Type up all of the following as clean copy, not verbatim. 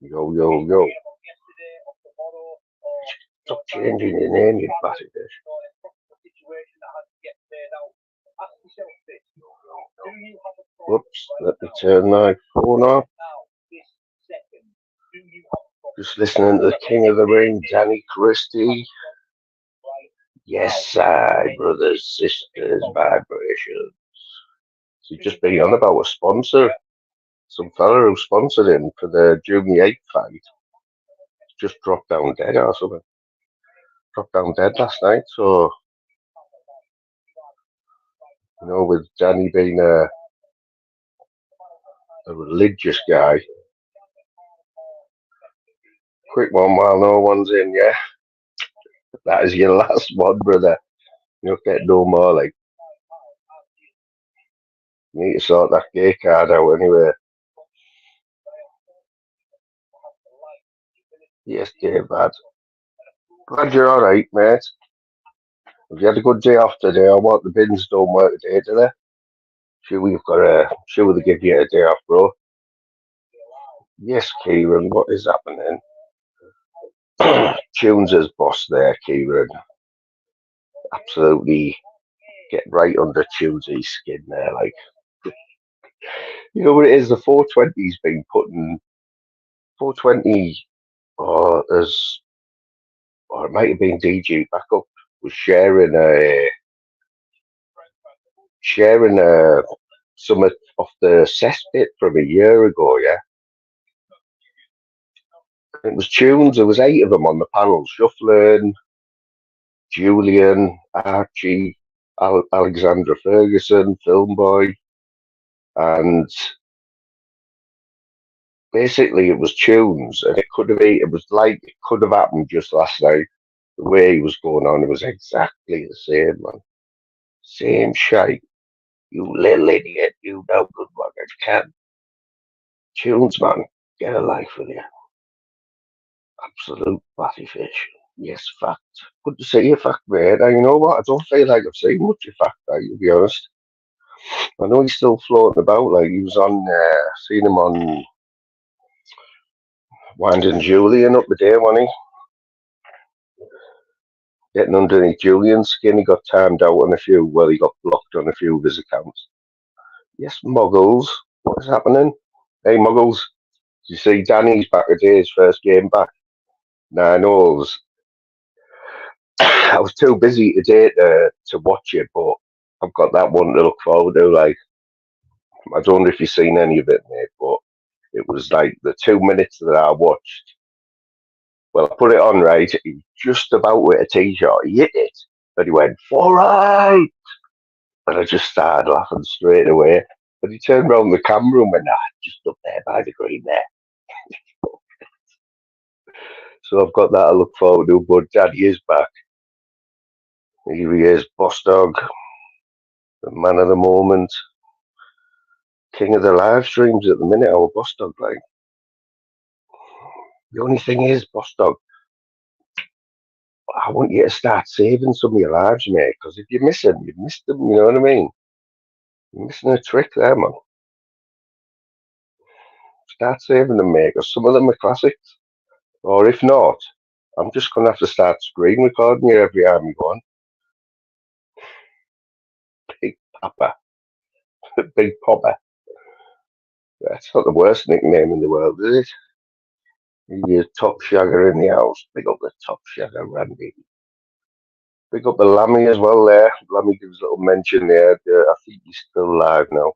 Yo, yo, yo. Stop changing your name, you bastard. Whoops, let me turn my phone off. Just listening to the King of the Ring, Danny Christie. Yes, I, brothers, sisters, vibrations. He's just been on about a sponsor. Some fella who sponsored him for the Junior 8 fight just dropped down dead or something. Dropped down dead last night, so, you know, with Danny being a religious guy. Quick one while no one's in, yeah? That is your last one, brother. You'll get no more, like. You need to sort that gay card out anyway. Yes, Dave, bad. Glad you're alright, mate. Have you had a good day off today? Or what? The bins don't work today, do they? Sure they give you a day off, bro. Yes, Kieran, what is happening? Tunes as boss there, Kieran. Absolutely get right under Tunesy's skin there, like. You know what it is? The 420's been putting 420 or it might have been DG Backup was sharing some of the cess bit from a year ago, yeah. It was tunes. There was 8 of them on the panel: Shufflin, Julian, Archie, Alexandra Ferguson, Filmboy, and basically it was tunes. And it was like it could have happened just last night. The way he was going on, it was exactly the same, man. Same shite. You little idiot, you no good one. I can. Tunes, man. Get a life with you. Absolute batty fish. Yes, fact. Good to see you, fact, mate. And you know what? I don't feel like I've seen much of fact, like, to be honest. I know he's still floating about. Like, he was on, seen him on Winding Julian up the day, wasn't he? Getting underneath Julian's skin. He got timed out on a few. Well, he got blocked on a few of his accounts. Yes, Muggles. What is happening? Hey, Muggles. Did you see Danny's back today, his first game back? Nah, I know I was too busy today to watch it, but I've got that one to look forward to. Like, I don't know if you've seen any of it, mate, but it was like the 2 minutes that I watched. Well, I put it on, right? He was just about with a t-shirt. He hit it, and he went, "All right." And I just started laughing straight away. And he turned around the camera and went, just up there by the green there. So I've got that to look forward to, but Daddy is back. Here he is, Boss Dog, the man of the moment, king of the live streams at the minute, our Boss Dog, like. The only thing is, Boss Dog, I want you to start saving some of your lives, mate, because if you miss them, you've missed them, you know what I mean? You're missing a trick there, man. Start saving them, mate, because some of them are classics. Or if not, I'm just going to have to start screen recording you every time you go on. Big Papa. Big Popper. That's not the worst nickname in the world, is it? You're top shagger in the house. Big up the top shagger, Randy. Big up the Lammy as well there. Lammy gives a little mention there. I think he's still live now.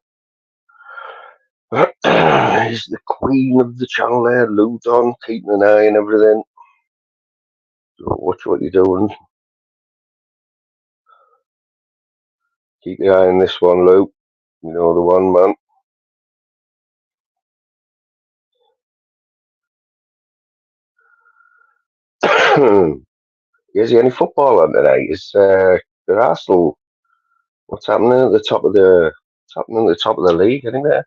He's the queen of the channel there, Ludon, keeping an eye and everything. So watch what you're doing. Keep your eye on this one, Luke. You know the one, man. Is there any football on tonight? Is there Arsenal? What's happening at the top of the? What's happening at the top of the league? Anyway,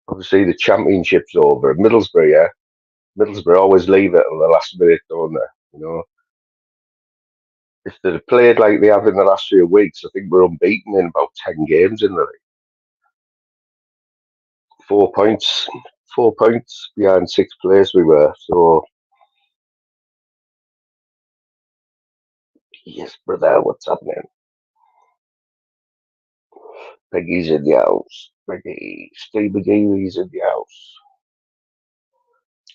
obviously the championship's over. Middlesbrough, yeah. Middlesbrough always leave it at the last minute, don't they? You know, if they'd played like they have in the last few weeks, I think we're unbeaten in about 10 games in the league. 4 points. 4 points behind sixth place we were. So yes, brother, what's happening? Peggy's in the house. Peggy, Steve McGeely's in the house.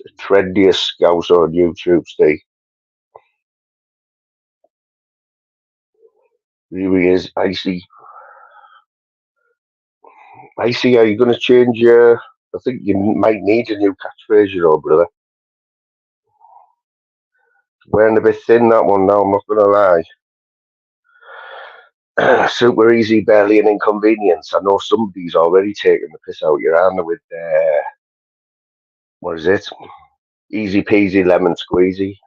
The trendiest scouse on YouTube, Steve. Here he is, Icy. Icy, are you going to change your? I think you might need a new catchphrase, you know, brother. Wearing a bit thin, that one now, I'm not going to lie. Super easy, barely an inconvenience. I know somebody's already taken the piss out your hand with, what is it? Easy peasy lemon squeezy.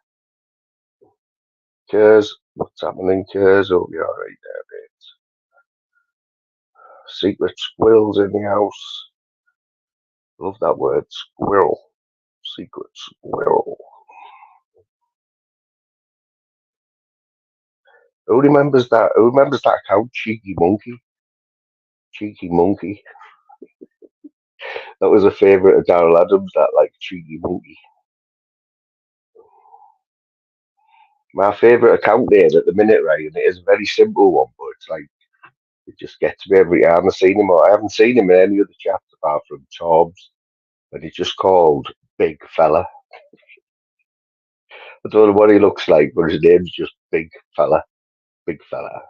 Kers, what's happening, Kers? Oh, you're all right there, mate. Secret squirrels in the house. Love that word, squirrel. Secret squirrel. Who remembers that? Who remembers that account, Cheeky Monkey? Cheeky Monkey. That was a favourite of Daryl Adams, that like Cheeky Monkey. My favourite account there at the minute, right? And it is a very simple one, but it's like it just gets me every time I seen him. I haven't seen him in any other chats apart from Torbs, and he's just called Big Fella. I don't know what he looks like, but his name's just Big Fella. Big Fella.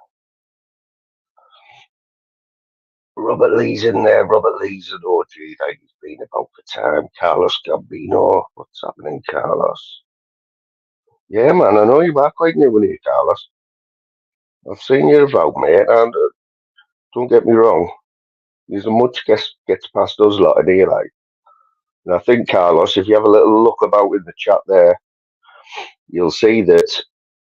Robert Lee's in there. Robert Lee's an OG. Like he's been about for time. Carlos Gambino. What's happening, Carlos? Yeah, man, I know you are quite new in here, Carlos. I've seen you about, mate, and don't get me wrong, there's a much gets past us lot in here, like. And I think, Carlos, if you have a little look about in the chat there, you'll see that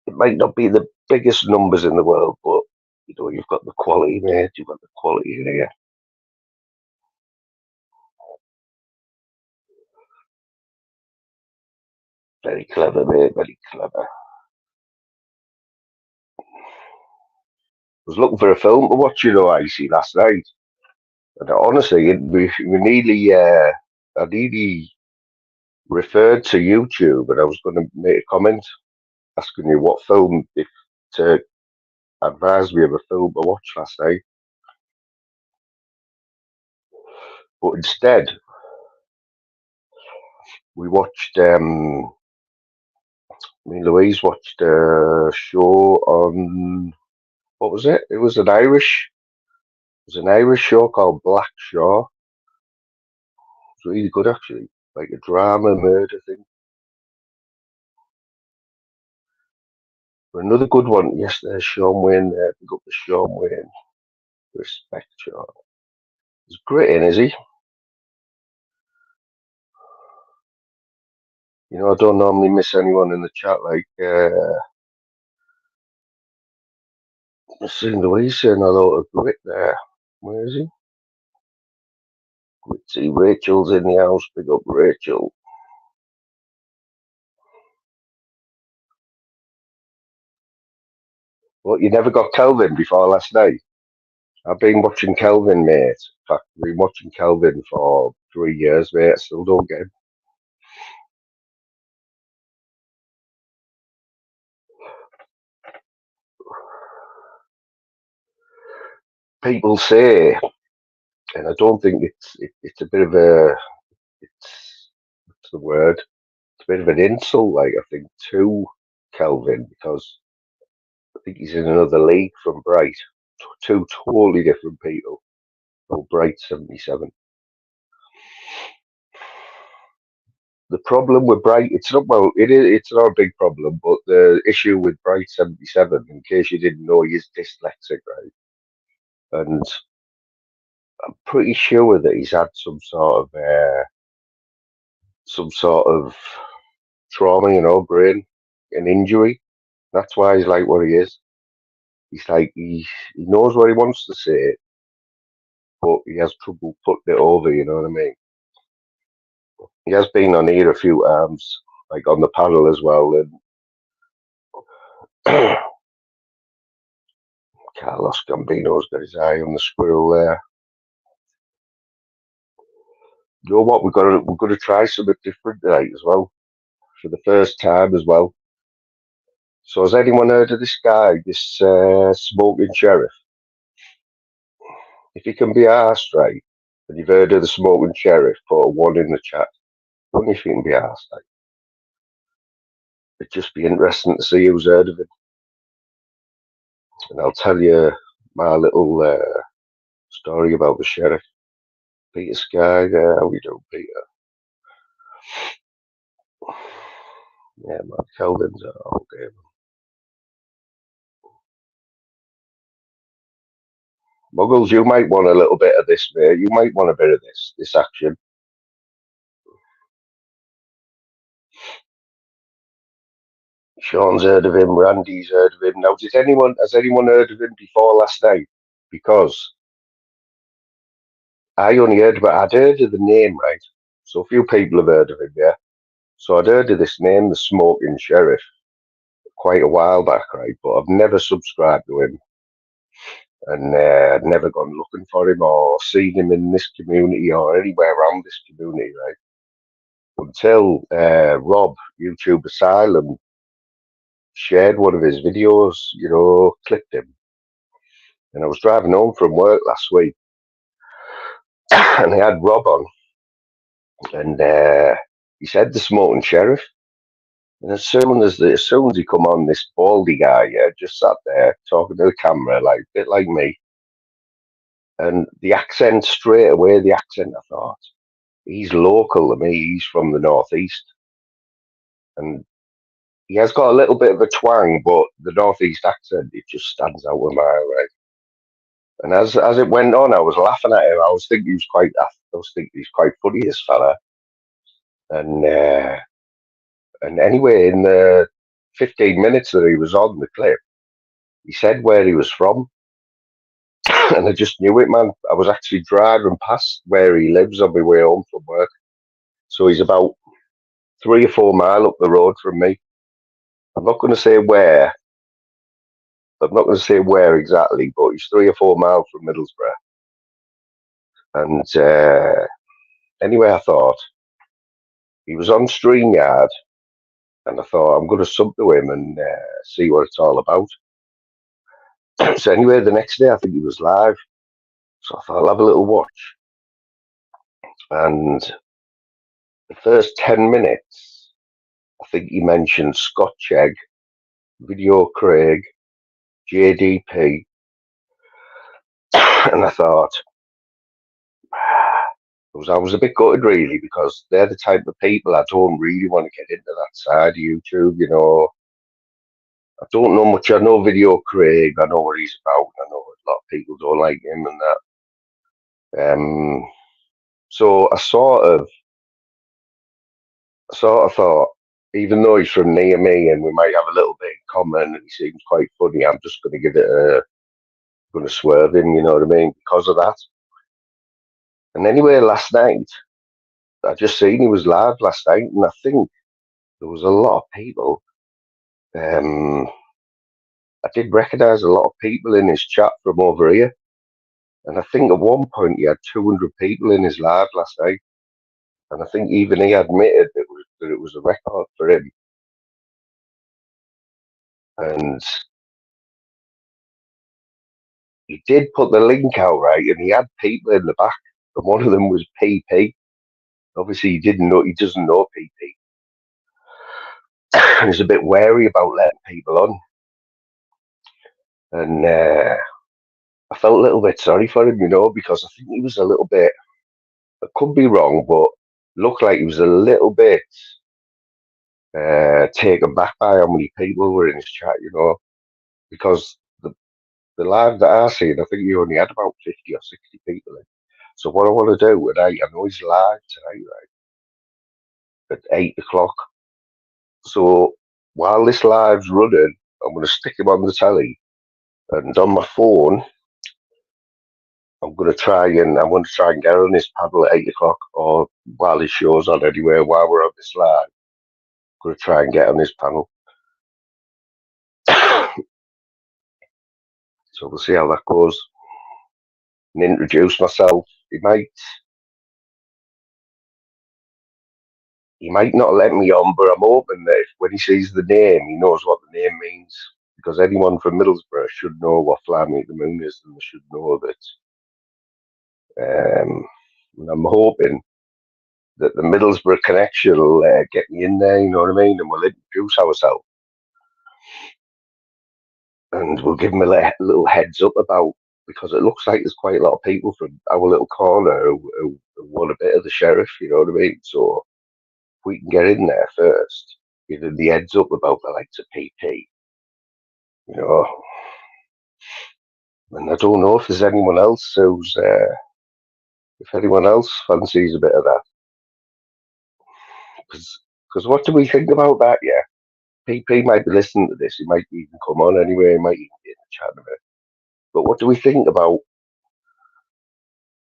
it might not be the biggest numbers in the world, but you know, you've got the quality, mate. You've got the quality in here. Very clever, mate. Very clever. I was looking for a film to watch, you know, Icy, last night. And honestly, we nearly, I nearly referred to YouTube, and I was going to make a comment asking you what film, if to advise me of a film to watch last night. But instead, we watched, me and Louise watched a show on, what was it? It was an Irish show called Black Shaw. It's really good, actually. Like a drama murder thing. But another good one yesterday, Sean Wayne, pick up the Sean Wayne. Respect, Sean. He's great in, is he? You know, I don't normally miss anyone in the chat. Like, I've seen Louise saying a lot of grit there. Where is he? Let's see, Rachel's in the house. Pick up Rachel. What, you never got Kelvin before last night? I've been watching Kelvin, mate. In fact, I've been watching Kelvin for 3 years, mate. I still don't get him. People say, and I don't think it's a bit of a, it's, what's the word? It's a bit of an insult, like, I think, to Kelvin, because I think he's in another league from Bright. Two totally different people. Oh, Bright 77. The problem with Bright, it's not, well, it's not a big problem, but the issue with Bright 77, in case you didn't know, he's dyslexic, right? And I'm pretty sure that he's had some sort of trauma, you know, brain, an injury. That's why he's like what he is. He's like he knows what he wants to say, but he has trouble putting it over. You know what I mean? He has been on here a few times, like on the panel as well. And Carlos Gambino's got his eye on the squirrel there. You know what? We're gonna try something different tonight as well for the first time as well. So has anyone heard of this guy, this smoking sheriff? If he can be arsed, right, and you've heard of the smoking sheriff, put a one in the chat. Wouldn't you think he can be arsed? Like, it'd just be interesting to see who's heard of it. And I'll tell you my little story about the sheriff. Peter Sky, how we doing, Peter? Yeah, man, Kelvin's all game. Muggles, you might want a little bit of this, mate. You might want a bit of this action. Sean's heard of him. Randy's heard of him. Now, has anyone heard of him before last night? Because I'd heard of the name, right? So a few people have heard of him, yeah. So I'd heard of this name, the Smoking Sheriff, quite a while back, right? But I've never subscribed to him, and I'd never gone looking for him or seen him in this community or anywhere around this community, right? Until Rob, YouTube Asylum, shared one of his videos, clipped him. And I was driving home from work last week, and he had Rob on, and he said the Smoking Sheriff. And as soon as he come on, this baldy guy, yeah, just sat there talking to the camera, like a bit like me. And the accent straight away, I thought, he's local to me. He's from the northeast, and he has got a little bit of a twang, but the northeast accent, it just stands out a mile, right? And as it went on, I was laughing at him. I was thinking he's quite funny, this fella. And anyway, in the 15 minutes that he was on the clip, he said where he was from, and I just knew it, man. I was actually driving past where he lives on my way home from work. So he's about 3 or 4 miles up the road from me. I'm not going to say where. I'm not going to say where exactly, but he's 3 or 4 miles from Middlesbrough. And anyway, I thought he was on StreamYard, and I thought I'm going to sub to him and see what it's all about. So anyway, the next day I think he was live, so I thought I'll have a little watch. And the first 10 minutes, I think he mentioned Scotch Egg, Video Craig, JDP, and I thought I was a bit gutted really, because they're the type of people I don't really want to get into that side of YouTube. I don't know much. I know Video Craig. I know what he's about. I know a lot of people don't like him and that. So I sort of thought, even though he's from near me and we might have a little bit in common and he seems quite funny, I'm just going to going to swerve him, you know what I mean, because of that. And anyway, last night, I just seen he was live last night, and I think there was a lot of people. I did recognise a lot of people in his chat from over here. And I think at one point he had 200 people in his live last night. And I think even he admitted that it was a record for him. And he did put the link out, right? And he had people in the back. And one of them was PP. Obviously, he doesn't know PP. And he's a bit wary about letting people on. And I felt a little bit sorry for him, because I think he was a little bit, I could be wrong, but looked like he was a little bit taken back by how many people were in his chat, because the live that I seen, I think he only had about 50 or 60 people in. So what I want to do tonight, I know he's live tonight, right, at 8 o'clock. So while this live's running, I'm going to stick him on the telly, and on my phone, I'm going to try and get on his panel at 8 o'clock, or while his show's on anyway, while we're on this live, I'm going to try and get on his panel. So we'll see how that goes. And introduce myself. He might he might not let me on, but I'm hoping that if, when he sees the name, he knows what the name means. Because anyone from Middlesbrough should know what Fly Me to the Moon is, and they should know that. And I'm hoping that the Middlesbrough connection will get me in there, you know what I mean? And we'll introduce ourselves. And we'll give him a little heads up about, because it looks like there's quite a lot of people from our little corner who want a bit of the sheriff, you know what I mean? So if we can get in there first, give him the heads up about the likes of PP, you know. And I don't know if there's anyone else if anyone else fancies a bit of that. Because what do we think about that, yeah? PP might be listening to this, he might even come on anyway, he might even get in the chat a bit. But what do we think about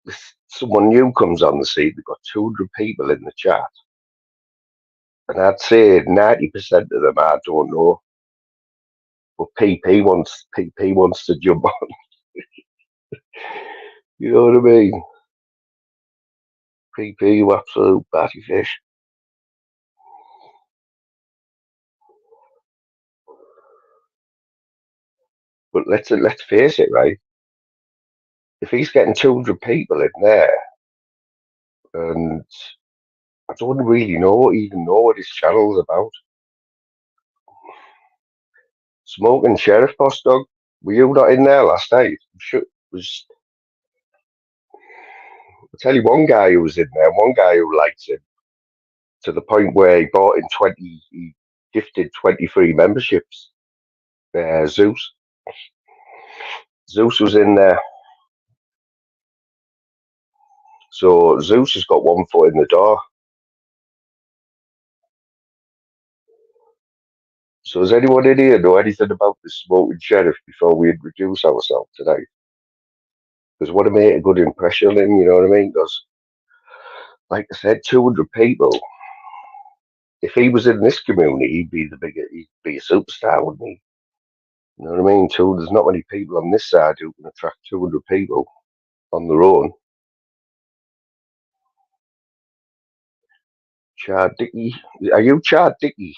if someone new comes on the scene, they've got 200 people in the chat, and I'd say 90% of them I don't know, but PP wants to jump on. You know what I mean? PP, you absolute batty fish. But let's face it, right? If he's getting 200 people in there, and I don't really even know what his channel's about. Smoking Sheriff Boss Dog, were you not in there last night? Was I tell you one guy who was in there, one guy who likes him to the point where he gifted 23 memberships. Zeus was in there, so Zeus has got one foot in the door. So does anyone in here know anything about the Smoking Sheriff before we introduce ourselves tonight? Because I want to make a good impression on him, you know what I mean? Because, like I said, 200 people. If he was in this community, he'd be a superstar, wouldn't he? You know what I mean? There's not many people on this side who can attract 200 people on their own. Chad Dickey, are you Chad Dickey?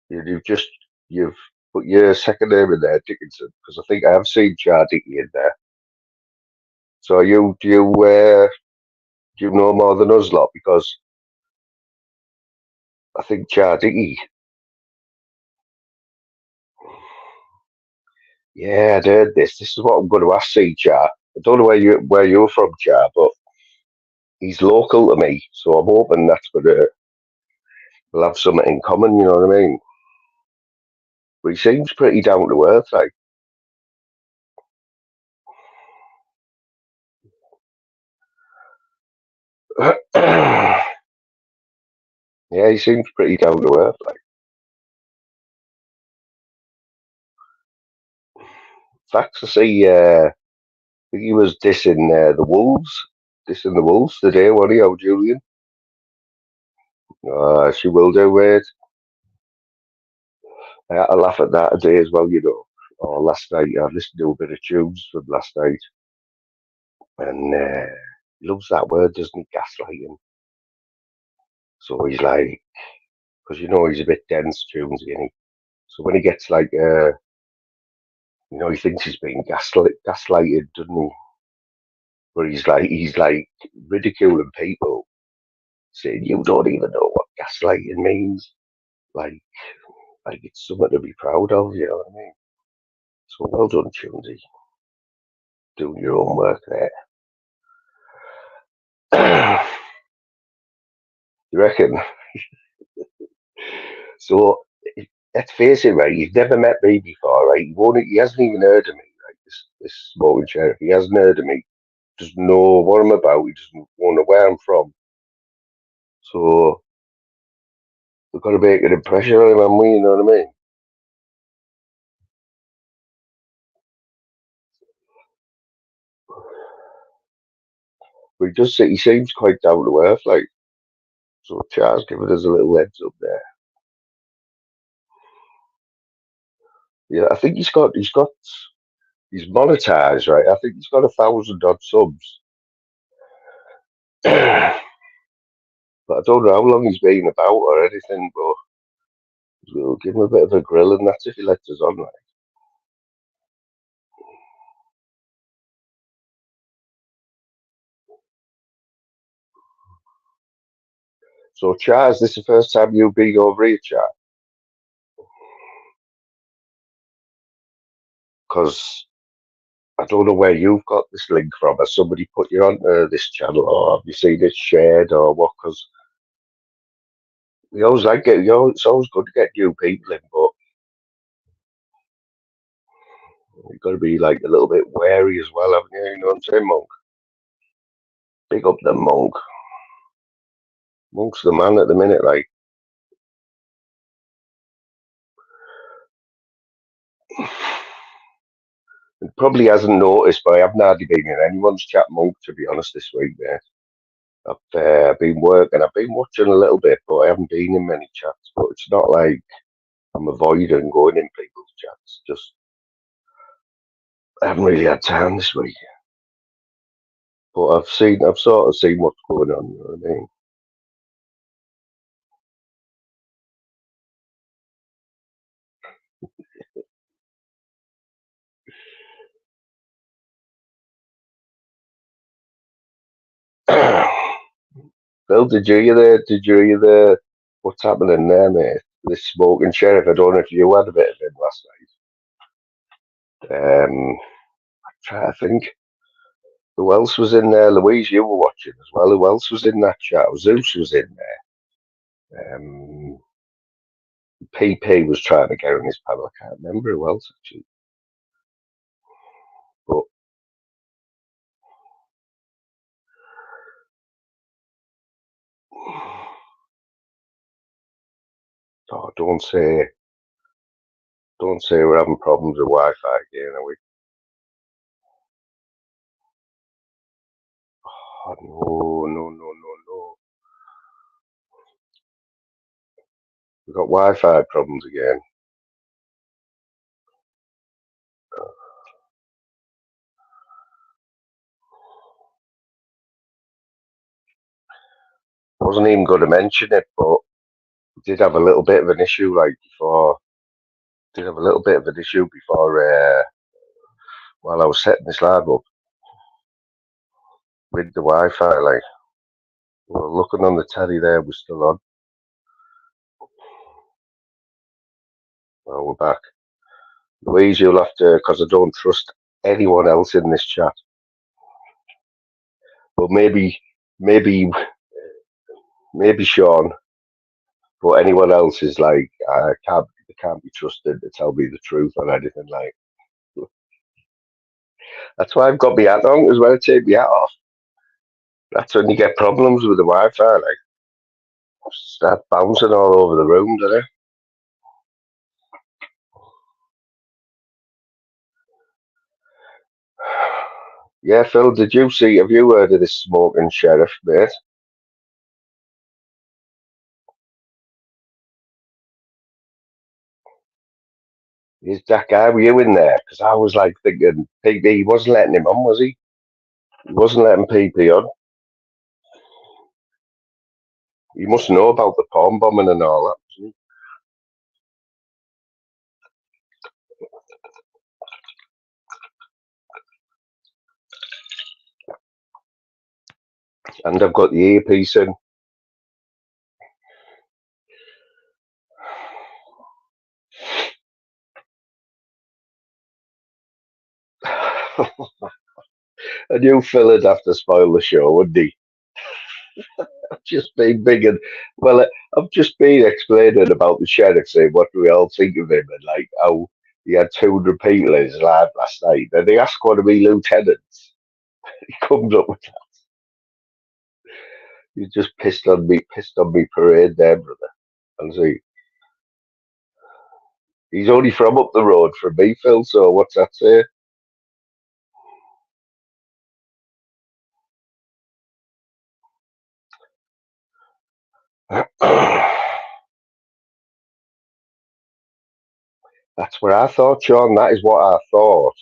You've put your second name in there, Dickinson, because I think I have seen Chad Dickey in there. So do you know more than us lot? Because I think Chad Dickey. Yeah, I heard this. This is what I'm going to ask C Chad. I don't know where you're from, Chad, but he's local to me, so I'm hoping we'll have something in common. You know what I mean? But he seems pretty down to earth, like. Yeah, he seems pretty down to earth, like. Facts, I see. I think he was dissing the Wolves today, wasn't he, old Julian? She will do, mate. I had to laugh at that today as well, you know. Or last night, I listened to a bit of tunes from last night, and he loves that word, doesn't he? Gaslighting. So he's like, because he's a bit dense, tunes, isn't he? So when he gets like, he thinks he's being gaslighted, doesn't he? But he's like ridiculing people, saying you don't even know what gaslighting means. Like it's something to be proud of, you know what I mean? So well done, Tunesy, doing your own work there. You reckon? So let's face it, right? He's never met me before, right? He hasn't even heard of me, right? This smoking sheriff, he hasn't heard of me. Doesn't know what I'm about. He doesn't know where I'm from. So we've got to make an impression on him, haven't we? You know what I mean? But he seems quite down to earth, like. So Charles giving us a little heads up there. Yeah, I think he's monetized, right? I think he's got 1,000 odd subs. But But I don't know how long he's been about or anything, but we'll give him a bit of a grill, and that's if he lets us on. Like. So, Charles, this is the first time you've been over here, Charles? Because I don't know where you've got this link from. Has somebody put you on this channel, or have you seen it shared, or what? Because we always like it. It's always good to get new people in, but you've got to be like a little bit wary as well, haven't you? You know what I'm saying, Monk? Big up the Monk. Monk's the man at the minute. Like, he probably hasn't noticed, but I haven't hardly been in anyone's chat, Monk, to be honest, this week, mate. I've been working. I've been watching a little bit, but I haven't been in many chats. But it's not like I'm avoiding going in people's chats. Just I haven't really had time this week. But I've sort of seen what's going on. You know what I mean? Phil, Did you hear the what's happening there, mate? This smoking sheriff. I don't know if you had a bit of him last night. I'm trying to think. Who else was in there? Louise, you were watching as well. Who else was in that chat? Zeus was in there. PP was trying to get on his panel. I can't remember who else actually. But oh, don't say we're having problems with Wi-Fi again, are we? Oh, no. We've got Wi-Fi problems again. I wasn't even going to mention it, but we did have a little bit of an issue like before. Did have a little bit of an issue before while I was setting this lab up with the Wi-Fi. Like we were looking on the telly there, we're still on. Well, we're back. Louise, you'll have to, because I don't trust anyone else in this chat. But maybe, maybe Sean. But anyone else is like, they can't be trusted to tell me the truth on anything. Like that's why I've got my hat on as well. Take my hat off. That's when you get problems with the Wi-Fi. Like start bouncing all over the room, doesn't it? Yeah, Phil, have you heard of this smoking sheriff, mate? Is that guy, were you in there? Because I was like thinking, PP, he wasn't letting him on, was he? He wasn't letting PP on. He must know about the palm bombing and all that. And I've got the earpiece in. I knew Phil would have to spoil the show, wouldn't he? I've just been big and well, I've just been explaining about the sheriff, saying what do we all think of him, and like how he had 200 people in his lab last night. And they asked one of me lieutenants. He comes up with you just pissed on me parade there, brother. And see, he's only from up the road from me, Phil. So what's that say? That's what I thought, Sean. That is what I thought.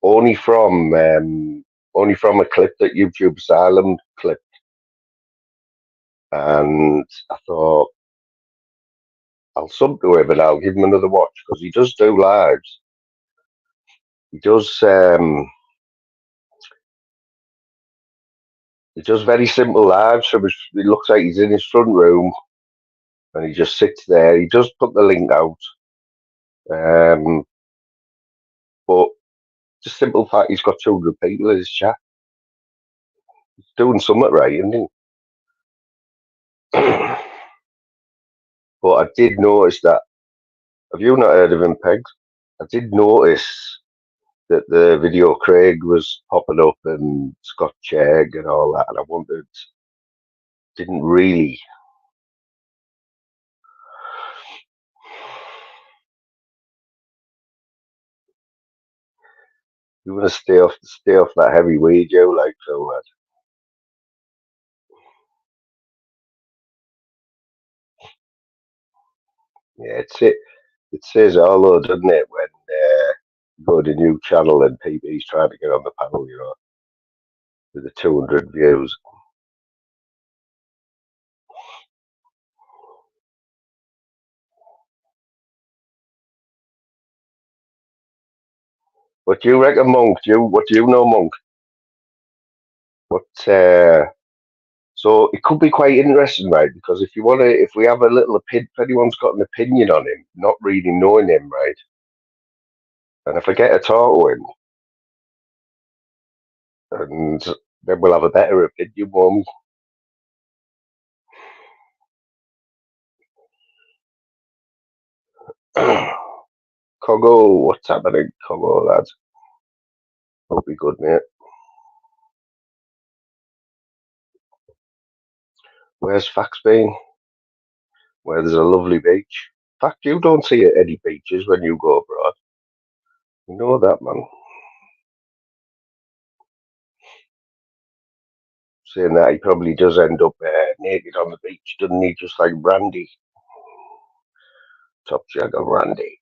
Only from um, only from a clip that YouTube Asylum clip. and I thought I'll sub to him and I'll give him another watch because he does do lives. He does. He does very simple lives. So it looks like he's in his front room and he just sits there. He does put the link out, but just simple fact he's got 200 people in his chat. He's doing something right, isn't he? But I did notice that. Have you not heard of him, Pegs? I did notice that the video Craig was popping up and Scott Chegg and all that, and I wondered, didn't really. You want to stay off that heavy weed, you like so. Yeah, it says all though, doesn't it? When you go to a new channel and PB's trying to get on the panel, with the 200 views. What do you reckon, Monk? What do you know, Monk? What? So it could be quite interesting, right? Because if we have a little opinion, if anyone's got an opinion on him, not really knowing him, right? And if I get to talk to him, and then we'll have a better opinion, won't we? Congo, what's happening, Congo, lads? Hope you're good, mate. Where's Fax been? Where there's a lovely beach. In fact, you don't see any beaches when you go abroad. You know that, man. Saying that, he probably does end up naked on the beach, doesn't he? Just like Randy. Top Jagger Randy.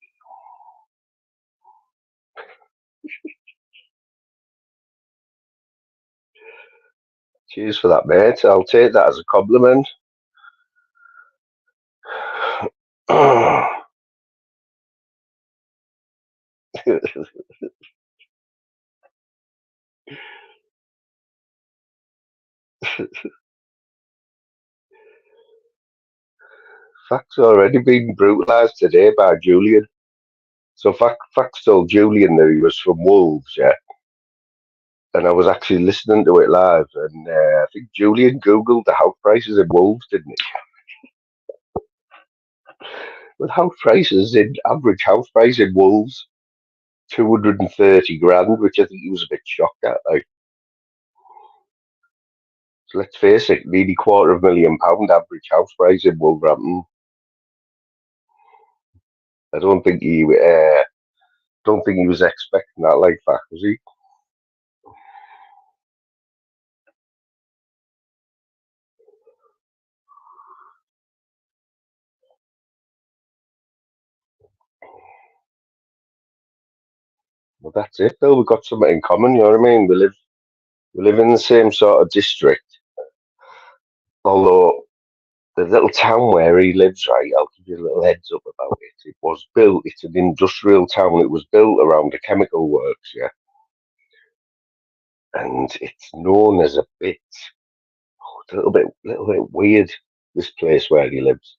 Cheers for that, mate. I'll take that as a compliment. Fact's already been brutalised today by Julian. So Facts told Julian that he was from Wolves, yeah. And I was actually listening to it live, and I think Julian googled the house prices in Wolves, didn't he? With house prices in average house price in Wolves, 230 grand, which I think he was a bit shocked at. Like, so let's face it, nearly £250,000 average house price in Wolverhampton. I don't think he was expecting that like that, was he? Well, that's it though. We've got something in common. You know what I mean? We live in the same sort of district. Although the little town where he lives, right? I'll give you a little heads up about it. It was built. It's an industrial town. It was built around the chemical works, yeah, and it's known as little bit weird. This place where he lives.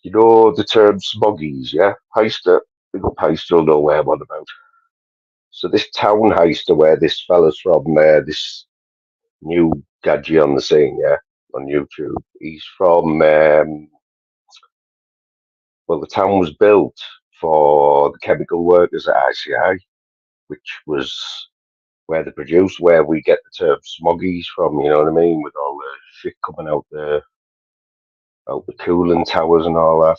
You know the term smoggies, yeah? Heister, big up Heister will know where I'm on about. So this town Heister, where this fella's from, this new gadget on the scene, yeah, on YouTube. He's from, well, the town was built for the chemical workers at ICI, which was where we get the term smoggies from, you know what I mean? With all the shit coming out the cooling towers and all that.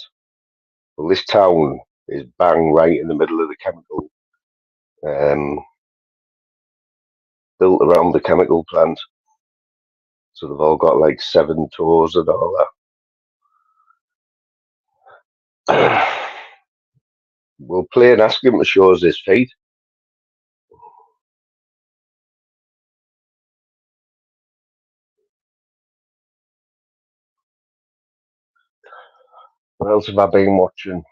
Well, this town is bang right in the middle of the chemical, um, built around the chemical plant. So they've all got like 7 tours and all that. We'll play and ask him to show us his feet. What else have I been watching?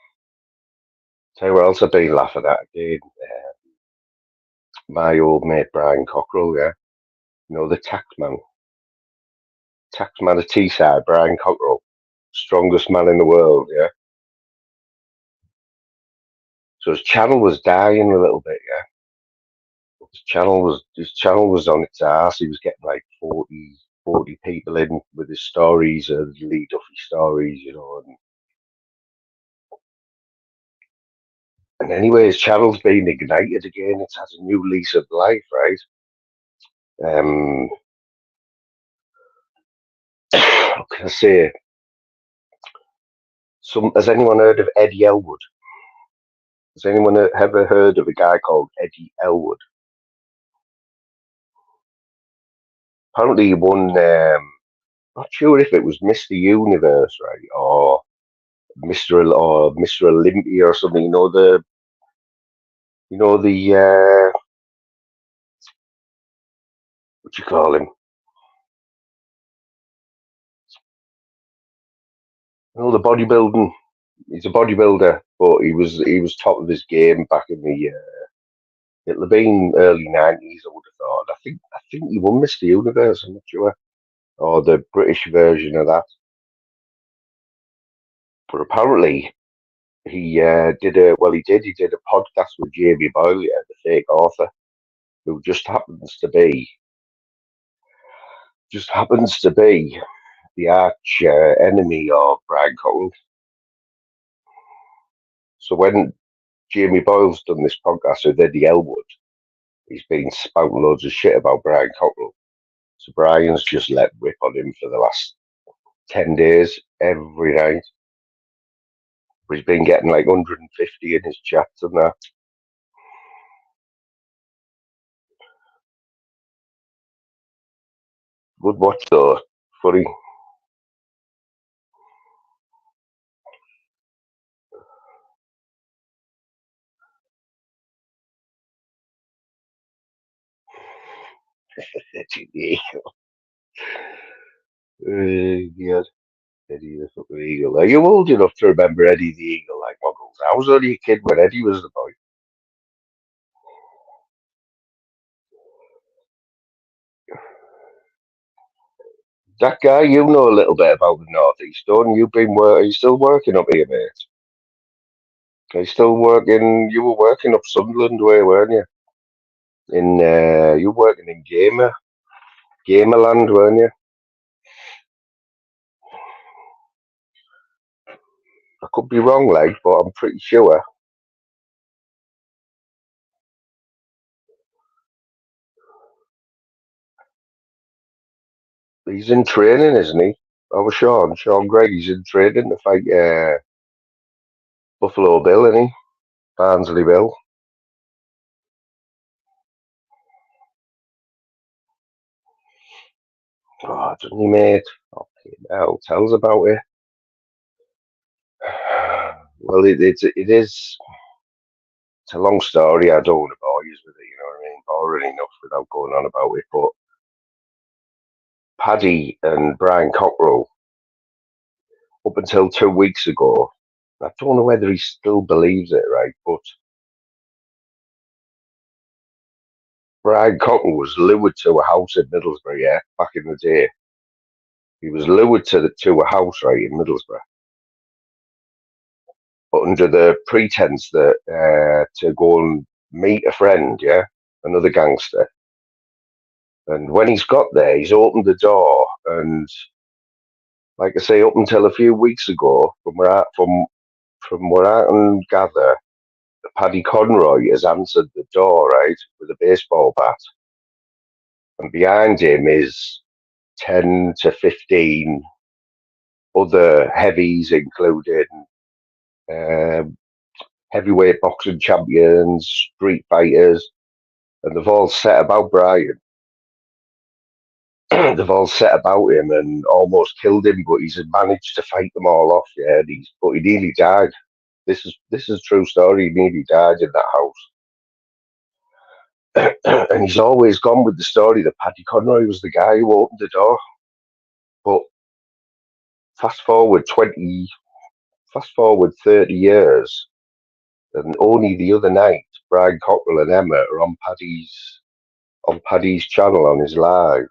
Tell you what else I've been laughing at again. My old mate Brian Cockrell, yeah. You know, the taxman of Teesside, Brian Cockrell, strongest man in the world, yeah. So his channel was dying a little bit, yeah. His channel was on its ass. He was getting like 40 people in with his stories and Lee Duffy stories, you know. And anyway, his channel's been ignited again. It's had a new lease of life, right? Um, what can I say? Has anyone heard of Eddie Elwood? Has anyone ever heard of a guy called Eddie Elwood? Apparently, he won. Not sure if it was Mr. Universe, right, or Mr. Olympia or something. What you call him? The bodybuilding. He's a bodybuilder, but he was top of his game back in the. It'll have been early '90s. I would have thought. I think he won Mr. Universe. I'm not sure, or the British version of that. But apparently, he did a podcast with Jamie Boyle, yeah, the fake author, who just happens to be the arch enemy of Brian Cotton. So when Jamie Boyle's done this podcast with Eddie Elwood, he's been spouting loads of shit about Brian Cottrell. So Brian's just let rip on him for the last 10 days every night. But he's been getting like 150 in his chats and that. Good watch though. Funny. Eddie the Eagle. Yeah, Eddie the fucking Eagle. Are you old enough to remember Eddie the Eagle like Muggles? I was only a kid when Eddie was the boy. That guy, you know a little bit about the Northeast, don't you? Are you still working up here, mate? Are you still working? You were working up Sunderland way, weren't you? You were working in Gamerland, weren't you? I could be wrong, like, but I'm pretty sure. He's in training, isn't he? Oh, Sean Gregg, he's in training to fight Buffalo Bill, isn't he? Barnsley Bill. Oh, doesn't he, mate? Okay, now tell us about it. Well, it's a long story. I don't want to bore you with it, you know what I mean? Boring enough without going on about it. But Paddy and Brian Cockrell, up until 2 weeks ago, I don't know whether he still believes it, right? But Brian Cockrell was lured to a house in Middlesbrough, yeah, back in the day. He was lured to a house, right, in Middlesbrough, but under the pretense that to go and meet a friend, yeah, another gangster. And when he's got there, he's opened the door, and like I say, up until a few weeks ago, from what I can gather, Paddy Conroy has answered the door, right, with a baseball bat, and behind him is 10 to 15 other heavies, including um, heavyweight boxing champions, street fighters, and they've all set about Brian. They've all set about him and almost killed him, but he's managed to fight them all off. Yeah, but he nearly died. This is a true story. He nearly died in that house, and he's always gone with the story that Paddy Conroy was the guy who opened the door. But fast forward Fast forward 30 years, and only the other night, Brian Cockrell and Emma are on Paddy's channel on his live,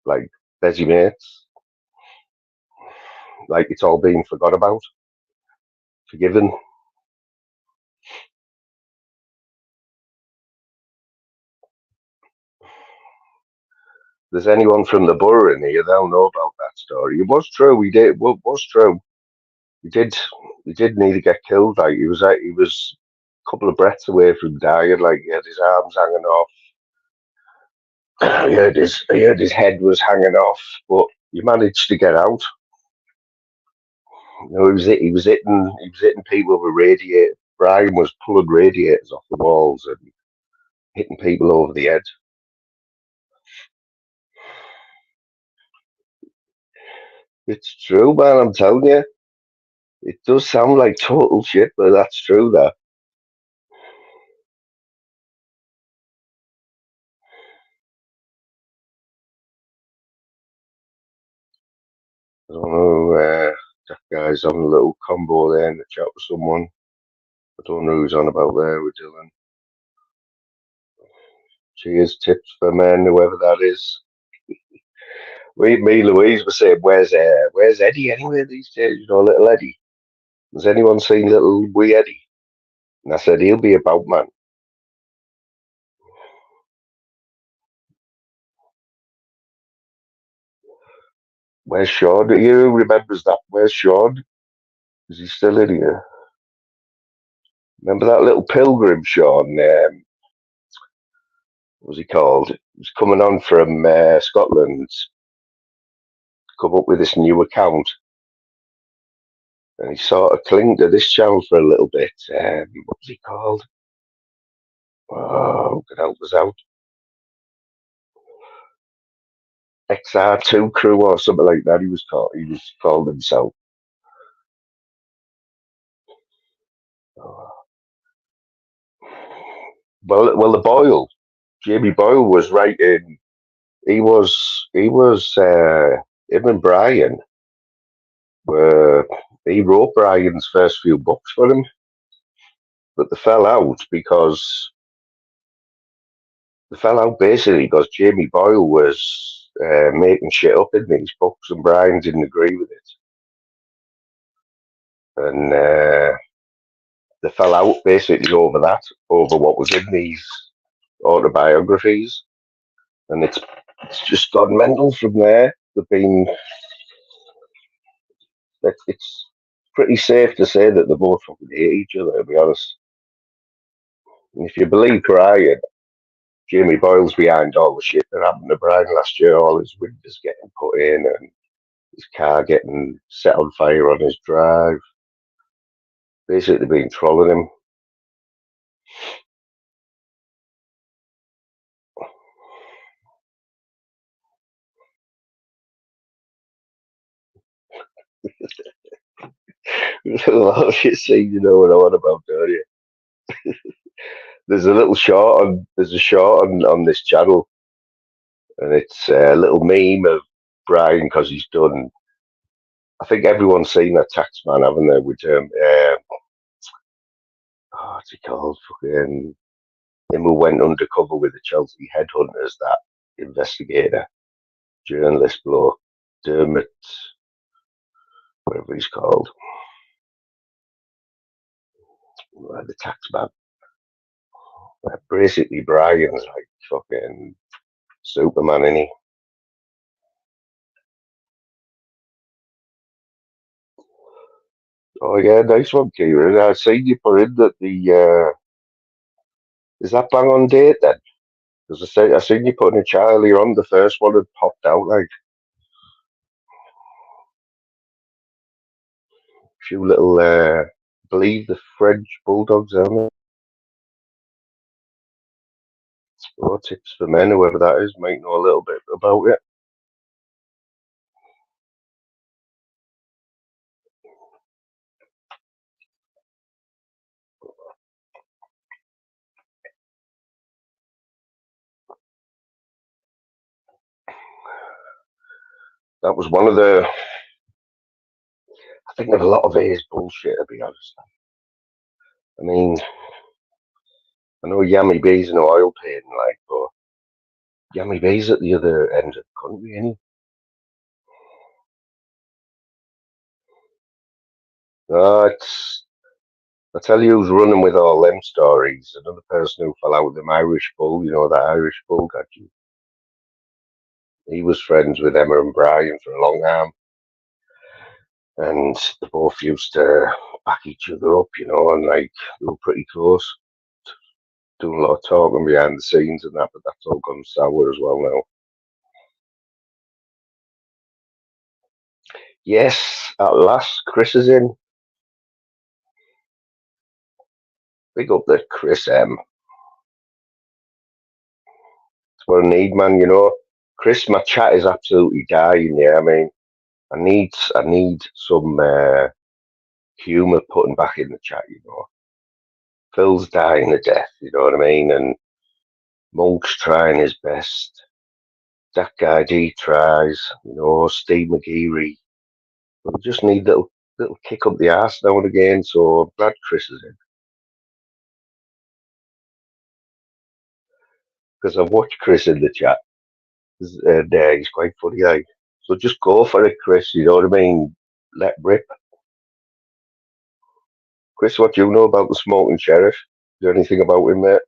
like busy mates, like it's all been forgot about, forgiven. There's anyone from the borough in here, they'll know about that story. It was true. He did. Well, was true. He did. He did nearly get killed. Like he was a couple of breaths away from dying. Like he had his arms hanging off. He heard his head was hanging off, but he managed to get out. You know, he was hitting people with radiators. Brian was pulling radiators off the walls and hitting people over the head. It's true, man. I'm telling you. It does sound like total shit, but that's true. That I don't know. That guy's on a little combo there in the chat with someone. I don't know who's on about there with Dylan. Cheers, tips for men, whoever that is. Me and Louise were saying, where's Eddie anyway these days? You know, little Eddie. Has anyone seen little wee Eddie? And I said, he'll be about, man. Where's Sean? You remembers that? Where's Sean? Is he still in here? Remember that little pilgrim, Sean? What was he called? He was coming on from Scotland, come up with this new account, and he sort of clinged to this channel for a little bit. What was he called? Oh, could help us out. XR2 crew or something like that. He was called. He was called himself. Oh. Well, the Boyle, Jamie Boyle was writing. He was him and Brian were. He wrote Brian's first few books for him, but they fell out basically because Jamie Boyle was making shit up in these books, and Brian didn't agree with it, and they fell out basically over what was in these autobiographies, and it's just gone mental from there. It's pretty safe to say that they both fucking hate each other, to be honest. And if you believe Brian, Jamie Boyle's behind all the shit that happened to Brian last year, all his windows getting put in and his car getting set on fire on his drive. Basically been trolling him. Well, you see, you know what I want about, don't you? There's a short on this channel, and it's a little meme of Brian because he's done. I think everyone's seen that tax man, haven't they? With what's he called? Fucking him who went undercover with the Chelsea headhunters, that investigator, journalist bloke, Dermot, whatever he's called, the tax man. Basically, Brian's like fucking Superman, is he? Oh yeah, nice one, Kieran. I seen you put in that is that bang on date then? Because I seen you put in a chat earlier on. The first one had popped out like a few little. Believe the French bulldogs, aren't they? Oh, tips for men, whoever that is, might know a little bit about it. That was one of the. think a lot of it is bullshit, to be honest. I mean, I know Yummy B's an oil painting, like, but Yummy B's at the other end of the country, ain't he? No, it's. I tell you who's running with all them stories. Another person who fell out with them Irish bull, that Irish bull got you. He was friends with Emma and Brian for a long time, and they both used to back each other up, and like they were pretty close, doing a lot of talking behind the scenes and that, but that's all gone sour as well now. Yes, at last, Chris is in. Big up the Chris M. That's what I need, man. Chris, my chat is absolutely dying. Yeah, I mean, I need some humour putting back in the chat. Phil's dying a death. You know what I mean? And Monk's trying his best. That guy D tries. Steve McGeary. But we just need little kick up the arse now and again. So I'm glad Chris is in because I've watched Chris in the chat. And he's quite funny, like. So just go for it, Chris. You know what I mean? Let rip. Chris, what do you know about the smoking sheriff? Is there anything about him, mate?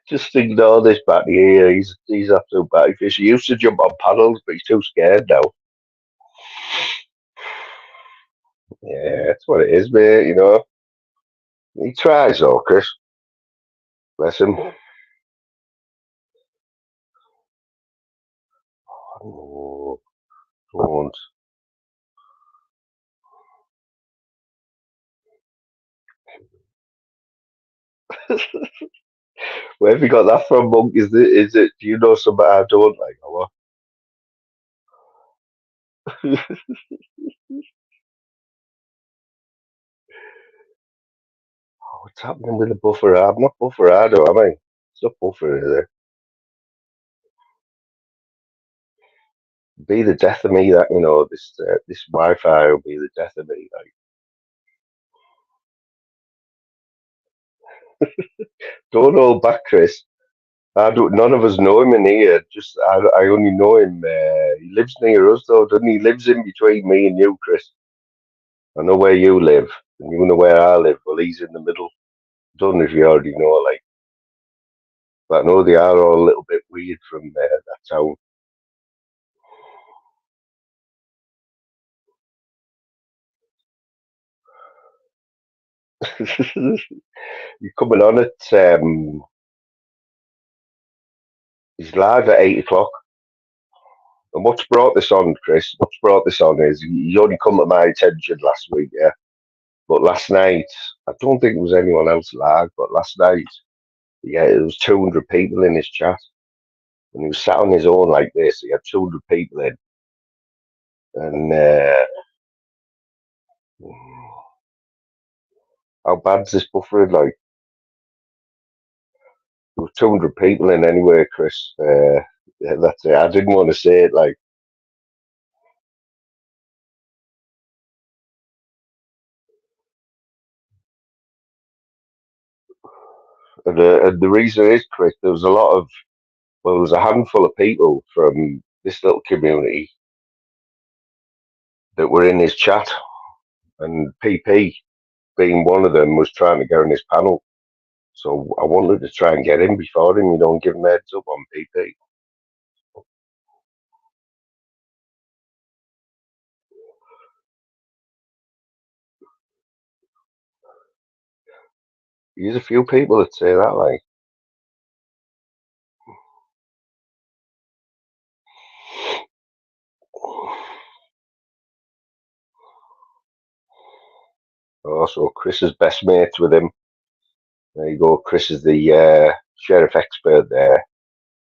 Just ignore this batty here. He's absolute batty fish. He used to jump on paddles, but he's too scared now. Yeah, that's what it is, mate. He tries though, Chris. Bless him. Oh, don't. Where have you got that from, Monk? Is it, do you know somebody I don't like, or what? What's happening with the buffer? I'm not buffer, am I? It's not buffer, is it? Be the death of me that, this Wi-Fi will be the death of me. Like, don't hold back, Chris. I don't, none of us know him in here. Just I only know him. He lives near us, though, doesn't he? He lives in between me and you, Chris. I know where you live, and you know where I live. Well, he's in the middle. Don't know if you already know, like, but I know they are all a little bit weird from that town. You're coming on at he's live at 8 o'clock. And what's brought this on, Chris? What's brought this on is he only come to my attention last week, yeah. But last night, I don't think there was anyone else live. But last night, yeah, there was 200 people in his chat, and he was sat on his own like this. He had 200 people in, and how bad's this buffering? Like, there was 200 people in anyway, Chris. Yeah, that's it. I didn't want to say it, like, and the reason is, Chris, there was a lot of, well, there was a handful of people from this little community that were in his chat, and PP being one of them was trying to get on his panel. So I wanted to try and get him before him, and give him a heads up on PP. There's a few people that say that, like, also Chris is best mates with him. There you go. Chris is the sheriff expert there.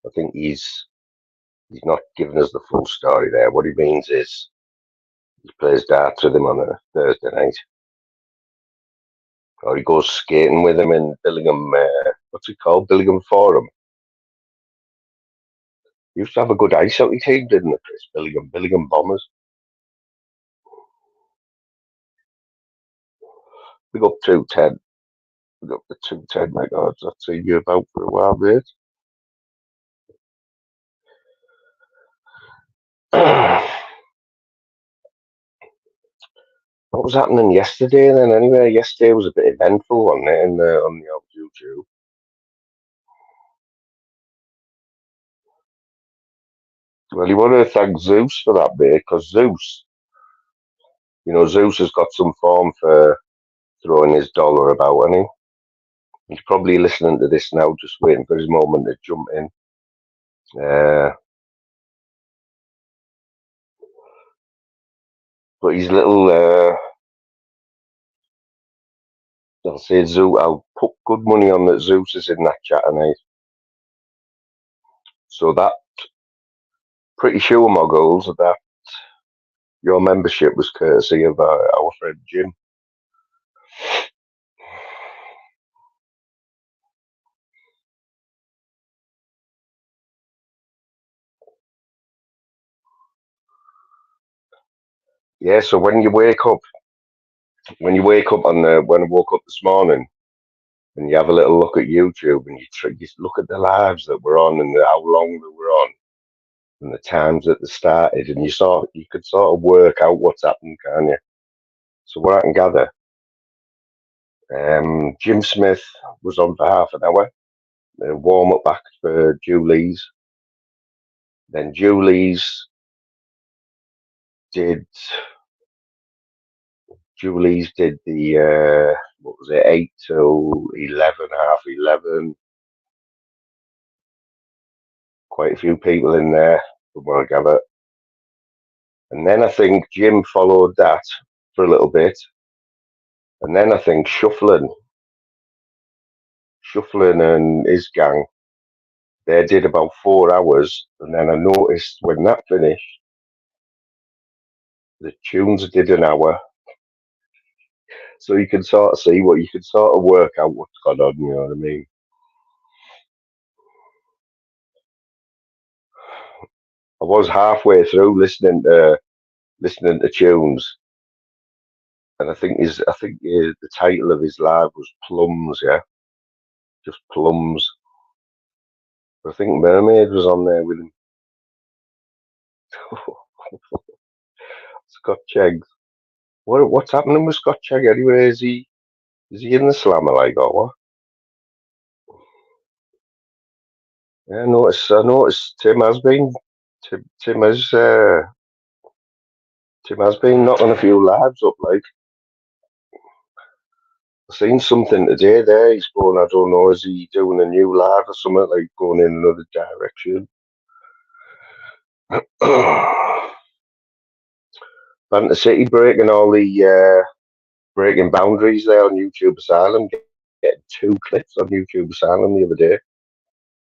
I think he's not giving us the full story there. What he means is He plays darts with him on a Thursday night, or he goes skating with him in Billingham. What's it called? Billingham Forum. Used to have a good ice hockey team, didn't it, Chris? Billingham Bombers. Big up 210. Big up the 210, my God. I've seen you about for a while, mate. What was happening yesterday then? Anyway, yesterday was a bit eventful, wasn't it, on the old YouTube? Well, you want to thank Zeus for that, mate, because Zeus has got some form for throwing his dollar about, and he's probably listening to this now, just waiting for his moment to jump in. But his little, I'll say Zeus, I'll put good money on that Zeus is in that chat tonight. So that, pretty sure, Muggles, that your membership was courtesy of our friend Jim. Yeah, so when I woke up when I woke up this morning, and you have a little look at YouTube, and you look at the lives that we're on and how long that we're on, and the times that they started, and you could sort of work out what's happened, can you? So what I can gather, Jim Smith was on for half an hour, warm up back for Julie's. Then did Julie's did the what was it, 8 to 11, half 11. Quite a few people in there from what I gather. And then I think Jim followed that for a little bit. And then I think Shuffling and his gang, they did about 4 hours. And then I noticed when that finished, the tunes did an hour. So you can sort of see you can sort of work out what's gone on, you know what I mean? I was halfway through listening to tunes, and I think the title of his live was Plums, yeah, just Plums. I think Mermaid was on there with him. Scott Cheggs. What's happening with Scott Chegg anyway? Is he in the slammer like or what? Yeah, I noticed Tim has been Tim has been knocking a few lives up. Like I seen something today there. He's going. I don't know. Is he doing a new live or something, like going in another direction? Fantasy City breaking boundaries there on YouTube Asylum. Getting 2 clips on YouTube Asylum the other day,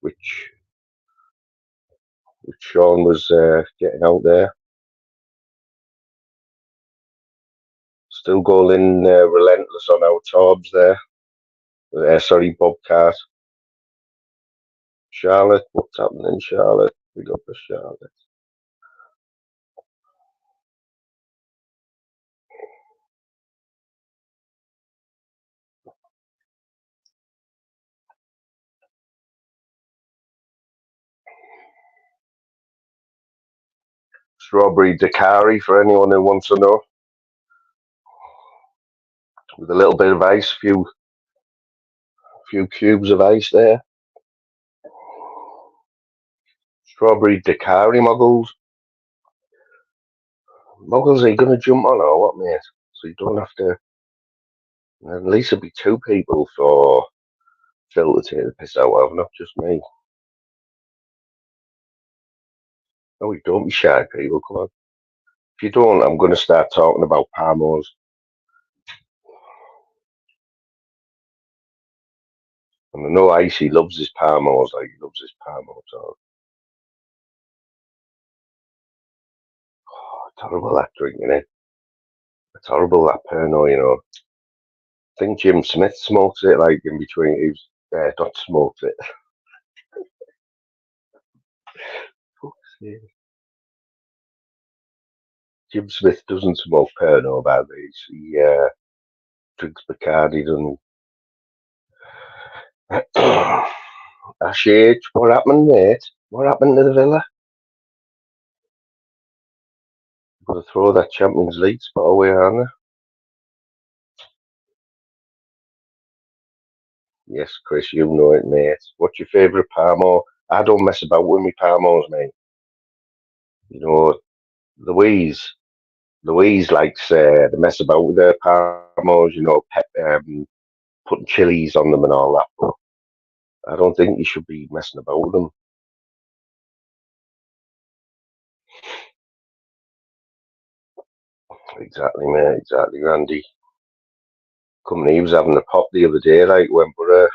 which Sean was getting out there. Still going relentless on our Torbs there. Sorry, Bobcat. Charlotte, what's happening, Charlotte? We got for Charlotte. Strawberry Dakari for anyone who wants to know. With a little bit of ice, few cubes of ice there. Strawberry Dakari, Muggles. Muggles, are you going to jump on or what, mate? So you don't have to. At least it'll be 2 people for Phil to take the piss out of, not just me. No, you don't be shy, people. Come on. If you don't, I'm going to start talking about Parmos. And I know Icy loves his Parmos, like he loves his Parmos. So. Oh, terrible that drinking, eh? It's horrible, that Pernod, you know. I think Jim Smith smokes it, like, in between. He's not smoked it. Fuck's sake. Jim Smith doesn't smoke Pernod about these. He drinks Bacardi, doesn't he? Ash, what happened, mate? What happened to the Villa? Got to throw that Champions League spot away, aren't they? Yes, Chris, you know it, mate. What's your favourite Parmo? I don't mess about with me Parmos, mate. You know, Louise likes to mess about with her Parmos, you know, putting chilies on them and all that, but I don't think you should be messing about with them. Exactly, mate, exactly, Randy. Company, he was having a pop the other day, like when Borough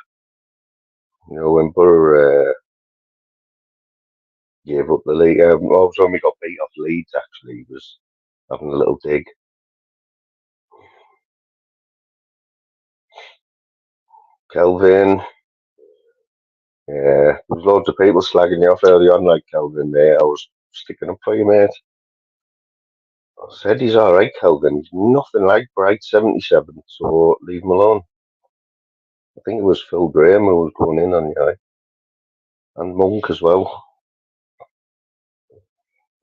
gave up the league. Well, when we got beat off Leeds, actually, he was having a little dig. Kelvin, yeah, there was loads of people slagging you off early on, like Kelvin, mate. I was sticking up for you, mate. I said he's all right, Kelvin. He's nothing like Bright 77, so leave him alone. I think it was Phil Graham who was going in on you, and Monk as well.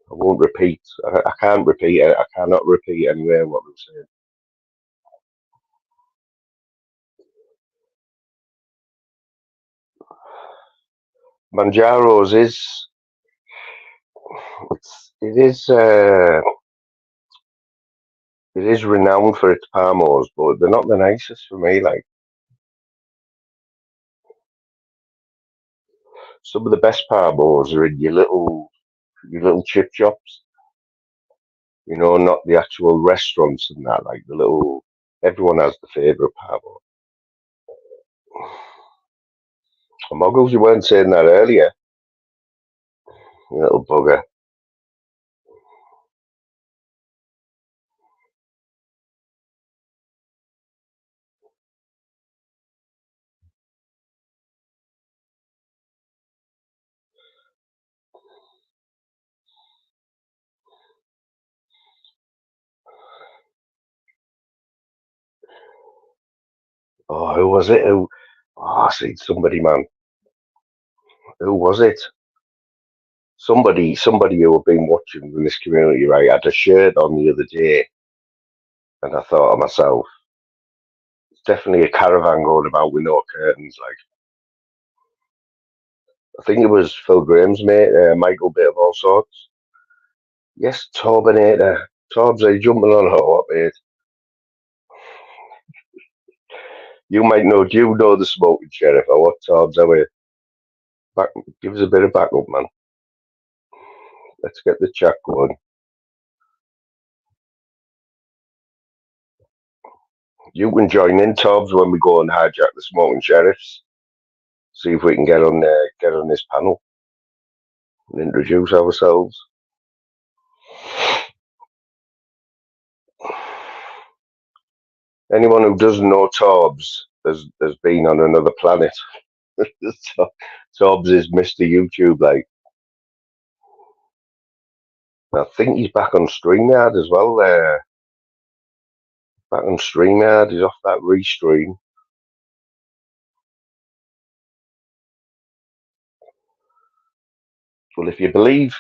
I won't repeat. I can't repeat it. I cannot repeat anywhere what I'm saying. Manjaro's it is it is renowned for its Parmos, but they're not the nicest for me. Like, some of the best Parmos are in your little chip shops. You know, not the actual restaurants and that. Like the little. Everyone has the favourite Parmo. Muggles, you weren't saying that earlier, you little bugger. Oh, who was it? I see somebody, man. Who was it? Somebody who have been watching in this community, right, had a shirt on the other day, and I thought to myself, it's definitely a caravan going about with no curtains. Like, I think it was Phil Graham's mate, Michael Bit of all sorts. Yes, Torbinator. Torbs, are you jumping on her, what, mate? You might know. Do you know the smoking sheriff or what, Torbs? Are we back? Give us a bit of backup, man. Let's get the chat going. You can join in, Torbs, when we go and hijack the smoking sheriffs. See if we can get on this panel and introduce ourselves. Anyone who doesn't know Torbs has been on another planet. Torbs is Mr. YouTube, like. I think he's back on StreamYard as well. Back on StreamYard, he's off that restream. Well, if you believe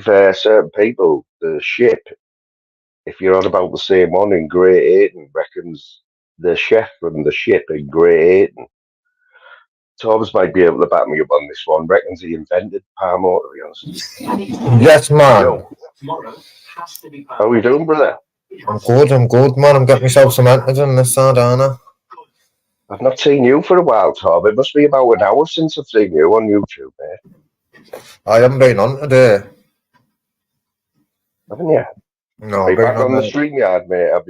certain people, the ship, if you're on about the same one in Great Ayton, reckons the chef from the ship in Great Ayton. Torbs might be able to back me up on this one. Reckons he invented Parmo, to be honest. Yes, man. Yo, how are you doing, brother? I'm good, man. I'm getting myself cemented in this Sardana. I've not seen you for a while, Tom. It must be about an hour since I've seen you on YouTube, mate. I haven't been on today. Haven't you? No, Are you back on the StreamYard, mate? Have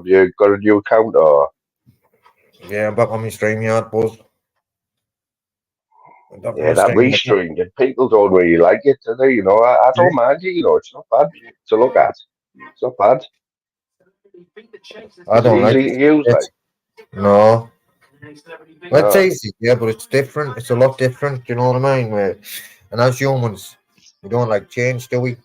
you got a new account or? Yeah, I'm back on my StreamYard, buzz. Yeah, that restreamed, and people don't really like it, do they? You know, I don't mind it. You know, it's not bad to look at. It's not bad. I Is it don't like easy to use? it. Like, No. Well, it's no. easy, yeah, but it's different. It's a lot different, you know what I mean? And as humans, we don't like change, do we?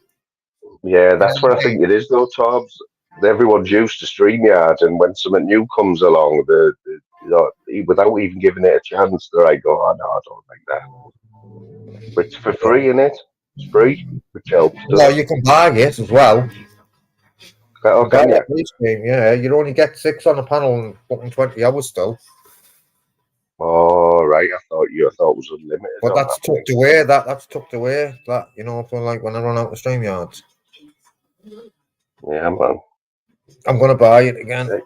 Yeah, You know that's what what I I mean? think it is, though, Tobbs. Everyone's used to StreamYard, and when something new comes along, you know, without even giving it a chance, they're like, "Oh no, I don't like that." But it's for free, isn't it? It's free, which helps, doesn't Well, it? you can buy it as well. You Oh, can buy can you? that blue screen, yeah. You only get 6 on a panel in fucking 20 hours still. Oh, right. I thought it was unlimited But on that's that thing. tucked away. That's tucked away. That, for like when I run out of StreamYards. Yeah, man. I'm gonna buy it again. Right.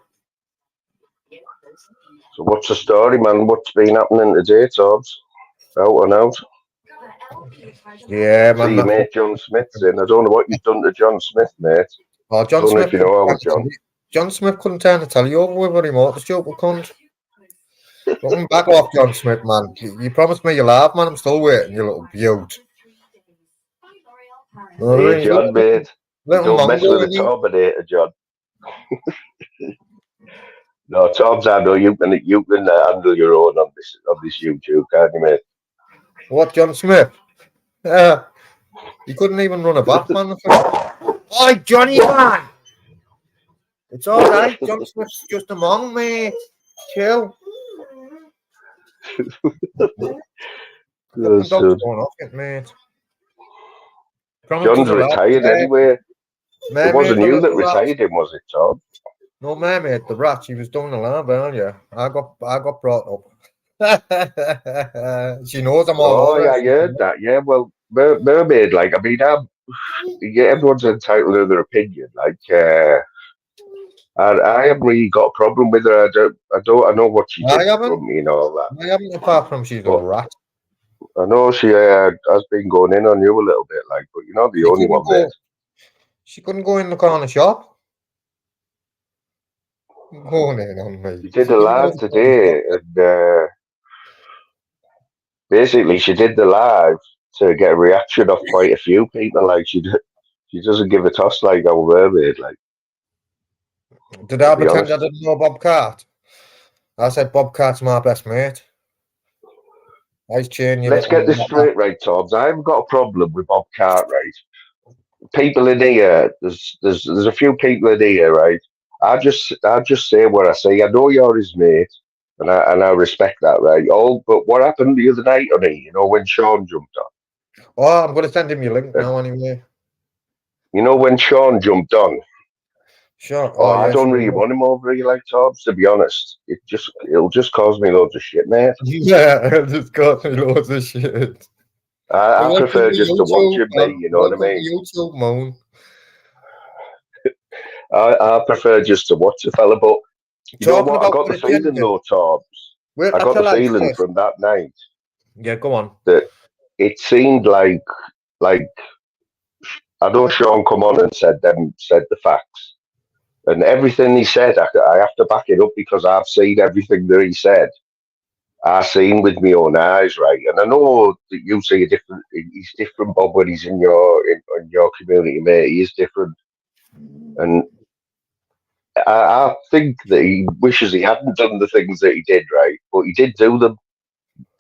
So what's the story, man? What's been happening today, Tobbs? Out and out. Yeah, See man. your mate John Smith in. I don't know what you've done to John Smith, mate. Oh, I John don't know Smith. if you know how John. John Smith couldn't turn the telly over with a remote. The stupid cunt. Fucking back off, John Smith, man. You promised me your laugh, man. I'm still waiting, you little beaut. You know what I Hey, mean? John, mate. You Little don't mess mongo, with a isn't he? Terminator, John. No, Tobbs, I know you can handle your own on this YouTube, can't you, mate? What, John Smith? Yeah. He couldn't even run a bath, man. Oi, Johnny, man! It's all right. John Smith's just a monk, mate. Chill. Fucking dog's Good. going off it, mate. Promised us John's a lad retired today. anyway. It Mermaid, wasn't the you that little rat. retired him, was it, Tom? No, Mermaid, the rat. She was doing a lab earlier. I got brought up. She knows I'm all Oh, over yeah, I it. heard that. Yeah, well, Mermaid, like, I mean, yeah, everyone's entitled to their opinion. Like, I haven't really got a problem with her. I know what she I did haven't. from me and all that. I haven't, apart from she's a But rat. I know she has been going in on you a little bit, like, but you're not the She only couldn't one, mate. go. She couldn't go in the corner shop. Going in on me. She did She a didn't go live in the corner shop. today, and basically she did the live to get a reaction off quite a few people. Like, she doesn't give a toss like our Mermaid, like, Did I'll I be pretend I honest. didn't know Bob Cart? I said Bob Cart's my best mate. Ice chain, you Let's get little this rat. straight, right, Tobbs. I haven't got a problem with Bob Cartwright. People in here, there's a few people in here, right? I just say what I say. I know you're his mate, and I respect that, right? Oh, but what happened the other night on it? You know, when Sean jumped on. Oh, I'm going to send him your link Uh, now anyway. You know when Sean jumped on. Sure. Oh, Oh, I yeah, don't really sure. want him over here, like Tobbs. To be honest, it'll just cause me loads of shit, mate. Yeah, just got me loads of shit. I Welcome prefer to just to watch YouTube, him, mate. man. You know what I Welcome mean? to YouTube, Moon. I prefer just to watch the fella, but you know Talking what? I about got what the a gent feeling did. though, Tobbs. Wait, I I got the tell you feeling first. from that night Yeah, go on. that it seemed like I know Sean come on and said the facts and everything he said. I have to back it up because I've seen everything that he said. I've seen with my own eyes, right? And I know that you see a different. He's different, Bob, when he's in your community, mate. He is different, and I think that he wishes he hadn't done the things that he did, right? But he did do them.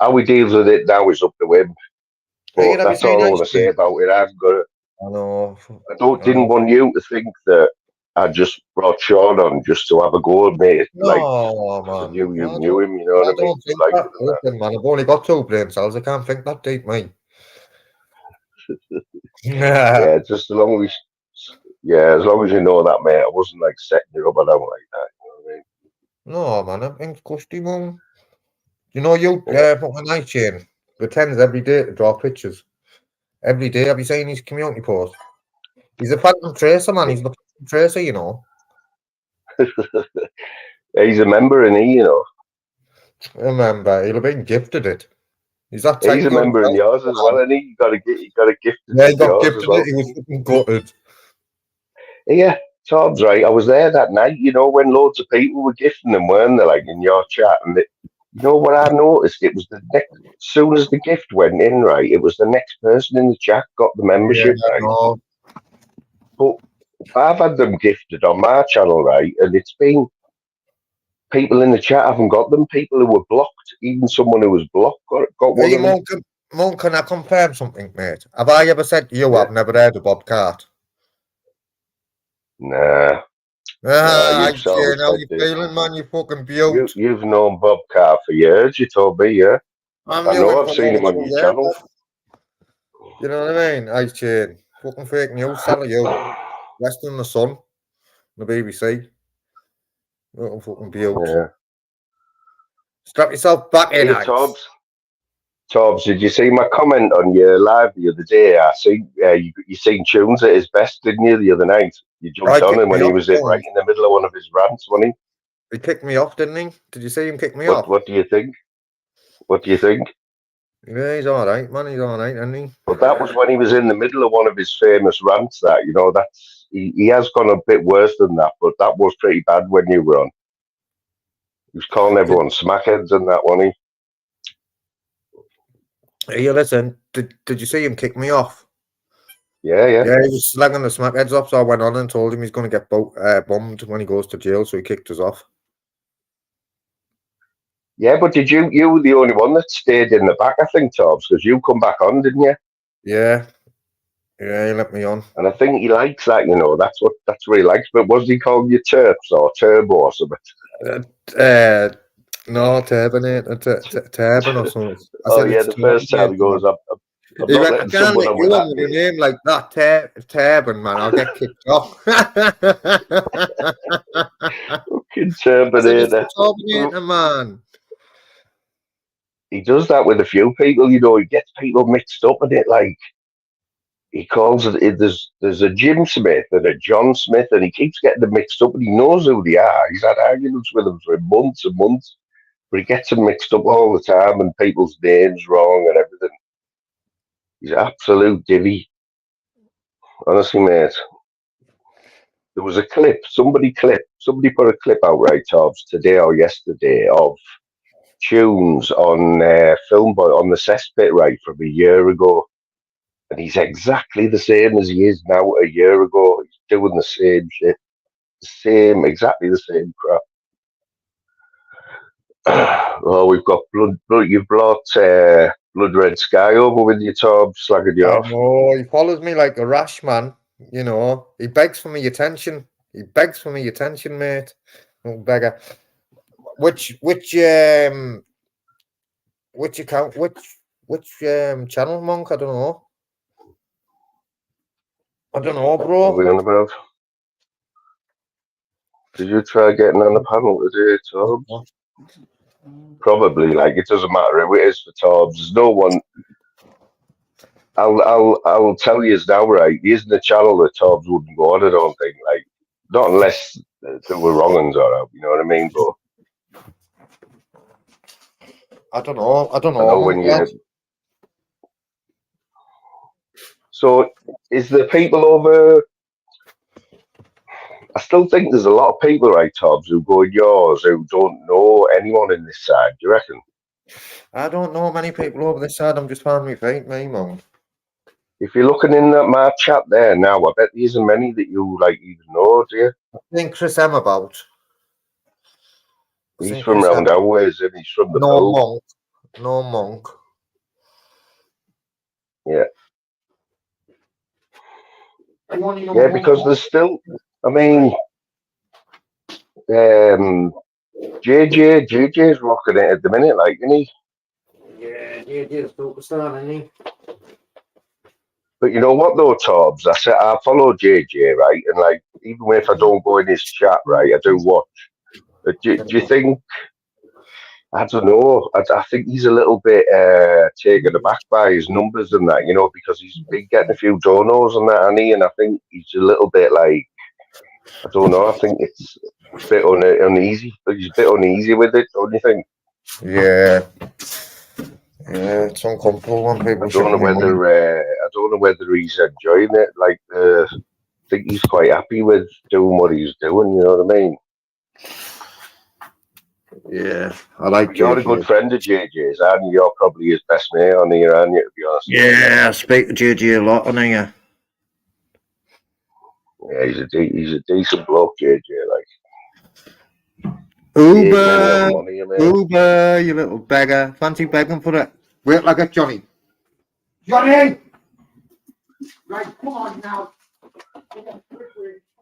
How he deals with it now is up to him. Hey, But have you that's seen all I Ice want to say Cream? about it. I've got. I know. I don't I didn't know. want you to think that I just brought Sean on just to have a go at me, like No, because I man. knew you knew him. You know what I I mean? don't You think liked that. him and that. Listen, man, I've only got 2 brain cells. I can't think that deep, mate. Yeah. Yeah, just as long as as long as you know that, mate. I wasn't like setting you up. I don't like that. You know what I mean? No, man, I think Gusty, Moon. You know, you, Yeah. fucking Ice Chain pretends every day to draw pictures. Every day. Have you seen his community post? He's a phantom tracer, man. He's the phantom tracer, you know. He's a member, and Remember, he'll have been gifted it. He's that he's type a of member in yours as man. well, and you got to gift it Yeah, he with got yours as gifted it. well. He was fucking gutted. Yeah, Todd's right. I was there that night. You know when loads of people were gifting them, weren't they? Like in your chat, and You know what I noticed? It was the next, as soon as the gift went in, right, it was the next person in the chat got the Yeah, membership, right? no. But I've had them gifted on my channel, right? And it's been people in the chat haven't got them. People who were blocked, even someone who was blocked got one Hey, of them. Monk, can I confirm something, mate? Have I ever said to you Yeah. I've never heard of Bobcat? Nah, Ah, you've Shane, always how said you this. feeling, man? You fucking beaut. You've known Bob Carr for years. You told me, yeah. I'm I new know. him I've for seen more him than on 2 your years. channel. You know what I mean? Hey, Shane, fucking fake news, tell you. Rest in the sun, the BBC. Little fucking beaut. Yeah. Strap yourself back in, Hey, Ice. Tobbs, did you see my comment on your live the other day? I see you seen Tunes at his best, didn't you, the other night? You jumped I on him kicked when me he off, was Monk. right in the middle of one of his rants, wasn't He kicked me off, didn't he? Did you see him kick me he? off? What do you think? What do you think? Yeah, he's all right, man. He's all right, isn't he? But that was when he was in the middle of one of his famous rants. That that's he has gone a bit worse than that, but that was pretty bad when you were on. He was calling everyone smackheads and that, wasn't Hey, listen, did you see him kick me off? he? Yeah, yeah. Yeah, he was slagging the smackheads off, so I went on and told him he's going to get bummed when he goes to jail, so he kicked us off. Yeah, but you were the only one that stayed in the back, I think, Tobbs, because you come back on, didn't you? Yeah, he let me on. And I think he likes that, that's what he likes. But was he called you Terps or Turbo or something? No, Turban or something. I Oh said yeah, it's the first time he goes, I'm He not went, I letting can't someone let on you with on that with a name. name like that, Turban, man. I'll get kicked off. Fucking I said, it's Terminator. the Terminator, man. He does that with a few people, he gets people mixed up in it. Like he calls there's a Jim Smith and a John Smith, and he keeps getting them mixed up, and he knows who they are. He's had arguments with them for months and months, but he gets them mixed up all the time, and people's names wrong and everything. He's an absolute divvy, honestly, mate. There was a clip. Somebody put a clip out, right, Tobbs, today or yesterday of Tunes on Filmboy on the cesspit, right, from a year ago. And he's exactly the same as he is now a year ago. He's doing the same shit. Exactly the same crap. Oh, we've got you've brought Blood Red Sky over with your Tobbs, slagging you I off. know, he follows me like a rash, man. You know, he begs for me attention. He begs for me attention, mate. Little beggar. Which account, which channel, Monk? I don't know. I don't know, What are we bro. on about? Did you try getting on the panel today, Tobbs? Probably. Like it doesn't matter who it is for Tobbs. There's no one. I'll tell you now, right? He isn't a channel that Tobbs wouldn't go on. I don't think. Like not unless there were wrong uns or out. You know what I mean? But I don't know. I don't I know, know when Monk. Lad. you. So is the people over? I still think there's a lot of people, right, Tobbs, who go in yours who don't know anyone in this side. Do you reckon? I don't know many people over this side. I'm just finding my feet, me, Monk. If you're looking in at my chat there now, I bet there isn't many that you like even know, do you? I think Chris M about. I He's think from Chris M. round our ways, and he's from the No Bull. Monk. No Monk. Yeah. Yeah, Yeah, because there's still, I mean, JJ's rocking it at the minute, like, isn't he? Yeah, JJ's superstar, isn't he? But you know what though, Tobbs? I follow JJ, right? And like, even if I don't go in his chat, right, I do watch. Do you think? I don't know. I think he's a little bit taken aback by his numbers and that, because he's been getting a few donos and that, and I think he's a little bit like, I don't know. I think it's a bit uneasy. He's a bit uneasy with it, don't you think? Yeah. Yeah, it's uncomfortable when people I don't know whether he's enjoying it. Like, I think he's quite happy with doing what he's doing. You know what I mean? Yeah, I like You're a good JJ. friend of JJ's, and you're probably his best mate on here, aren't you, to be honest? Yeah, I speak to JJ a lot on here. Yeah, he's a decent bloke, JJ. Like, he ain't many of Uber, them on here, mate. Uber, you little beggar. Fancy begging for it? Wait till I get Johnny. Johnny! Right, come on now.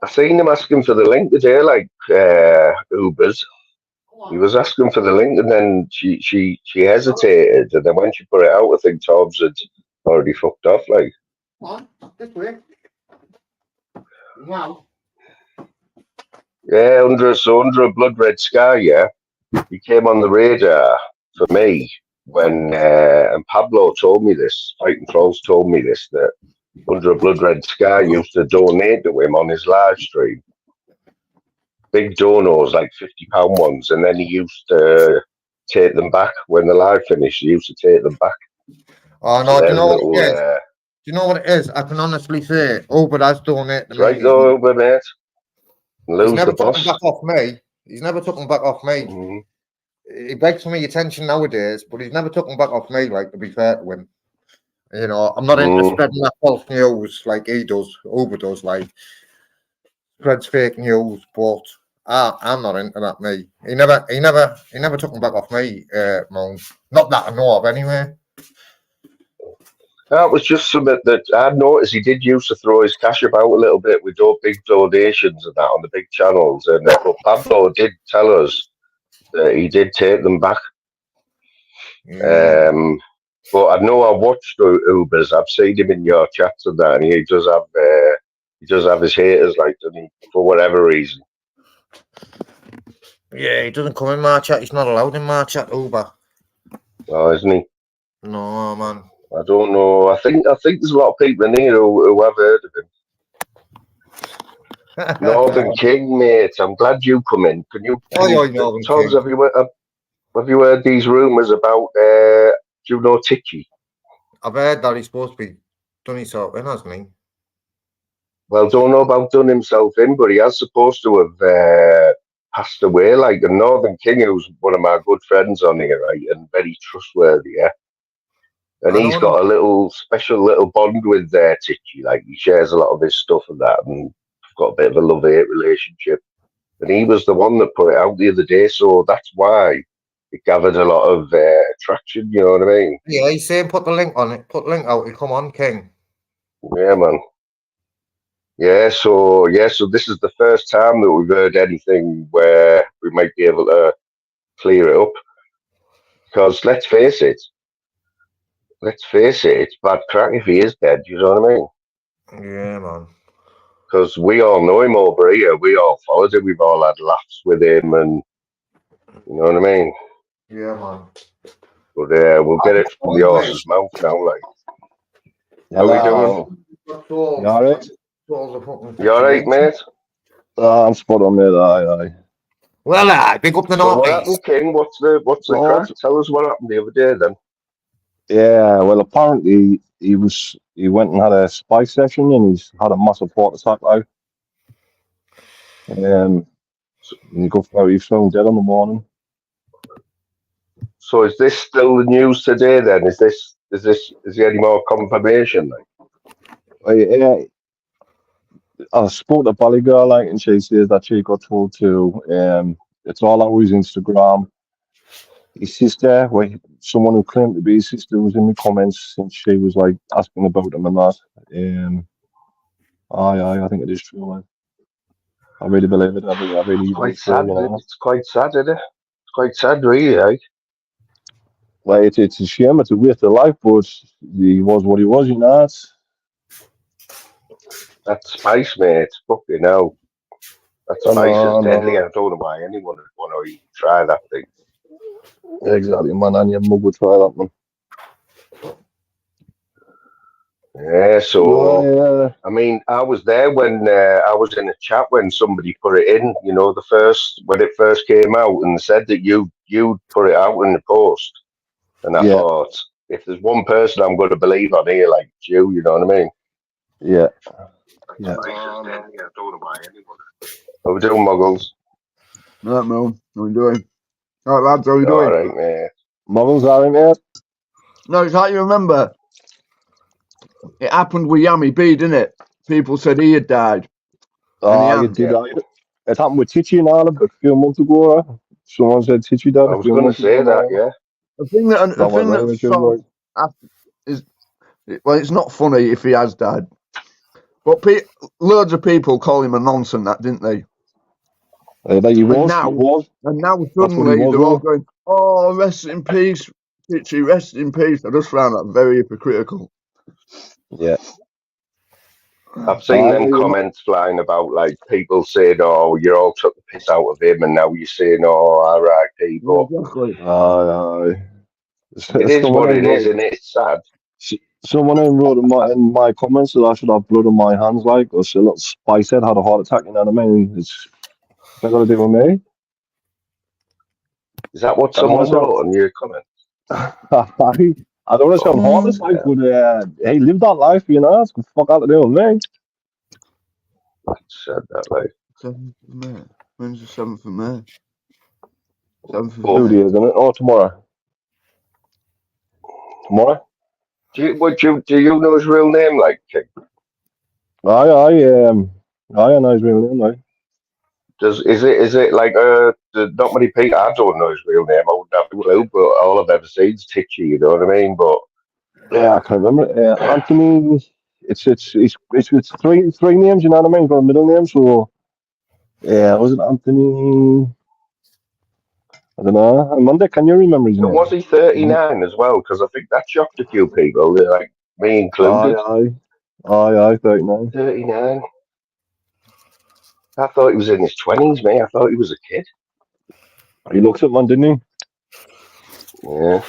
I seen him asking for the link today, like Uber's. He was asking for the link, and then she hesitated, and then when she put it out, I think Tobbs had already fucked off. Like, Come on, this way. Now. yeah, under a blood red sky. Yeah, he came on the radar for me when and Pablo told me this. Fighting Trolls told me this, that Under a Blood Red Sky used to donate to him on his live stream. Big donos, like £50 ones, and then he used to take them back when the live finished. He used to take them back. Oh So no, do you there's know a what little, it is? Do you know what it is? I can honestly say, Uber has donated to me. right though, Uber, mate. He's Lose never the took boss. them back off me. He's never took them back off me. Mm-hmm. He begs for me attention nowadays, but he's never took them back off me, like, to be fair to him. You know, I'm not into spreading that false news like he does, Uber does, like, spreads fake news, but I'm not into that, me. He never took them back off me, Moan. Not that I know of, anyway. That was just something that I'd noticed. He did used to throw his cash about a little bit with those big donations and that on the big channels. And but Pablo did tell us that he did take them back. Yeah. But I know I watched Ubers. I've seen him in your chats and that, and he does have his haters, like, doesn't he, for whatever reason. Yeah, he doesn't come in my chat. He's not allowed in my chat, Uber. Oh, isn't he? No, man. I don't know. I think there's a lot of people in here who have heard of him. Northern King, mate. I'm glad you come in. Can you, Northern Toms, King. have you heard these rumours about do you know Titchy? I've heard that he's supposed to be done himself in, hasn't he? Well, don't know about done himself in, but he has supposed to have passed away. Like the Northern King, who's one of my good friends on here, right, and very trustworthy, yeah. And he's got a special little bond with Titchy. Like he shares a lot of his stuff and that, and got a bit of a love-hate relationship. And he was the one that put it out the other day, so that's why it gathered a lot of traction. You know what I mean? Yeah, he's saying put the link on it. Put the link out. Come on, King. Yeah, man. Yeah, so this is the first time that we've heard anything where we might be able to clear it up. Because let's face it, it's bad crack if he is dead. You know what I mean? Yeah, man. Because we all know him over here. We all followed him. We've all had laughs with him, and you know what I mean. Yeah, man. But we'll get it from the horse's mouth now. Like, how we doing? You alright? You alright, mate? I'm spot on, mate. Aye. Well, big up the So North. what happened, King? What's the crack? Tell us what happened the other day, then. Yeah, well, apparently he went and had a spy session, and he's had a massive heart attack now. And he found dead in the morning. So is this still the news today? Then is there any more confirmation? Yeah, I spoke to Ballygirl, like, and she says that she got told to. It's all over his Instagram. His sister, someone who claimed to be his sister, was in the comments, and she was like asking about him and that. I think it is true, man. I really believe it. I really. It's quite sad. It's quite sad, isn't it? It's quite sad, really. Like. Well, it's a shame. It's a waste of life, but he was what he was, you know. That spice, mate. Fucking hell. That spice is deadly. I don't know why anyone would want to even try that thing. Exactly, man. And your mum would try that, man. Yeah, so I mean, I was there when I was in a chat when somebody put it in. You know, when it first came out, and said that you put it out in the post, and I thought, if there's one person I'm going to believe on here, like you know what I mean? Yeah. I don't know why anyone. How we doing, Muggles? Right, Mel. How are you doing? All right, lads, how you All doing? right, mate. Models are in there. No, it's like you remember. It happened with Yami B, didn't it? People said he had died. And he Oh, you hadn't. did. Yeah. It happened with Tichy and Ireland a few months ago. Someone said Tichy died I a was few going to months say ago. that, Man. yeah. The That thing went that right, felt is, well, it's not funny if he has died. But loads of people call him a nonsense, that didn't they? That he And was. now That's what he suddenly was. they're all Though. going, "Oh, rest in peace, Pitchy, rest in peace." I just found that very hypocritical. Yeah. I've seen them Aye, comments flying about, like, people saying, oh, you all took the piss out of him, and now you're saying, oh, R.I.P. Yeah, But exactly. it is Someone what else it is, wrote. and it's sad. Someone else wrote in my comments that I should have blood on my hands, like, or a little Spice Head had a heart attack. You know what I mean? It's not got to do with me. Is that what I don't want someone to sound. wrote on your comment? I don't want to sound heartless, like, but hey, live that life, you know. It's fuck out of there with me. Said that, like. 7th of May. When's the 7th of May? 7th of But 2 May. days, isn't it? Or tomorrow. Tomorrow? do you know his real name, like, King? I know his real name, like. Is it like not many people? I don't know his real name. I wouldn't have a clue, but all I've ever seen is Titchy. You know what I mean? But Yeah, I can't remember. Anthony. It's three names. You know what I mean? Got a middle name, so yeah, was it Anthony? I don't know. Amanda, can you remember his and name? was he 39 as well? Because I think that shocked a few people, like me Aye, included. aye, 39. 39. I thought he was in his 20s, mate. I thought he was a kid. He looks at man, didn't Yeah,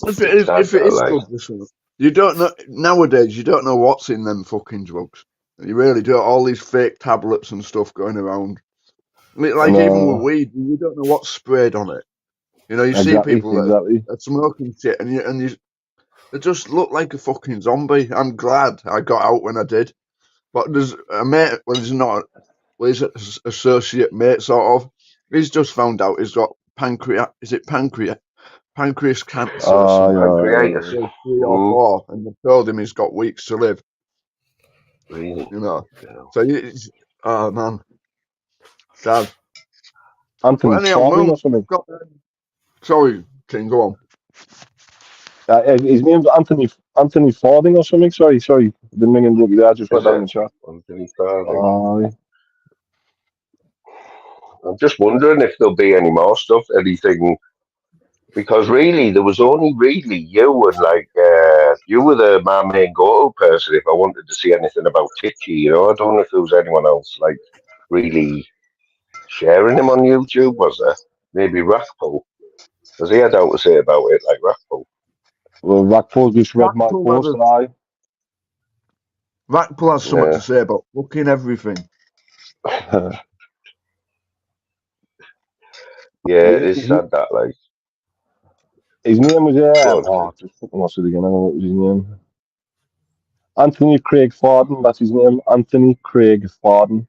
If it's sad it that, is like. good, listen, you don't know nowadays. You don't know what's in them fucking drugs. You really do. All these fake tablets and stuff going around. he? Like even with weed, you don't know what's sprayed on it. You know, you see people that Exactly. are smoking shit, and you they just look like a fucking zombie. I'm glad I got out when I did. But there's a mate, well, he's not, well, he's an associate mate, sort of. He's just found out he's got pancreas cancer or something. Pancreatitis. Stage 3 or 4, and they told him he's got weeks to live. Really? You know, Yeah. so oh man, sad. Anthony But anyhow, Fording Moon, or something. sorry, King, go on. His name's Anthony Fording or something. Sorry. Didn't mean to look there. I just Is went down it? the chat. Anthony Farthing. Aye. I'm just wondering if there'll be any more stuff, anything, because really there was only really you and like you were my main go-to person if I wanted to see anything about Titchy. You know, I don't know if there was anyone else like really sharing him on YouTube. Was there? Maybe Rackpool, because he had out to say about it, like Rackpool. Well, Rackpool just read my post, Rackpool and I. has something to Yeah, say about fucking everything. yeah, it is sad that like. His name was Go on, King. just fucking lost it again. I don't know what was his name. Anthony Craig Forden, that's his name. Anthony Craig Forden.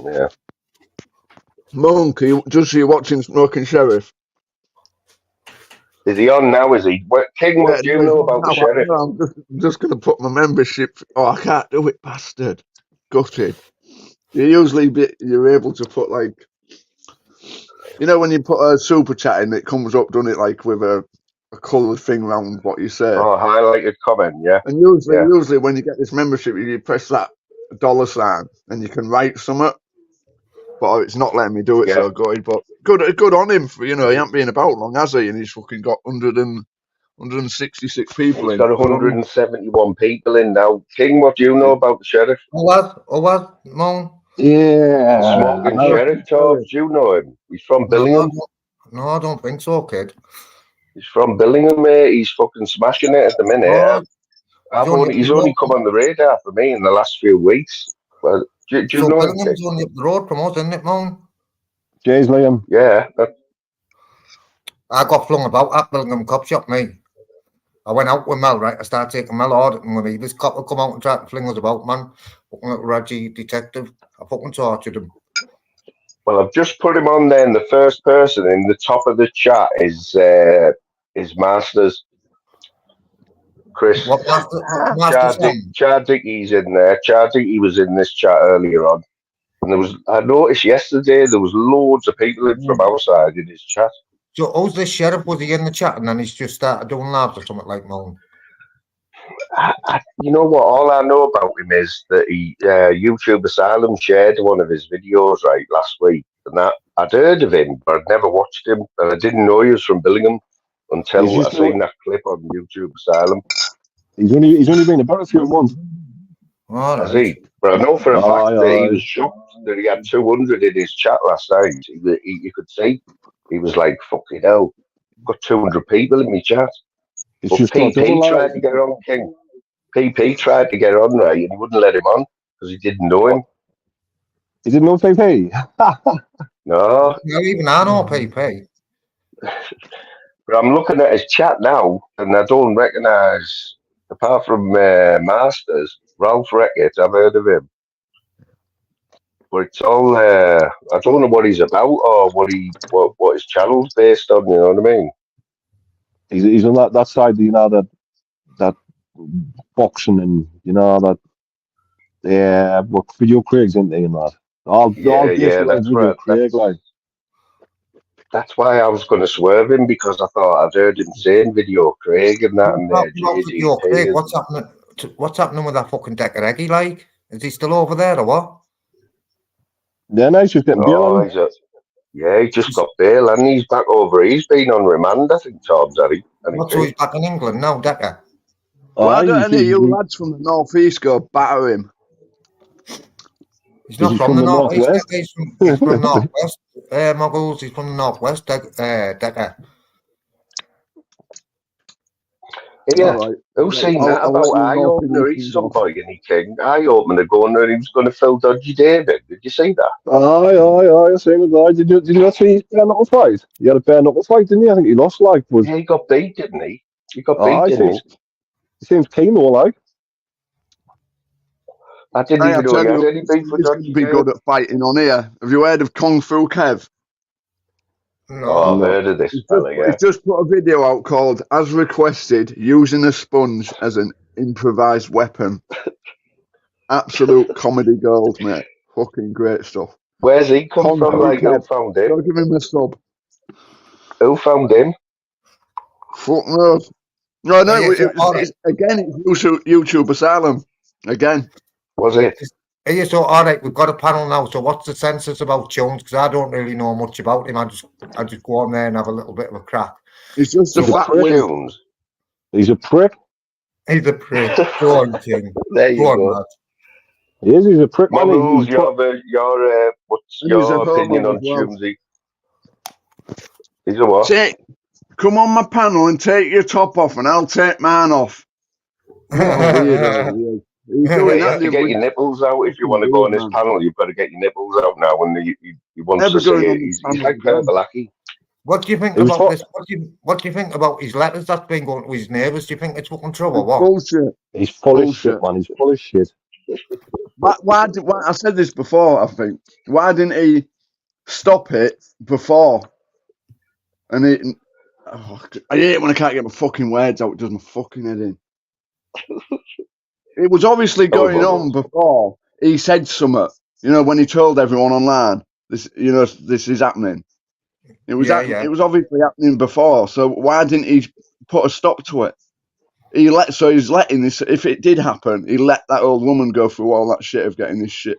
Yeah. Monk, just so you're watching Smoking Sheriff. Is he on now? Is he? King, Yeah, what do no, you he's know on about the now. sheriff? I'm just going to put my membership. Oh, I can't do it, bastard. Gutted. You're able to put like, you know, when you put a super chat in, it comes up, doesn't it, like with a coloured thing around what you say. Oh, highlighted comment, yeah. And Yeah. usually when you get this membership, you press that $sign and you can write something. But it's not letting me do it, Yeah. so good. But good on him for, you know, he ain't been about long, has he? And he's fucking got 166 people He's in. got Good on him. 171 people in now. King, what do you know about the sheriff? What, Moan? The Yeah. smoking sheriff, Torbs. Do you know him? He's from Billingham. No, I don't think so, kid. He's from Billingham, mate. He's fucking smashing it at the minute. Oh, He's only come on the radar for me in the last few weeks. Well, do you so know him, King? Billingham's only up the road from us, isn't it, Moan? Jays Liam. Yeah. I got flung about at Billingham Cop Shop, me. I went out with Mel, right? I started taking Mel auditing with me. This cop would come out and try to fling us about, man. Fucking little Reggie detective. I fucking tortured him. Well, I've just put him on there, and the first person in the top of the chat is Masters. Chris. What Master Sam? Char Dickey's in there. Char Dickey was in this chat earlier on. And I noticed yesterday there was loads of people in from outside in his chat. So who's the sheriff? Was he in the chat and then he's just started doing labs or something like Moan? You know what? All I know about him is that he YouTube Asylum shared one of his videos last week, and that I'd heard of him, but I'd never watched him, and I didn't know he was from Billingham until I seen that clip on YouTube Asylum. He's only been about a few months. Has he? But I know for a fact that he was shocked that he had 200 in his chat last night. You could see he was like, "Fucking hell, I've got 200 people in my chat." It's but just PP tried to get on, King. PP tried to get on, right, and he wouldn't let him on because he didn't know him. He didn't know PP? No. Yeah, even I know PP. But I'm looking at his chat now, and I don't recognise, apart from Masters, Ralph Reckett. I've heard of him. But it's all, I don't know what he's about or what his channel's based on, you know what I mean? He's on that side, you know, that boxing and, you know, that what video Craig's into and that. That's why I was going to swerve him, because I thought I'd heard him saying Video Craig and that. Video Craig, what's happening with that fucking Decker Eggy, like? Is he still over there or what? Yeah, no, he's just getting bail on. He just got bail and he's back over. He's been on remand, I think, Tom's had he. So he's back in England now, Decker? Why don't any of you lads from the North East go batter him? He's not from the North East. He's from North West. Muggles, he's from the North West. Decker. Yeah, right. Who's seen that about Eye Opener? He's some boy in he king. Eye Opener going there, he was going to fill Dodgy David. Did you see that? Aye, I seen it. Did you not see his bare knuckle fight? He had a bare knuckle fight, didn't he? I think he lost, like. Yeah, he got beat, didn't he? He got beat, didn't he? He seems keen, though, like. I didn't even know he had any beef with Dodgy David. Be good at fighting on here. Have you heard of Kung Fu Kev? No, I've heard of this fella, yeah. He's just put a video out called As Requested, Using a Sponge as an Improvised Weapon. Absolute comedy gold, mate. Fucking great stuff. Where's he come from? Like, who found him? Don't give him a sub. Who found him? Fuck knows. No, it's YouTube Asylum. Again. Was it? Yeah, so all right, we've got a panel now. So what's the census about Jones? Because I don't really know much about him. I just go on there and have a little bit of a crack. He's just a fat Jones. He's a prick. He's a prick. Go on, King. There you go. Lad. He's a prick. What's your opinion on Jonesy? He's a what? Come on my panel and take your top off, and I'll take mine off. You have to get your nipples out if you want to go on this panel. You've got to get your nipples out now when you want to see it. He's like Purple. What do you think about this? What do you think about his letters that's been going to his neighbours? Do you think it's fucking trouble? What? Bullshit. He's full of shit, man. He's full of shit. Why I said this before, I think. Why didn't he stop it before? And I hate when I can't get my fucking words out. It does my fucking head in. It was obviously going on before he said something. You know, when he told everyone online, this is happening. It was It was obviously happening before. So why didn't he put a stop to it? He's letting this. If it did happen, he let that old woman go through all that shit of getting this shit.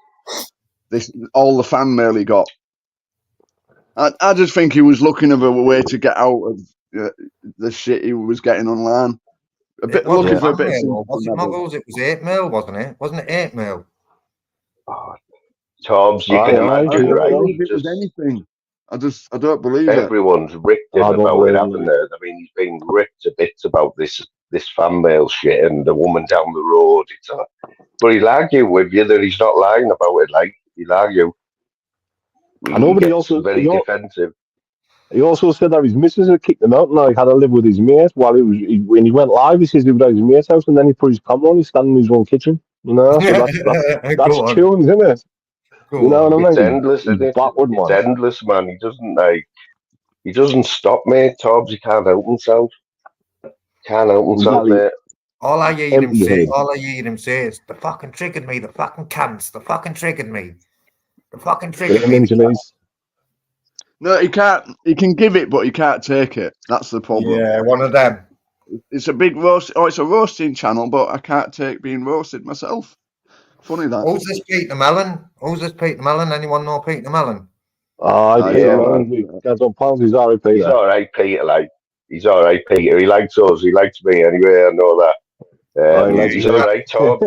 All the fan mail he got. I just think he was looking for a way to get out of the shit he was getting online. Looking for a bit. It was 8 mil, wasn't it? Wasn't it 8 mil? Oh, Tobbs, you can imagine, right? It was anything. I don't believe it. Everyone's ripped him about what happened there. I mean, he's been ripped to bits about this fan mail shit and the woman down the road. But he'll argue with you that he's not lying about it. Like, he'll argue. I know, but he also very defensive. He also said that his missus had kicked him out and like had to live with his mate while when he went live. He says he was at his mate's house and then he put his camera on. He's standing in his own kitchen. You know, so that's tunes, isn't it? Go You know on. what I It's mean? endless, He's isn't it? backward, It's man. endless, man. He doesn't stop, mate. Tobbs, he can't help himself. Can't help himself, Exactly. mate. All I hear him Empty say, head. all I hear him say is, "The fucking triggered me, the fucking cunts, the fucking triggered me, the fucking triggered Them me." engineers. No, he can't. He can give it, but he can't take it. That's the problem. Yeah, one of them. It's a big roast. Oh, it's a roasting channel, but I can't take being roasted myself. Funny that. Who's this Peter Mellon? Who's this Peter Mellon? Anyone know Peter Mellon? I Ah, Peter Yeah, Mellon. man. Guys on pounds, he's alright, He's Peter. all right, Peter. Like, he's all right, Peter. He likes us. He likes me anyway. I know that. He likes He's me. all right, Tobbs.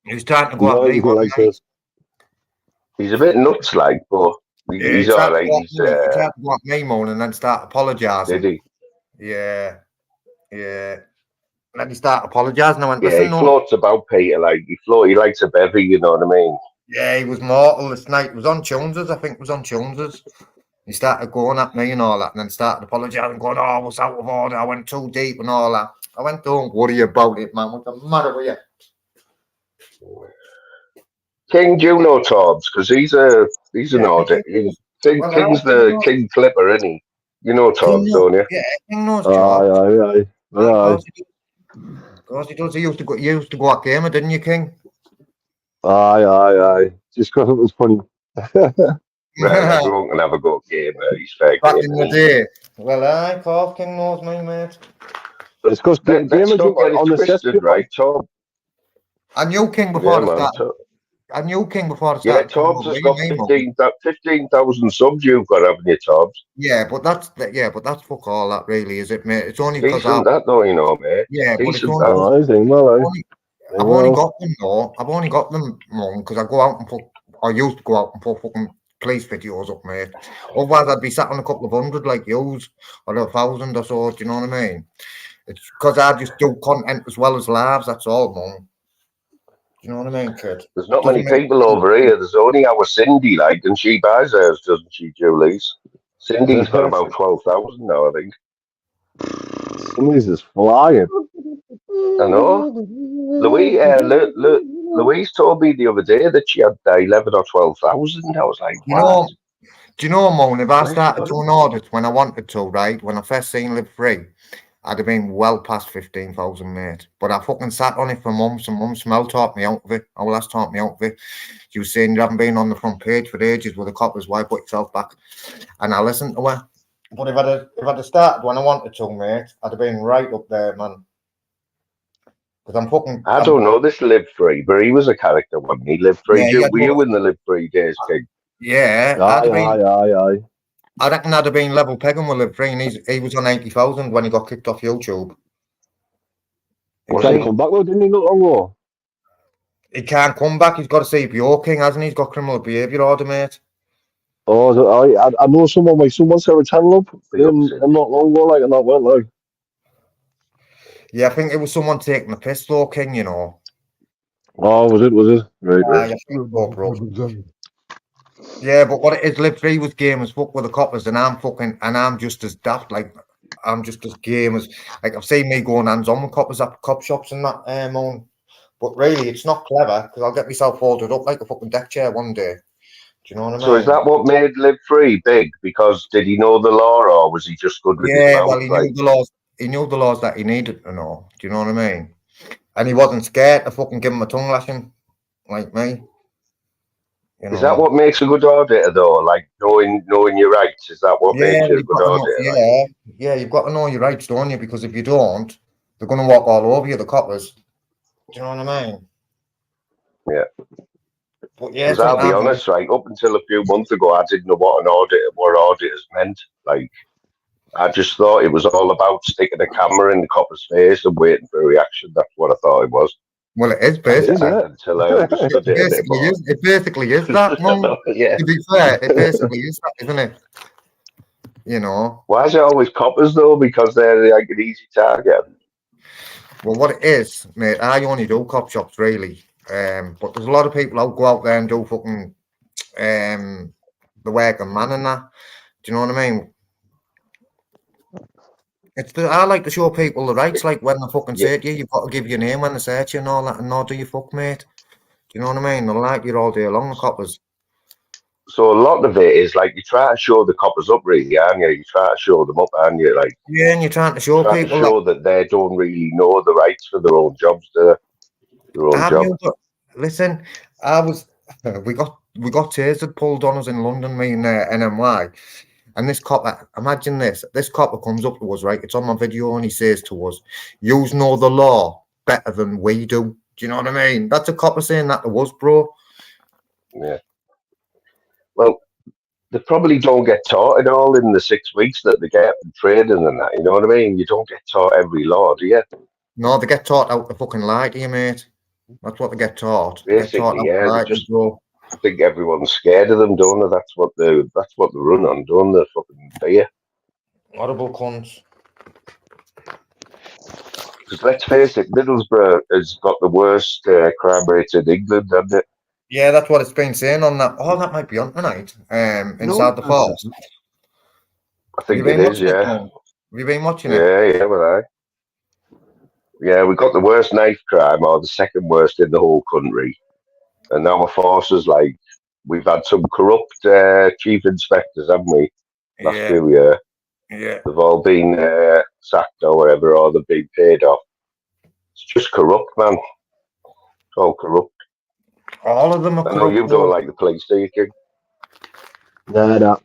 He's trying to You go know at me everything one likes night. us. He's a bit nuts, like, but Yeah, he's all right. he tried to go at me, Moan, and then start apologising. Did he? Yeah, yeah. And then he started apologising. I went, Yeah, he listen, no. floats about, Peter. Like, he likes a bevy, you know what I mean? Yeah, he was mortal this night. It was on Jones's, I think it was on Jones's. He started going at me and all that, and then started apologising, going, "Oh, I was out of order. I went too deep and all that." I went, "Don't worry about it, man. What's the matter with you?" King, do you know Tobbs? Because he's an Yeah, audit. well, King's the King Clipper, isn't he? You know King Tobbs, don't you? yeah, King knows Aye, Chops. aye, aye. Of Aye, course he does. Of course he does. He used to go at gamer, didn't you, King? aye, aye. Just because it was funny. Well, Back everyone can have a go gamer. He's fair game. in the day. Well, of course King knows me, mate. It's because Let's gamers not get it on the twisted, cesspit, right, Tob? I knew King Yeah, before the man. start. I knew King before the Yeah, start. Tobbs has got 15,000 subs you've got, haven't you, Tobbs? Yeah, but that's fuck all that really, is it, mate? It's only because Decent that, though, you know, mate. yeah, but it's Decent only that. Oh, I think, well, I've only got them though. I've only got them, Mum, because I go out and put. I used to go out and put fucking police videos up, mate. Otherwise, I'd be sat on a couple of hundred like yous, or 1,000 or so. Do you know what I mean? It's because I just do content as well as lives. That's all, Mum. Do you know what I mean, kid? There's not many people over here. There's only our Cindy, like, and she buys hers, doesn't she, Julie's? Cindy's got about 12,000 now, I think. Cindy's is flying. I know. Louise told me the other day that she had 11 or 12,000. I was like, You what? know, do you know, Moan, if I Where's she started got it? doing audits when I wanted to, right? When I first seen Live Free, I'd have been well past 15,000, mate. But I fucking sat on it for months and months. Mel taught me out of it. Our last taught me out of it. She was saying you haven't been on the front page for ages with the coppers. Why put yourself back? And I listened to her. But if I'd have started when I wanted to, mate, I'd have been right up there, man. Because I don't know this Live Free, but he was a character when he Live Free. Yeah, Were you in the Live Free days, King? yeah, Aye. I reckon I'd have been level pegging with Live Free, and he was on 80,000 when he got kicked off YouTube. He can't come back though, didn't he, not long ago? He can't come back. He's got a CPO, King, hasn't he? He's got criminal behaviour order, mate. Oh, I know someone set a channel up and not long ago, like, and that went like. Yeah, I think it was someone taking the piss, though, King, you know. Oh, was it? Right. I think so, bro. Yeah, but what it is, Live Free was game as fuck with the coppers, and I'm just as daft, like, I'm just as game as, like, I've seen me going hands-on with coppers at cop shops and that, Moan. But really, it's not clever, because I'll get myself folded up like a fucking deck chair one day. Do you know what I mean? So is that what made Live Free big? Because did he know the law, or was he just good with his mouth? Well, he knew the laws. He knew the laws that he needed to know. Do you know what I mean? And he wasn't scared to fucking give him a tongue lashing, like me. You know? Is that what makes a good auditor, though? Like knowing your rights? Is that what makes you a good auditor? Yeah, you've got to know your rights, don't you? Because if you don't, they're going to walk all over you, the coppers. Do you know what I mean? Yeah. But yeah, because I'll be honest, right, up until a few months ago, I didn't know what auditors meant. Like, I just thought it was all about sticking a camera in the copper's face and waiting for a reaction. That's what I thought it was. Well, it is basically. Until I understood it a bit more. It basically is that, Mum. Yeah. To be fair, it basically is that, isn't it? You know. Why is it always coppers, though? Because they're like an easy target. Well, what it is, mate, I only do cop shops, really. But there's a lot of people who go out there and do fucking the working man and that. Do you know what I mean? I like to show people the rights, like when they fucking say to you, you've got to give your name when they search you and all that, and not do you fuck, mate. Do you know what I mean? They'll like you all day long, the coppers. So a lot of it is like you try to show the coppers up, really, aren't you? You try to show them up, aren't you? Like Yeah, and you're trying to show try to people that. show that they don't really know the rights for their own jobs, their own Have job. you? Listen, I was. We got tasered, pulled on us in London, me and NMY. And this copper, imagine this. This copper comes up to us, right? It's on my video, and he says to us, "Yous know the law better than we do." Do you know what I mean? That's a copper saying that to us, bro. Yeah. Well, they probably don't get taught it all in the 6 weeks that they get training and that. You know what I mean? You don't get taught every law, do you? No, they get taught out to fucking lie to you, mate. That's what they get taught. They get taught Basically, out to yeah. lie They to you, just bro. think everyone's scared of them, don't they? That's what they run on, don't they? Fucking fear. Horrible cunts. Because let's face it, Middlesbrough has got the worst crime rates in England, hasn't it? Yeah, that's what it's been saying on that. Oh, that might be on tonight. Inside the No, forest. I Have think you been it is, watching it, yeah. Tom? Have you been watching it? Yeah, well, yeah, we got the worst knife crime, or the second worst in the whole country. And our forces, like, we've had some corrupt chief inspectors, haven't we? Last Yeah, few years. yeah. They've all been sacked or whatever, or they've been paid off. It's just corrupt, man. It's all corrupt. All of them are I know corrupt, you don't bro. like the police, do you, King? No.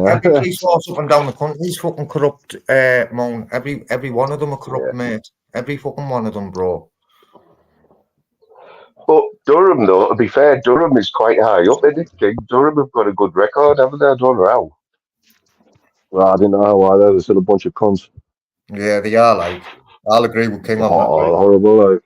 Every police force up and down the country is fucking corrupt, Mon. Every one of them are corrupt, Yeah. mate. Every fucking one of them, bro. But Durham, though, to be fair, Durham is quite high up, isn't it, King? Durham have got a good record, haven't they? I don't know how. Well, I didn't know why there was still a bunch of cunts. Yeah, they are like. I'll agree with King on that. Oh, Like. horrible. Like.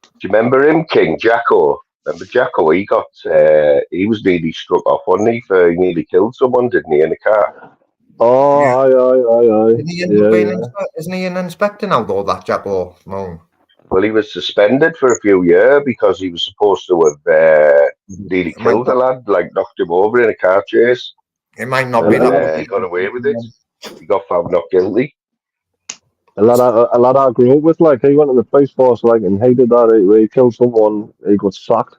Do you remember him, King? Jacko? Remember Jacko? He was nearly struck off, wasn't he? He nearly killed someone, didn't he, in a car? Oh, Yeah. aye. Isn't he, end up being Yeah. isn't he an inspector now, though, that Jacko, Mon? Well, he was suspended for a few years because he was supposed to have nearly It might killed a not, lad, like knocked him over in a car chase. it might not And, be And that. he got away with it. He got found not guilty. a lad I grew up with, like, he went in the police force, like, and he did that. He killed someone, he got sacked.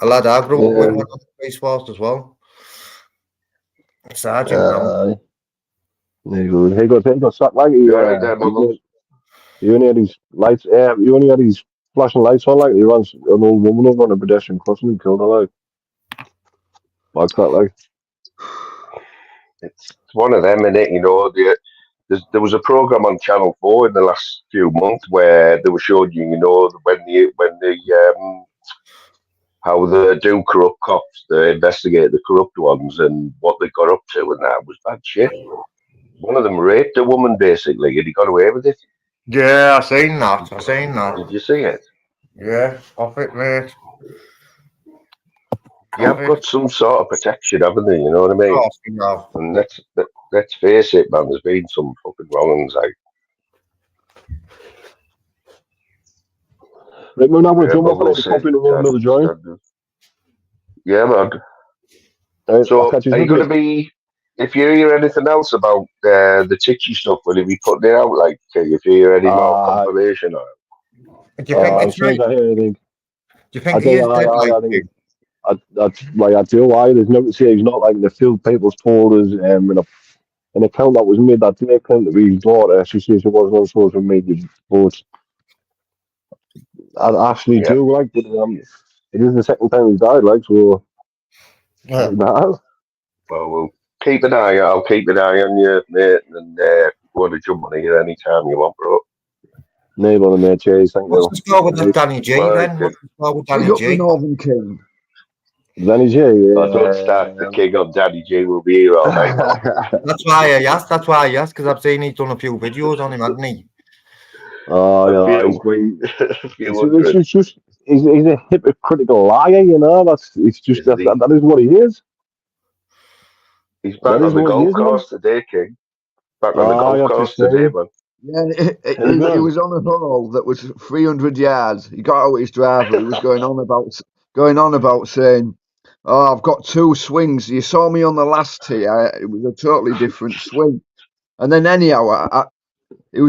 A lad I grew up with Yeah. went on the police force as well. Sergeant now. He got sacked, like, You alright there, Muggles? he only had his lights, he only had his flashing lights on, like, he runs an old woman over on a pedestrian crossing and killed her, like. Like that, like. It's one of them, innit? You know, there was a program on Channel 4 in the last few months where they were showing you, you know, how they do corrupt cops, they investigate the corrupt ones and what they got up to, and that was bad shit. One of them raped a woman, basically, and he got away with it. Yeah, I seen that. Did you see it? Yeah, off it, mate. You have got some sort of protection, haven't you? You know what I mean? Oh, you know. And let's face it, man. There's been some fucking wrongs, like. Right, we're not going to Yeah, jump off Muggles and said pop in and run another joint. Yeah, man. I'll So, catch you are you soon, going to mate. be? If you hear anything else about the Titchy stuff, will you be putting it out? Like, if you hear any more confirmation on it? Do you think As it's soon as right? I hear anything, Do you think I he is think, dead? Like, I think, I do. Why? There's no to say he's not like the few people's told us. In an account that was made that day, account of his daughter, she says it wasn't on social media, but I actually Yeah. do like. But it is the second time he's died, like so. yeah. Well, we'll keep an eye. I'll keep an eye on you, mate, and go to jump on here anytime you want, bro. Neighbour on there, cheers. Thank What's you. the score with that Danny G Right, then? good. What's the score with Big Danny up the G? Northern King. Danny J. I don't start the king on Daddy G. Will be here all night long. That's why I asked. That's why I asked, because I've seen he's done a few videos on him, hasn't he? Oh, yeah, A he's great. few It's hundred. just he's a hypocritical liar, you know. It's just Isn't he? that is what he is. He's That back is on the what he golf is, man. course today, King. Back on the I golf have to course say, today, man. Yeah, How's he that? was on a hole that was 300 yards. He got out his driver. He was going on about saying, "Oh, I've got two swings. You saw me on the last tee. It was a totally different swing." And then anyhow, he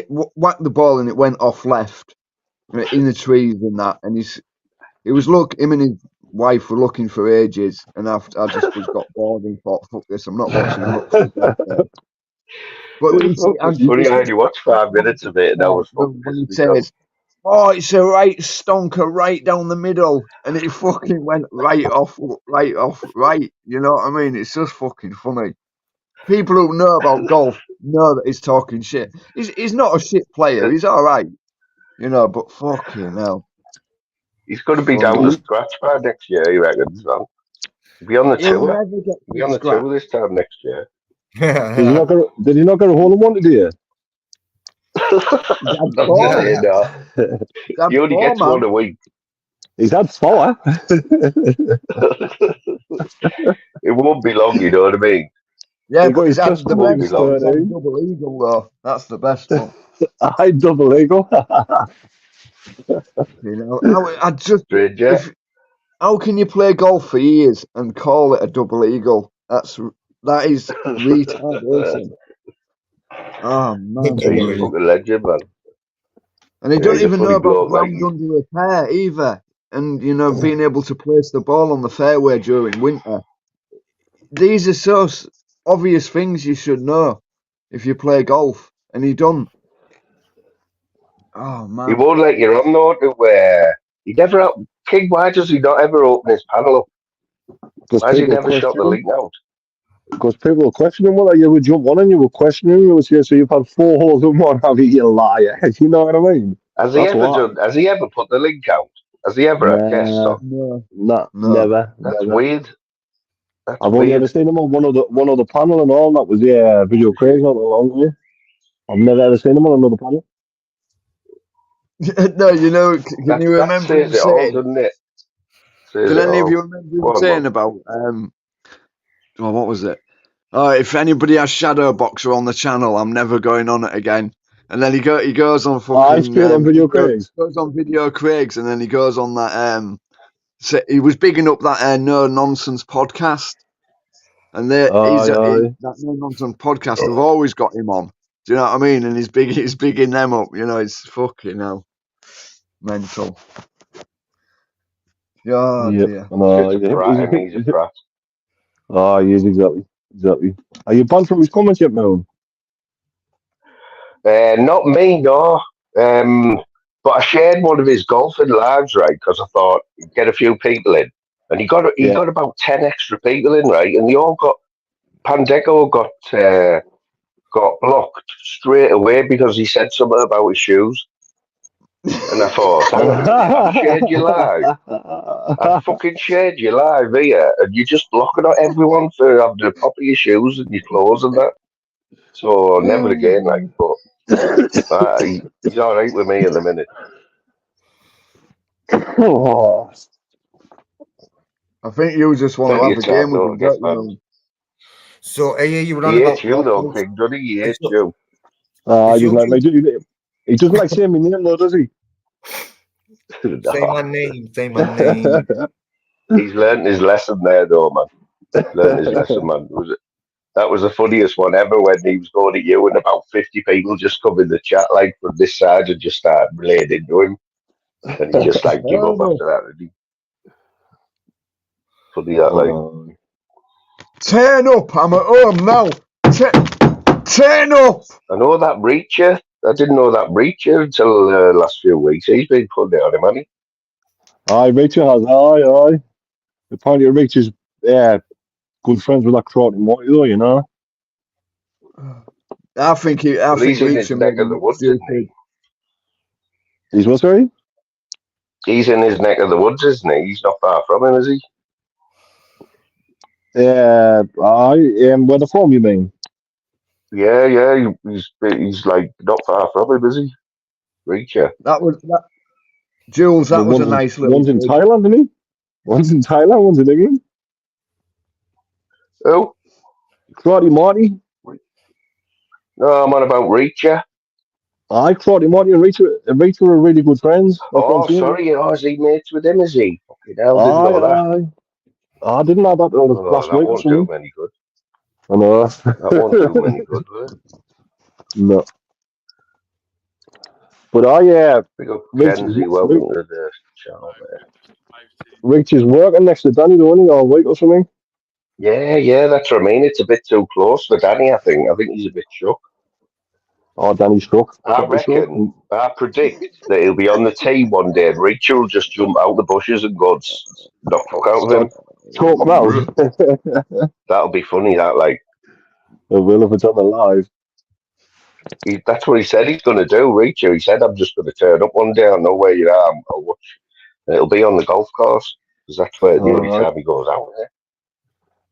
whacked the ball and it went off left in the trees and that. And him and his wife were looking for ages, and I just got bored and thought, fuck this, I'm not watching rugby. But you see, It's funny, I only watched 5 minutes of it and I was fucking when he pissed myself. says, "Oh, it's a right stonker right down the middle," and it fucking went right off. You know what I mean? It's just fucking funny. People who know about golf know that he's talking shit. He's not a shit player. He's all right, you know. But fucking hell, He's going to be down to scratch by next year, you reckon? So he'll be on the he'll tour. never get He'll be on the scratch. tour this time next year. Did he not get a hole in one today? Not today, no. He only gets one a week. He's had 4. It won't be long, you know what I mean? Yeah, He got but his he's had first the one when he best was one. He's had 13. double eagle though. That's the best one. I double eagle. You know, I just Stranger. how can you play golf for years and call it a double eagle? That is retardation. Oh man, He's a fucking legend, man. and he Yeah, don't he's a even funny know about bloke, like ground under repair either. And you know, being able to place the ball on the fairway during winter. These are so obvious things you should know if you play golf, and he don't. Oh he man. won't let you on though to he never King, why does he not ever open his panel up? Because Why has he people never shot the question him. link out? Because people were questioning whether you would jump on and you were questioning him. You would say, so you've had 4 holes in one, have you liar? You know what I mean? Has That's why. has he ever put the link out? Has he ever had guests Nah, on? No. never. That's Never. weird. That's I've only ever weird. seen him on one of the panel and all. That was video crazy not that long ago. I've never ever seen him on another panel. No, you know, can you That remember him says it all, saying? doesn't it? Says Can it any of all. you remember Go him on, saying man. about what was it? Oh, if anybody has Shadow Boxer on the channel, I'm never going on it again. And then he goes on I fucking straight on video Craigs. goes on video Craigs, and then he goes on that so he was bigging up that No Nonsense podcast, and Aye. that No Nonsense podcast have always got him on. Do you know what I mean? And he's bigging them up. You know, it's fucking hell mental. Oh Yep. dear. He's a prat. Oh, he is exactly. Are you banned from his comments yet, Mel? Not me, no. But I shared one of his golfing lives, right? Because I thought get a few people in, and he got about 10 extra people in, right? And they all got Pandeco got blocked straight away because he said something about his shoes. And I thought, hang on a minute, I've shared your live. I fucking shared your live here, and you're just blocking out everyone for having to pop your shoes and your clothes and that. So never again, like. But he's all right with me in a minute. Oh. I think you just want to have a game with him, don't you? So, you were on He about hates you, though, King, doesn't he? He hates you. He doesn't like me. He doesn't like saying my name, though, does he? Say my name. He's learned his lesson there, though, man. Learned his lesson, man. That was the funniest one ever when he was going at you and about 50 people just come in the chat, like, from this side and just started relaying into him. And he just, like, give up after that, didn't he? Funny that, like. Turn up, I'm at home now. Turn up. I know that Reacher. I didn't know that Reacher until the last few weeks. He's been putting it on him, hasn't he? Aye, Reacher has. Aye. Apparently, Reacher's good friends with that Crowton Morty, though, you know. I think he's in his neck of the woods, isn't he? He's what, sorry? He's in his neck of the woods, isn't he? He's not far from him, is he? Yeah, where the from, you mean? Yeah. He's like not far from him, is he? Reacher. Jules, that was a nice little. One's in Thailand, isn't he? One's in Thailand, one's in England. Who? Crotty Marty. No, I'm on about Reacher. Aye, Crotty Marty and Reacher are really good friends. Oh, sorry. Is he mates with him, is he? Fucking hell, didn't know that. I didn't know that last week. That won't do him any good. I know. That won't do him any good, will it? No. But Big up Kenzie, welcome to the out there. Rich is working next to Danny, though, only all week or something. Yeah, that's what I mean. It's a bit too close for Danny, I think. I think he's a bit shook. Oh, Danny's struck. I reckon, I predict that he'll be on the tee one day and Rachel will just jump out the bushes and go knock fuck out of him. Talk him out. That'll be funny, that, like. It will if it's on the live. That's what he said he's going to do, Rachel. He said, I'm just going to turn up one day. I know where you are. I'll watch. And it'll be on the golf course because that's where the only time he goes out there.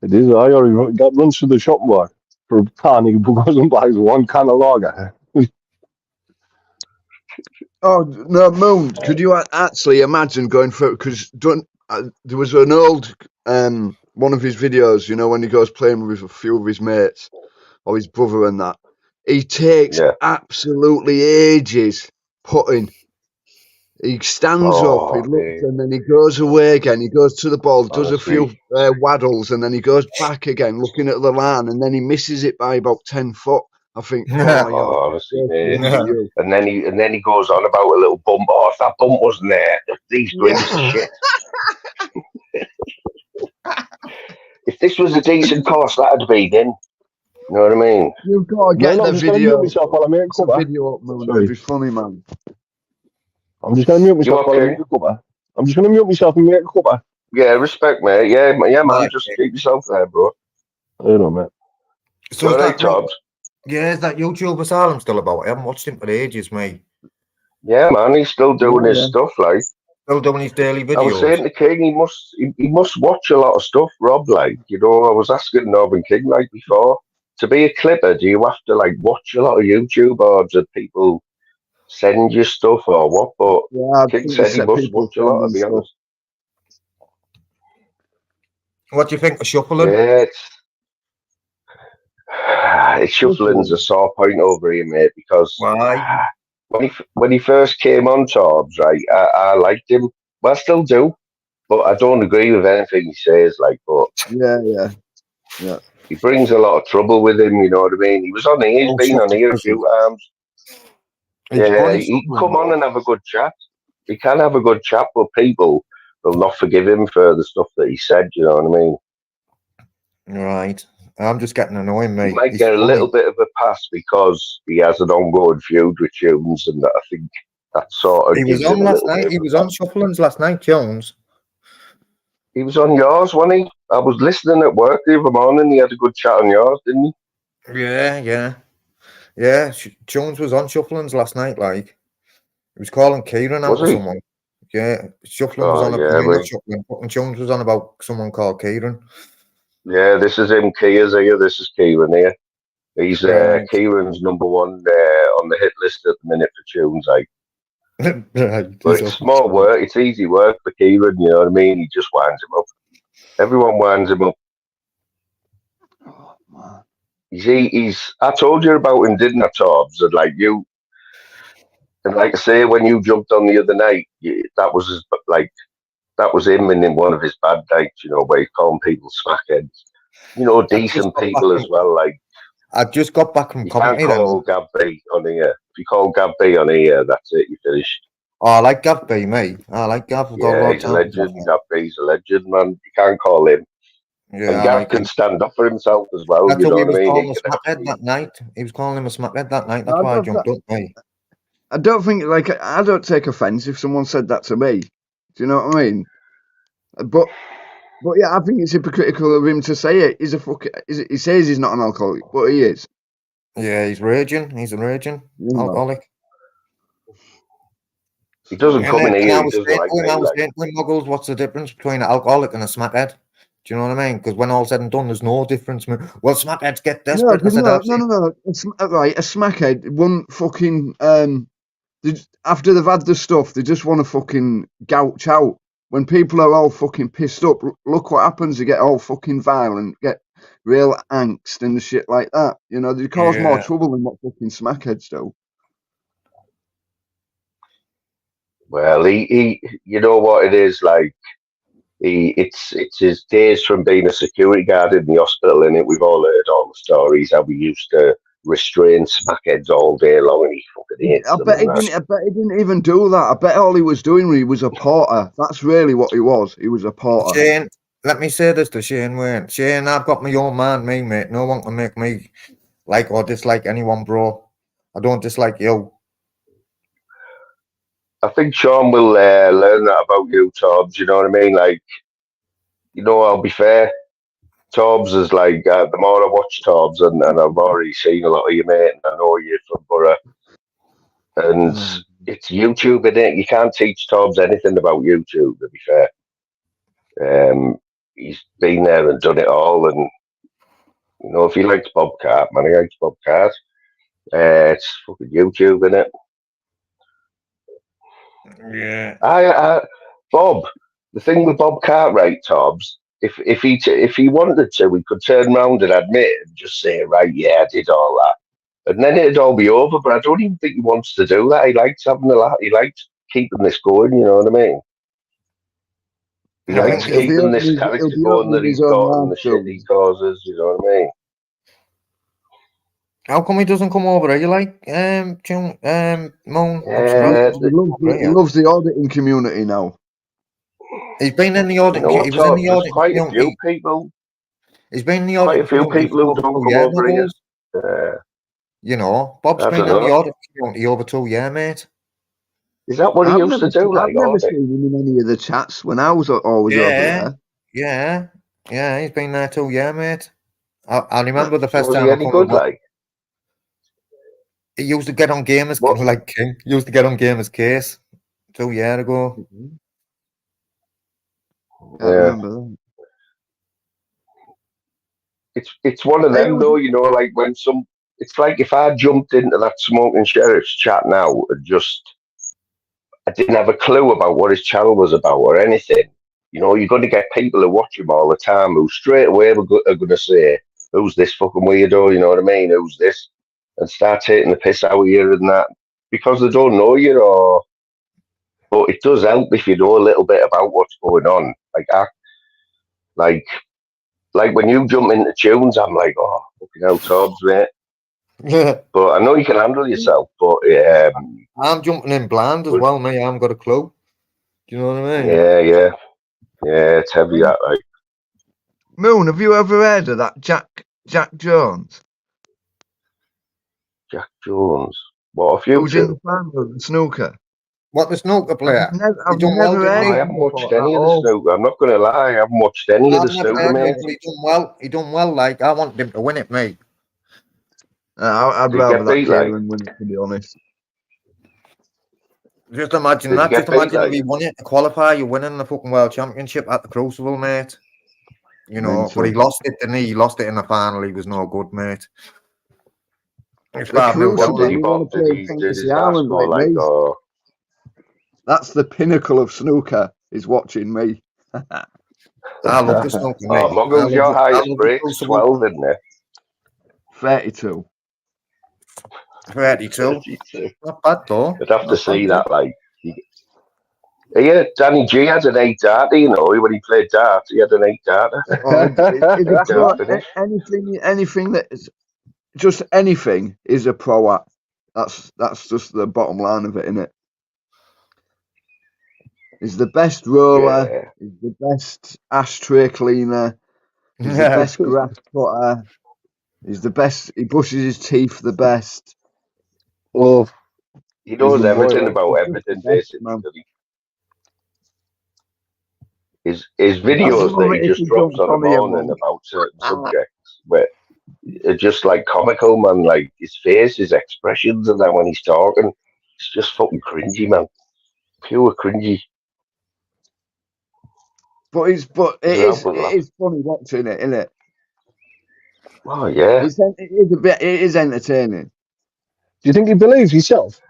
It is. I already got runs to the shop bar for a pan. He goes and buys one can of lager. Oh no, Moon! Could you actually imagine going through? Because there was an old one of his videos. You know, when he goes playing with a few of his mates or his brother and that, he takes absolutely ages putting. He stands up, he looks, and then he goes away again. He goes to the ball, does a few waddles, and then he goes back again, looking at the line, and then he misses it by about 10 foot. I think, honestly, and then he goes on about a little bump. Oh, if that bump wasn't there, these greens are shit. If this was a decent course, that'd have been in. You know what I mean? You've got to get the video. Video up, Moon. That'd be funny, man. I'm just going to mute myself while I make a cuppa. I'm just going to mute myself and make a cuppa. Yeah, respect, mate. Yeah, man. Just keep yourself there, bro. I don't know, mate. So all right, Todd. Yeah, is that YouTube Asylum still about? I haven't watched him for ages, mate. Yeah, man. He's still doing his stuff, like. Still doing his daily videos. I was saying to King, he must watch a lot of stuff, Rob. Like, you know, I was asking Northern King like before. To be a clipper, do you have to like watch a lot of YouTube, or do people send you stuff or what? But King said he must watch a lot, to be honest. What do you think of shuffling? Yeah, it's shuffling's a sore point over here, mate, because when he first came on Torbs, right, I liked him. Well, I still do, but I don't agree with anything he says, like, but yeah. He brings a lot of trouble with him, you know what I mean? He was on here, he's been on here a few times. Yeah, he can come on and have a good chat. He can have a good chat, but people will not forgive him for the stuff that he said, you know what I mean? Right. I'm just getting annoying, mate. He might get a little bit of a pass because he has an ongoing feud with Jones, and I think that sort of. He was on last night. He was on Shuffling's last night, Jones. He was on yours, wasn't he? I was listening at work the other morning. He had a good chat on yours, didn't he? Yeah. Jones was on Shuffling's last night. Like, he was calling Kieran out for someone. Yeah, Shuffling was on Shuffling. Fucking Jones was on about someone called Kieran. Yeah, this is him. Kia's here. This is Kieran here. He's Kieran's number one on the hit list at the minute for tunes, like. But it's small work. It's easy work for Kieran. You know what I mean? He just winds him up. Everyone winds him up. Oh, man. He's. I told you about him, didn't I, Torbs? And like you, and like I say, when you jumped on the other night, that was him in one of his bad nights. You know, where he's calling people smackheads. You know, decent people as well. Like I just got back from comedy. You can't call Gav B on here. If you call Gav B on here, that's it. You finished. Oh, I like Gav B, mate. I like Gav. Yeah, he's a legend. Gav B's a legend, man. You can't call him. Yeah, and Gav can stand up for himself as well. That's you know what I mean? He was calling him a smackhead that night. He was calling him a smackhead that night. That's why I jumped up, mate. I don't think, I don't take offence if someone said that to me. Do you know what I mean? But yeah, I think it's hypocritical of him to say it. He says he's not an alcoholic, but he is. Yeah, he's raging. He's a raging alcoholic. He doesn't come in here. I was saying to him, Muggles, what's the difference between an alcoholic and a smackhead? Do you know what I mean? Because when all's said and done, there's no difference. Well, smackheads get desperate. No. Right, a smackhead, one fucking after they've had the stuff, they just want to fucking gouch out. When people are all fucking pissed up, look what happens. They get all fucking violent, get real angst and shit like that. You know, they cause more trouble than what fucking smackheads do. Well, he you know what it is like. It's his days from being a security guard in the hospital, and we've all heard all the stories how we used to restrain smackheads all day long, and he fucking hates I them. bet he And that. didn't. I bet he didn't even do that. I bet all he was doing, he was a porter. That's really what he was. He was a porter. Shane, let me say this to Shane Wayne. Shane, I've got my own man, me, mate. No one can make me like or dislike anyone, bro. I don't dislike you. I think Sean will learn that about you, Tobbs. You know what I mean? Like, I'll be fair. Tobbs is like, the more I watch Tobbs, and I've already seen a lot of you, mate, and I know you from Borough, and it's YouTube, innit? You can't teach Tobbs anything about YouTube, to be fair. He's been there and done it all, and, if he likes Bobcat, man, he likes Bobcat. It's fucking YouTube, innit? Yeah. Bob, the thing with Bob Cartwright, Tobbs, if he wanted to, he could turn around and admit it and just say, right, yeah, I did all that, and then it'd all be over. But I don't even think he wants to do that. He likes having a lot. He likes keeping this going. You know what I mean? He I likes think keeping this He'll character be going that opening he's his own got and yard the shit soon. he causes. You know what I mean? how come he doesn't come over? Are you like Moan? He loves the auditing community now. He's been in the audit. What, He was in the Tobbs? There's audit quite a few community. people. He's been in the Quite a audit few community people for who over don't 2 come years, over here. Bob's I been don't in the know. audit community over 2 years, mate. Is that what he used to do? I've Like never audit? seen him in any of the chats when I was always over there. Yeah, he's been there 2 years, mate. I remember the So first was time he I any come good? to work. Like He used to get on Gamers, what? like King. He used to get on Gamers case 2 years ago. I remember that. It's one of them though, like when it's like if I jumped into that smoking sheriff's chat now and I didn't have a clue about what his channel was about or anything. You're going to get people who watch him all the time who straight away are going to say, "Who's this fucking weirdo?" You know what I mean? Who's this? And start taking the piss out of you and that because they don't know you. But it does help if you know a little bit about what's going on. Like when you jump into tunes, I'm like, oh, fucking hell, Tobbs, mate. But I know you can handle yourself. But I'm jumping in blind as well, mate. I haven't got a clue. Do you know what I mean? Yeah. It's heavy that, right? Moon, have you ever heard of that Jack Jones? Jack Jones. What, a few Who's in the final of the snooker? What, the snooker player? I've never heard I haven't watched any of the snooker. I'm not going to lie. I haven't watched any of the snooker, mate. He done well. He done well. Like, I wanted him to win it, mate. I'd rather that Kieran win it, to be honest. Just imagine that. Just imagine if he won it to qualify, you're winning the fucking world championship at the Crucible, mate. But he lost it, didn't he? He lost it in the final. He was no good, mate. The Crucible, did his last goal, like, that's the pinnacle of snooker, is watching me. I love the snooker, mate. Muggles, your highest break's 12, isn't it? 32. 32. Not bad, though. You'd have to see that, like. Yeah, Danny G had an 8 darter, when he played darts, he had an 8 darter. Anything that is just anything is a pro at. That's just the bottom line of it, isn't it? He's the best roller, he's the best ashtray cleaner, he's the best grass cutter, he's the best, he brushes his teeth the best. Well, he knows everything about everything, basically. His videos that he just drops on the morning about certain subjects, where are just like comical, man. Like his face, his expressions, and that when he's talking, it's just fucking cringy, man. Pure cringy. But it is funny watching it, isn't it? Oh yeah, it is entertaining. Do you think he believes himself?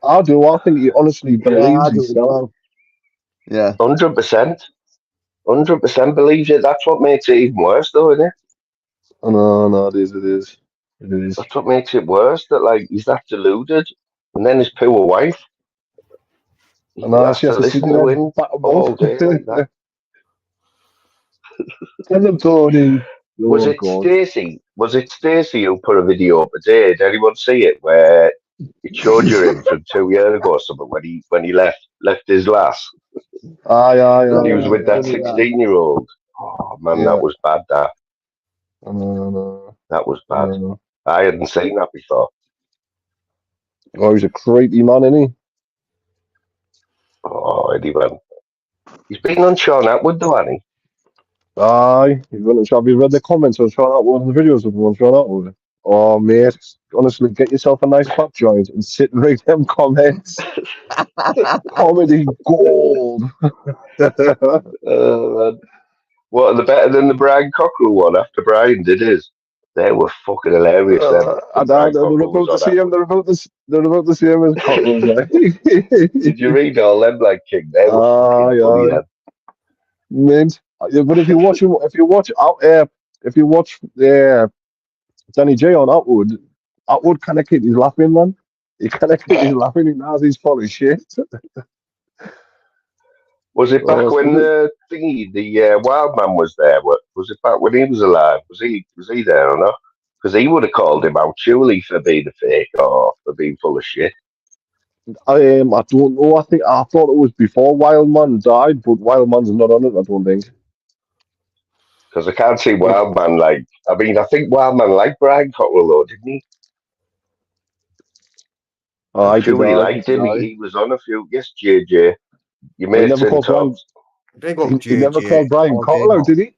I do. I think he honestly believes himself. Yeah, 100%. 100% believes it. That's what makes it even worse, though, isn't it? No, it is. That's what makes it worse. That like he's that deluded, and then his poor wife. And I have to listen to him all day like that. Tell them, Tony. Was it Stacey? Was it Stacey who put a video up today? Did anyone see it where it showed you him from 2 years ago or something when he left his lass Aye, aye, and he aye. was with that Bloody hell. 16-year-old? Oh man, Yeah. that was bad. No. That was bad. I hadn't seen that before. Oh, he's a creepy man, isn't he? Oh, anyway. He's been on Sean Atwood though, hasn't he? Aye. Have you read the comments on Sean Atwood and the videos of him on Sean Atwood? Oh, mate, honestly, get yourself a nice pop joint and sit and read them comments. Comedy gold. Man. What, are they better than the Brian Cockrell one after Brian did his? They were fucking hilarious then. And Brian they're Cockrell was about the on same. Atwood. They're about the same as Cockrell's. Did you read all them like King? They were fucking funny then. Mint. But if you watch Danny J on Atwood kind of keep his laughing, man. He kind of keep his laughing. He knows he's full of shit. Was it back when the Wild Man was there? Was it back when he was alive? Was he there or not? Because he would have called him out surely for being a fake or for being full of shit. I don't know. I thought it was before Wildman died, but Wildman's not on it. I don't think. Because I can't see Wildman like. I mean, I think Wildman liked Brian Cockrell though, didn't he? I'm sure he liked him. He was on a few. Yes, JJ. You made it in top. He never called Brian Cockrell out, did he?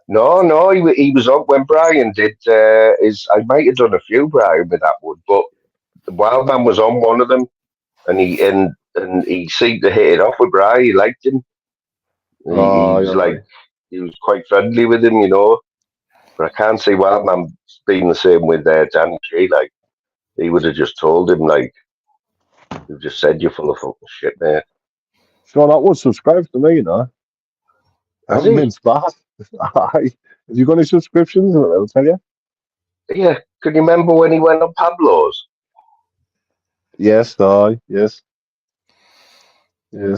No, he was on when Brian did his. I might have done a few Brian with that one, but the Wildman was on one of them, and he seemed to hit it off with Brian. He liked him. He was quite friendly with him, you know. But I can't see Wildman being the same with Danny G. Like he would have just told him, like, he just said you're full of fucking shit, mate. So that was subscribed to me, you know. Has he? Mince bad. Have you got any subscriptions? I'll tell you. Yeah. Can you remember when he went on Pablo's? Yes.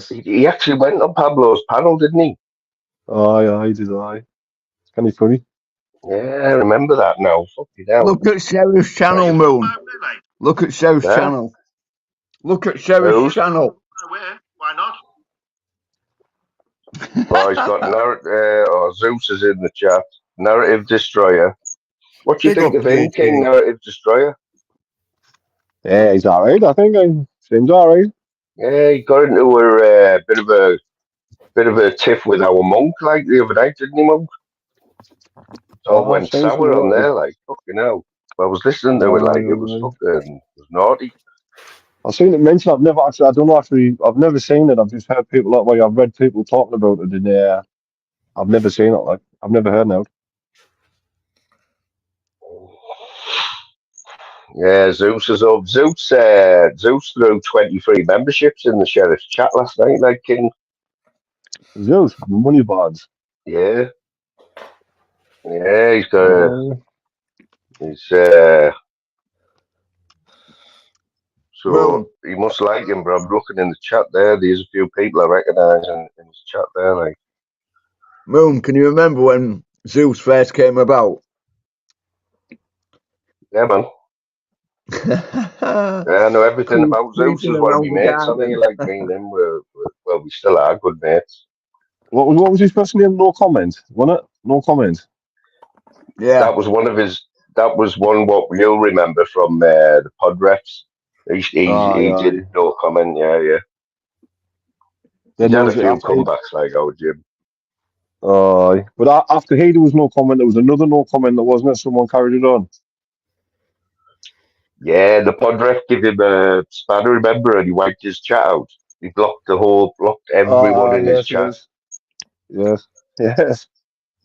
He actually went on Pablo's panel, didn't he? Aye, did I. It's kind of funny. Yeah, I remember that now. Fucking hell. Look at Sheriff's channel, Moon. Look at Sheriff's channel. Look at Sheriff's channel. Why not? Oh, he's got Zeus is in the chat. Narrative Destroyer. What do you think of him, King Narrative Destroyer? Yeah, he's alright. I think seems alright. Yeah, he got into a bit of a tiff with our monk like the other night, didn't he, monk? It all went sour on there, like fucking hell. I was listening to it like it was naughty. I've seen it mentioned. I've never seen it. I've just heard people I've read people talking about it, and I've never seen it. Like I've never heard it. Yeah, Zeus is up. Zeus threw 23 memberships in the sheriff's chat last night, like King. Zeus, money bards. Yeah, he's got. So he must like him, bro. I'm looking in the chat there. There's a few people I recognise in his chat there, like. Moon, can you remember when Zeus first came about? Yeah, man. I know everything about Zeus. Is one of my mates. I think like me and him we still are good mates. What was his first name? No comment, wasn't it? No comment. Yeah, that was one of his. That was one what you'll remember from the pod refs. He did no comment. Yeah. He had a few comebacks like our Jim. But after he there was no comment. There was another no comment. That wasn't it? Someone carried it on. Yeah, the pod ref gave him a spanner, remember, and he wiped his chat out. He blocked everyone in his chat. Yes.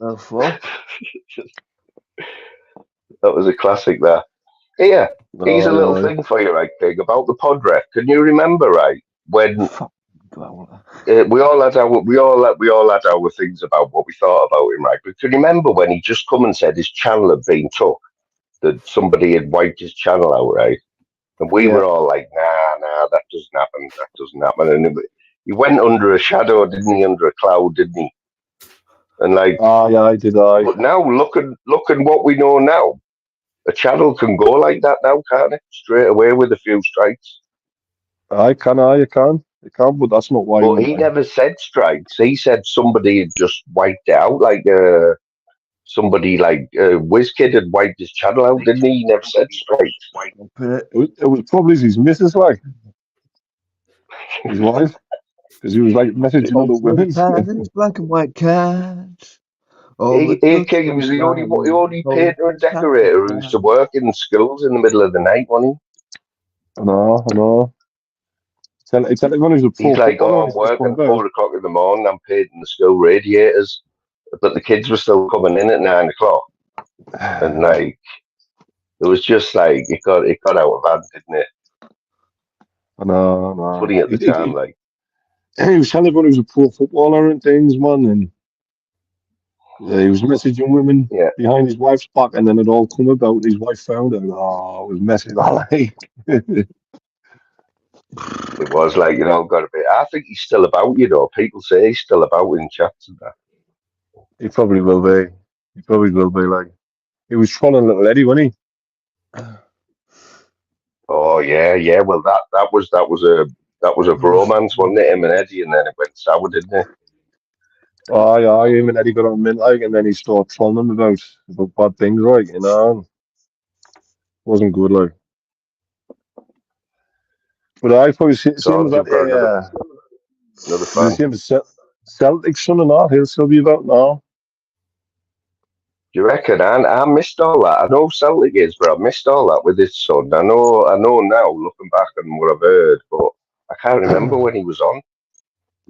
Oh, fuck. That was a classic there. Yeah, here's a little thing for you, right, Pig, about the pod ref. Can you remember, right, when we all had our things about what we thought about him, right? But can you remember when he just come and said his channel had been took? That somebody had wiped his channel out, right? And we were all like, nah, that doesn't happen. And he went under a shadow, didn't he? Under a cloud, didn't he? And like, I did. but now looking what we know now, a channel can go like that now, can't it? Straight away with a few strikes. You can, but that's not why he But went he like. never said strikes. He said somebody had just wiped it out, like somebody like WizKid had wiped his channel out, didn't he? He never said strikes. It was probably his missus, like his wife, because he was like messaging other women. It's black and white cats. King was the only painter and decorator who used to work in schools in the middle of the night, wasn't I know. Tell everyone who's a he? He's pro like, footballer oh, when I'm he's first working going at about. 4 o'clock in the morning, I'm painting the school radiators. But the kids were still coming in at 9 o'clock. And like, it was just like, it got out of hand, didn't it? I know. Funny at the time, like. He was telling everyone he was a pro footballer and things, man, and he was messaging women Yeah. behind his wife's back, and then it all come about. His wife found it. Oh, it was messy. Like. It was like, got a bit. I think he's still about, People say he's still about in chats and that. He probably will be. Like he was trolling little Eddie, wasn't he? Oh yeah. Well, that was a bromance, wasn't it? Him and Eddie, and then it went sour, didn't it? Him and Eddie got on mint like, and then he started trolling him about bad things, like wasn't good, like. But I probably see him as So you've got that. another You fan. see him as Celtic son and all. He'll still be about now. Do you reckon? I missed all that. I know Celtic is, but I missed all that with his son. I know now, looking back on what I've heard, but I can't remember when he was on.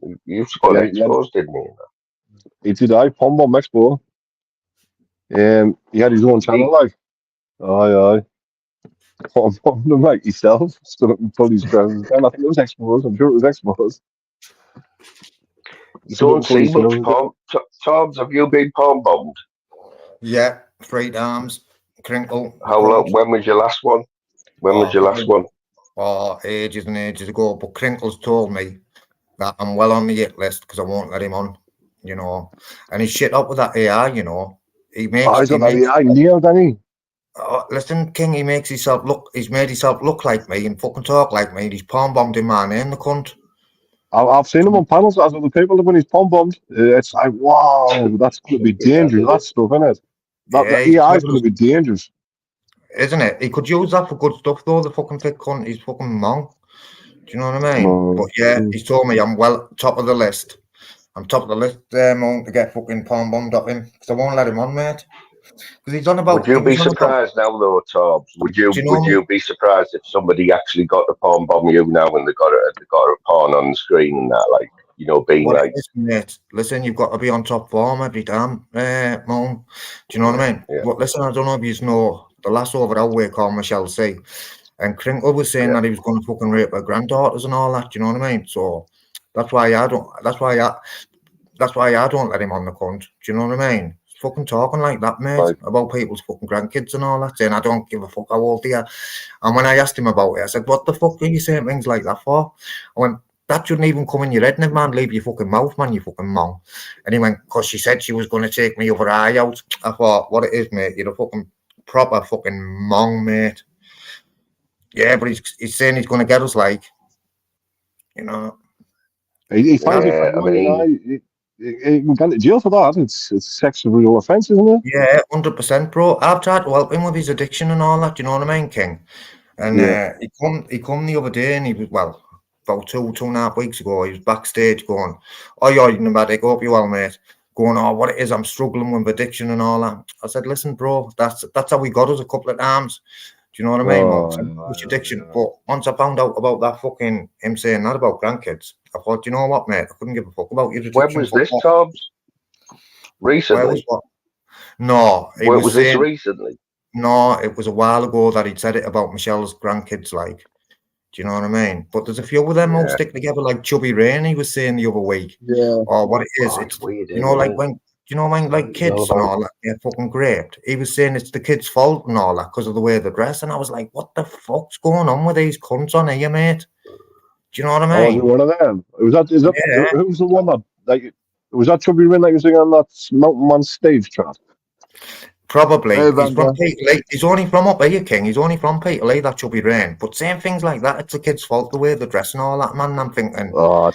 He used to go on Expos, didn't he? He did. Pom Bomb Expo. He had his own channel, like. Aye. Pom Bomb, like himself. Stood up and pulled his trousers down. I think it was Expos. I'm sure it was Expos. You don't see much palm. Toms, have you been palm bombed? Yeah, 3 times. Crinkle. How long? When was your last one? Oh, ages and ages ago. But Crinkle's told me that I'm well on the hit list because I won't let him on, And he's shit up with that AI, He makes. He's got that AI nailed, doesn't he? Listen, King, he's made himself look like me and fucking talk like me. And he's palm bombed in my name, the cunt. I've seen him on panels as other people when he's palm bombed. It's like, wow, that's going to be dangerous. That stuff, isn't it? That AI is going to be dangerous, isn't it? He could use that for good stuff, though. The fucking thick cunt, he's fucking mong. Do you know what I mean? But yeah, he's told me I'm top of the list. I'm top of the list there, to get fucking palm bombed up him because I won't let him on, mate. Because he's on about. Would you be surprised now, though, Tobbs? Would you be surprised if somebody actually got to palm bomb you now when they got a pawn on the screen and that, like, being what like, mate, listen, you've got to be on top form every time, Mom. Do you know what I mean? Yeah. But listen, I don't know if you know the last over our way called Michelle C. And Crinkle was saying that he was going to fucking rape her granddaughters and all that. Do you know what I mean? So that's why I don't let him on the cunt. Do you know what I mean? He's fucking talking like that, mate, right, about people's fucking grandkids and all that, saying I don't give a fuck how old they are. And when I asked him about it, I said, what the fuck are you saying things like that for? I went, that shouldn't even come in your head, man. Leave your fucking mouth, man, you fucking mong. And he went, because she said she was going to take me over eye out. I thought, what it is, mate, you're a fucking proper fucking mong, mate. Yeah, but he's saying he's going to get us, like, He finds it funny, he can go to jail for that. It's sexual offence, isn't it? Yeah, 100%, bro. I've tried to help him with his addiction and all that. Do you know what I mean, King? And he come the other day, and he was about 2.5 weeks ago. He was backstage going, "Oh, you're nomadic. Hope you well, mate." Going, "Oh, what it is? I'm struggling with addiction and all that." I said, "Listen, bro, that's how we got us a couple of times." Do you know what I mean? Which addiction? But once I found out about that fucking him saying that about grandkids, I thought, you know what, mate? I couldn't give a fuck about your addiction. When was this, Tobbs? Recently? No, was this recently? No, it was a while ago that he'd said it about Michelle's grandkids, like. Do you know what I mean? But there's a few of them all stick together, like Chubby Rain, he was saying the other week. Yeah. Or what it is, it's weird, like when like kids and all that get fucking raped. He was saying it's the kids' fault and all that because of the way they dress, and I was like, what the fuck's going on with these cunts on here, mate? Do you know what I mean? Oh, was it one of them? Who was the one that, like, Was that Chubby Rin that was singing on that Mountain Man stage track? Probably. Hey, He's from Vanda. Peterlee. He's only from up here, King. He's only from Peterlee, that Chubby Rain. But saying things like that, it's the kid's fault, the way they're dressing all that, man. I'm thinking, Oh,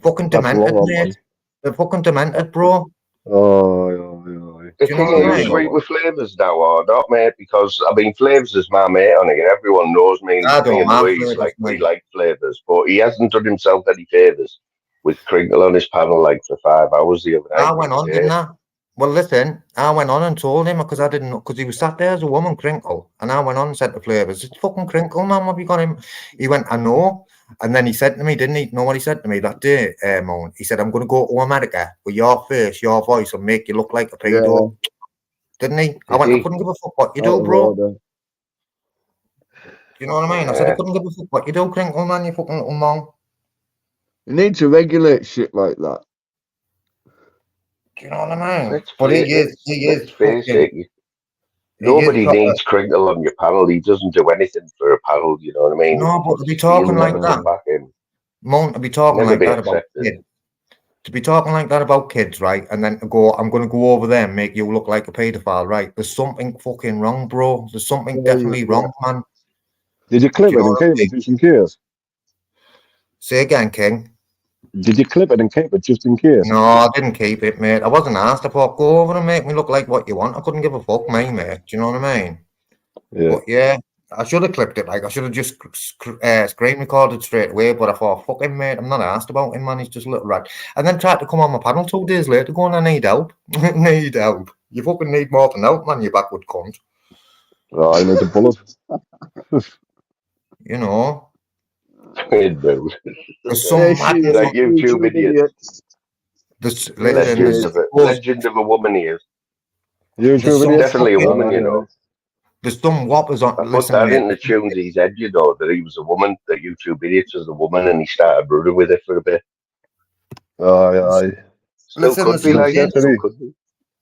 fucking that's demented, wrong, mate. man. They're fucking demented, bro. Oh. The Do you know thing what is, I you mean? sweet with Flavors now or not, mate? Because I mean, Flavors is my mate on here. Everyone knows me. I Me don't and have Louise, flavours, like we mate. like Flavors, but he hasn't done himself any favors with Crinkle on his panel like for 5 hours the other I night. went on, didn't I? Well, listen, I went on and told him because I didn't know, because he was sat there as a woman, Crinkle. And I went on and said to Flavors, it's fucking Crinkle, man. What have you got him? He went, I know. And then he said to me, didn't he? Know what he said to me that day, Moan? He said, I'm going to go to America with your face, your voice, and make you look like a pedo. Didn't he? I went, I couldn't give a fuck what you do, bro. Do you know what I mean? I said, I couldn't give a fuck what you do, Crinkle, man. You fucking little Moan. You need to regulate shit like that. Do you know what I mean? Let's But face it. Nobody needs Crinkle on your panel. He doesn't do anything for a panel, you know what I mean? No, but to be He'll talking like never that, come back in. Moan, to be talking Never like be that about accepted. kids. To be talking like that about kids, right? And then to go, I'm going to go over there and make you look like a paedophile, right? There's something fucking wrong, bro. There's something definitely wrong, man. Did you clip it and keep it just in case? Say again, King. Did you clip it and keep it just in case? No, I didn't keep it, mate. I wasn't asked. I thought, go over and make me look like what you want. I couldn't give a fuck, mate. Do you know what I mean? Yeah. But yeah, I should have clipped it. Like, I should have just screen recorded straight away. But I thought, fuck him, mate. I'm not asked about him, man. He's just a little rat. And then tried to come on my panel 2 days later going, I need help. Need help. You fucking need more than help, man, you backward cunt. Oh, I need a bullet. You know. There's some madness like YouTube idiots. Legend of a woman here. YouTube definitely a woman, you know. There's some whoppers on. I put that in the tunes head, you know, that he was a woman, that YouTube idiots was a woman, and he started running with it for a bit. Still could be like that.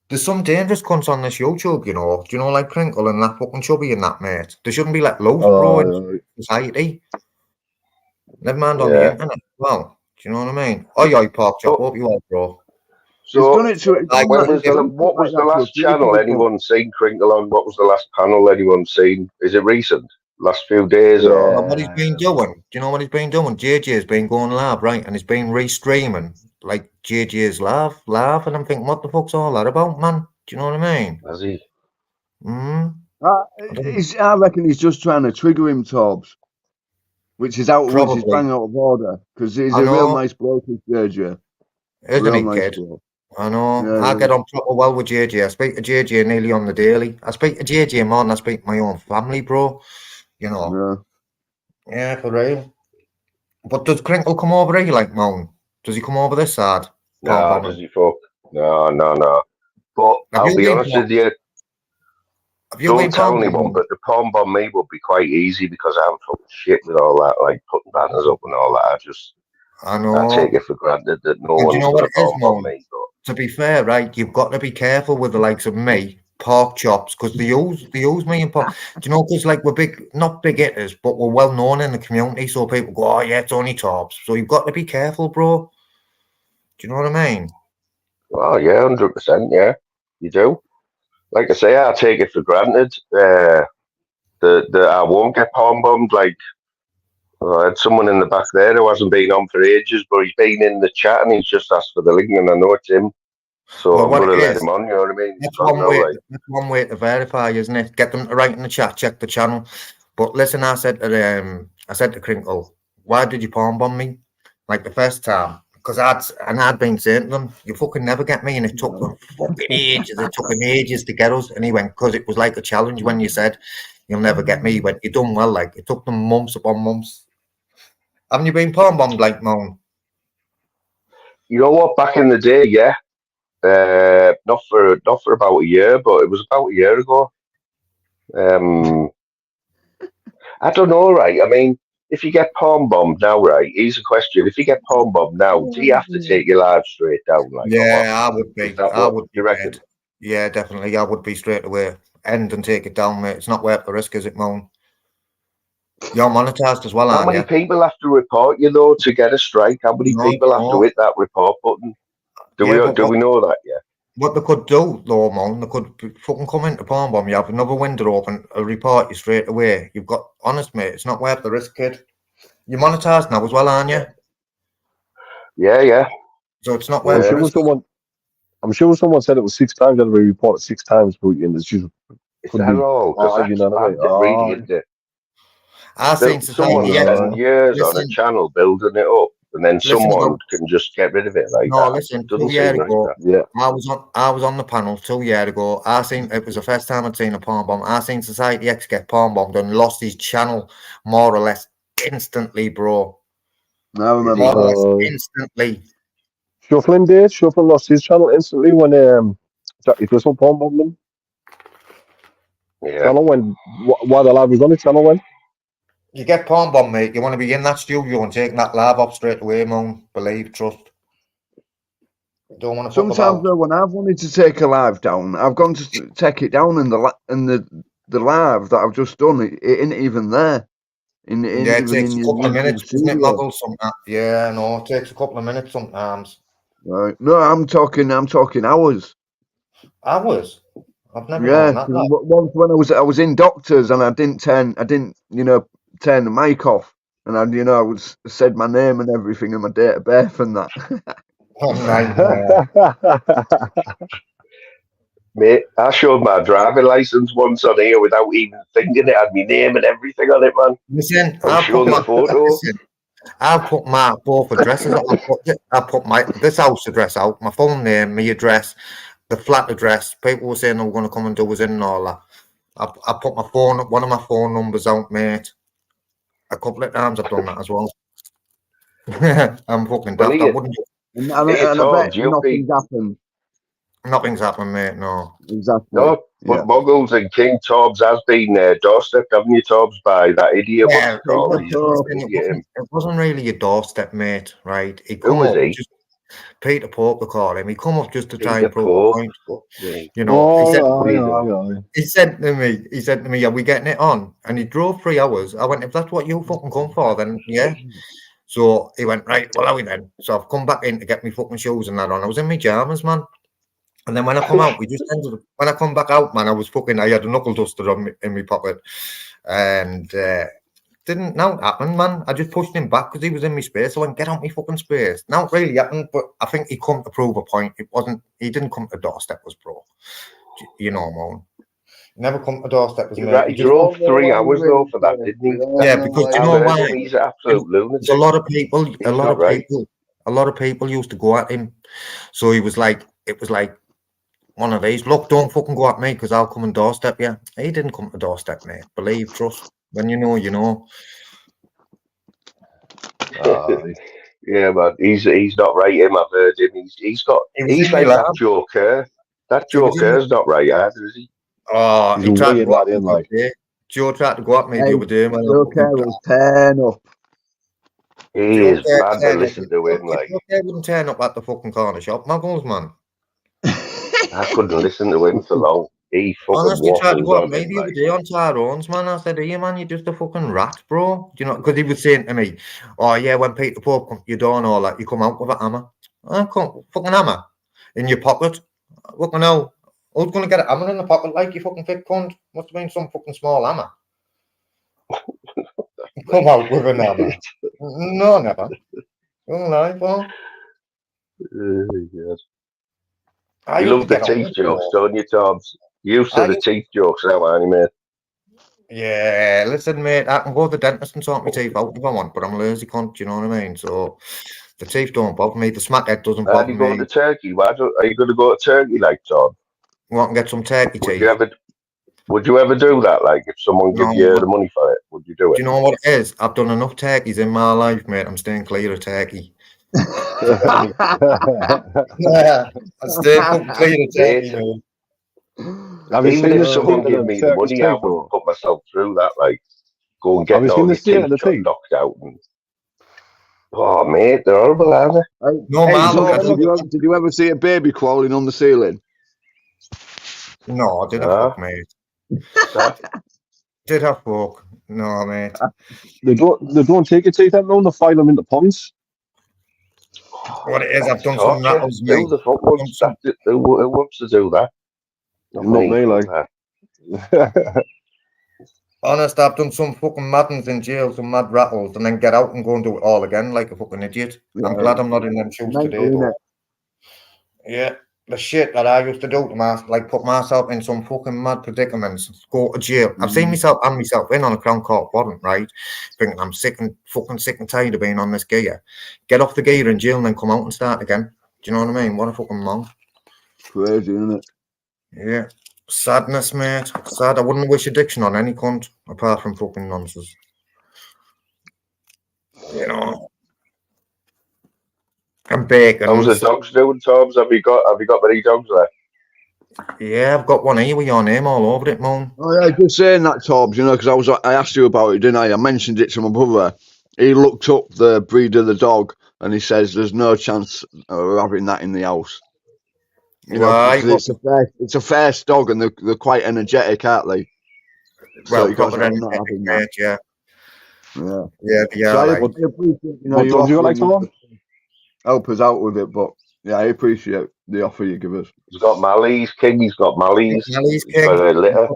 There's some dangerous cunts on this YouTube, you know. Do you know, like Crinkle and that fucking Chubby and that, mate? They shouldn't be let loose, bro, in society. Never mind on the internet as well. Do you know what I mean? Oh, Pork Chop, hope you are, bro. So, what was the last channel anyone seen Crinkle on? What was the last panel anyone seen? Is it recent? Last few days? Or what he's been doing? Do you know what he's been doing? JJ's been going live, right? And he's been restreaming like JJ's live, and I'm thinking, what the fuck's all that about, man? Do you know what I mean? Has he? I reckon he's just trying to trigger him, Torbs. Which is which is bang out of order because he's a real nice bloke, JJ. Isn't he, kid? I know. Yeah, I get on proper well with JJ. I speak to JJ nearly on the daily. I speak to JJ more than I speak to my own family, bro. You know. Yeah, for real. But does Crinkle come over here like Moan? Does he come over this side? No, does he fuck? No. But I'll be honest with you. Don't tell anyone, but the palm bomb me would be quite easy because I haven't fucking shit with all that, like putting banners up and all that. I know. I take it for granted that no one's going to palm bomb me. To be fair, right, you've got to be careful with the likes of me, Pork Chops, because they use me and Pork. Do you know, because like we're not big hitters, but we're well known in the community, so people go, oh yeah, it's only Torbs. So you've got to be careful, bro. Do you know what I mean? Oh yeah, 100%. Yeah, you do. Like I say, I take it for granted that I won't get palm bombed. Like I had someone in the back there who hasn't been on for ages, but he's been in the chat and he's just asked for the link, and I know it's him. So I'm going to let him on, you know what I mean? That's one way to verify, isn't it? Get them to write in the chat, check the channel. But listen, I said to Crinkle, why did you palm bomb me? Like the first time. Because I'd been saying to them, you fucking never get me, and it took them fucking ages. It took them ages to get us. And he went, because it was like a challenge when you said, you'll never get me. He went, you done well. Like, it took them months upon months. Haven't you been palm bombed like Moan? You know what? Back in the day, yeah. Not for about a year, but it was about a year ago. I don't know, right? I mean, if you get palm bombed now, right? Here's a question: if you get palm bombed now, do you have to take your live straight down? Like, yeah, I would be. I would be. You reckon? Yeah, definitely. I would be straight away. End and take it down, mate. It's not worth the risk, is it, Moan? You're monetized as well, aren't you? How many people have to report you though to get a strike? How many people have to hit that report button? Do we know that? Yeah. What they could do, though, man, they could fucking come into Palm Bomb. You have another window open, a report you straight away. You've got, honest, mate, it's not worth the risk, kid. You're monetized now as well, aren't you? Yeah. So it's not I'm worth the sure risk. someone said it was 6 times that we reported 6 times, but it's just Is could that be all? Because arguing that's anyway. bad, really, isn't it? I think Someone society, spend years on a listen, channel building it up, and then someone no, can just get rid of it like no, that. listen, It doesn't 2 years seem right. ago, Yeah. I was on the panel 2 years ago. I seen it was the first time I'd seen a palm bomb. I seen Society X get palm bombed and lost his channel more or less instantly, bro. I remember More or that. less instantly. Shuffling did. Shuffling lost his channel instantly when Jackie Thistle palm bombed him. Yeah. Channel went while the lad was on it. Channel went. You get palm bomb, mate. You want to be in that studio and taking that lab up straight away, man. Believe, trust. Don't want to fuck Sometimes about. though, when I've wanted to take a live down, I've gone to take it down, and the live that I've just done, it ain't even there. It ain't Yeah, it even takes in a your couple of YouTube minutes, doesn't it, studio. Muggle? Sometimes. Yeah, no, it takes a couple of minutes sometimes. Right. No, I'm talking hours. Hours? I've never Yeah, known that. Like. once when I was in doctors and I didn't turn the mic off, and I said my name and everything and my date of birth and that. Oh, nightmare. Mate, I showed my driving license once on here without even thinking it had my name and everything on it, man. Listen, I was showing the photo. I've put my both addresses. I put my this house address out, my full name, my address, the flat address. People were saying they were going to come and do us in and all that. I put one of my phone numbers out, mate. A couple of times I've done that as well. I'm fucking Well, daft. I wouldn't. And I bet nothing's happened. Nothing's happened, mate. No. Exactly. No, but Muggles and King Tobbs has been doorstep, haven't you, Tobbs, by that idiot? Yeah, What's he called? He's it idiot. wasn't really a doorstep, mate. Right? He Who come was up he? just Peter Pope, they call him. He come up just to try Peter and prove a Pope. point. But, Yeah. you know, he said, aye. he said to me, are we getting it on? And he drove 3 hours. I went, if that's what you fucking come for, then yeah. So he went, right, well, how we then? So I've come back in to get my fucking shoes and that on. I was in my pajamas, man. And then when I come out, when I come back out, man, I had a knuckle duster in my pocket. And didn't now it happened, man. I just pushed him back because he was in my space. I went, get out my fucking space. Now it really happened, but I think he come to prove a point. He didn't come to doorstep was bro. You know, man. Never come to doorstep was me. He drove 3 hours though for that, didn't he? Yeah, because you know why? He's an absolute lunatic. A lot of people, a lot of people used to go at him. So he was like, it was like one of these. Look, don't fucking go at me because I'll come and doorstep you. He didn't come to doorstep, mate. Believe, trust. When you know, you know. Yeah, man, he's not right. Him, I've heard him. He's like that Joe Kerr. That Joe Kerr's not right either, is he? Oh, he tried to go at me like. Joe tried to go at me the other day. Joe Kerr was tearing up. He is bad to listen to him. Like, Joe Kerr wouldn't turn up at the fucking corner shop, Muggles, man. I couldn't listen to him for long. He fucking honestly tried to waffles go at on me him. the other day on Tyrone's, man. I said, hey, man, you're just a fucking rat, bro. You know, because he was saying to me, oh, yeah, when Peter Pope comes to your door and all that, you come out with a hammer. I come, fucking hammer in your pocket. Fucking hell. Who's going to get a hammer in the pocket like you fucking thick cunt? Must have been some fucking small hammer. Come out with a hammer. No, never. Don't lie, bro. Yes. You love the teeth jokes, don't you, Tobbs? You used to the teeth jokes now, aren't you, mate? Yeah, listen, mate, I can go to the dentist and sort my teeth out if I want, but I'm a lazy cunt, you know what I mean? So the teeth don't bother me. The smackhead doesn't bother me. You go to Turkey? Are you going to go to Turkey, like, Todd? Want to get some turkey teeth? Would you ever do that? Like, if someone give you the money for it, would you do it? Do you know what it is? I've done enough turkeys in my life, mate. I'm staying clear of turkey. Yeah, I'm staying clear of turkey, mate. Even if someone gave me the money, I wouldn't put myself through that. Like, go and get all your teeth knocked out. Oh, mate, they're horrible, aren't they? No, man. Did you ever see a baby crawling on the ceiling? No, I didn't fuck, mate. Did I fuck? No, mate. They don't take your teeth out now, they file them into ponds. What it is, I've done some torture. rattles, mate. Who the fuck wants that? Who wants to do that? Not me, like. Honest, I've done some fucking madness in jail, some mad rattles, and then get out and go and do it all again like a fucking idiot. I'm glad I'm not in them shoes today, though. Yeah, the shit that I used to do to myself, like put myself in some fucking mad predicaments, go to jail. I've seen myself in on a Crown Court warrant, right? Thinking I'm sick and tired of being on this gear. Get off the gear in jail and then come out and start again. Do you know what I mean? What a fucking monk. Crazy, isn't it? Yeah. Sadness, mate. Sad. I wouldn't wish addiction on any cunt apart from fucking nonsense. You know. And bacon. How's the dogs doing, Toms? Have you got many dogs left? Yeah, I've got one here with your name all over it, Moan. Oh yeah, just saying that, Tobbs, you know, because I asked you about it, didn't I? I mentioned it to my brother. He looked up the breed of the dog and he says there's no chance of having that in the house. You know, because it's a first dog and they're quite energetic, aren't they? Well, so you can't say not having that. Yeah. So I appreciate, you know, what dogs you like, Tom? Help us out with it, but yeah, I appreciate the offer you give us. He's got Malleys, King. He's got Malleys. Malleys, King. Got a litter.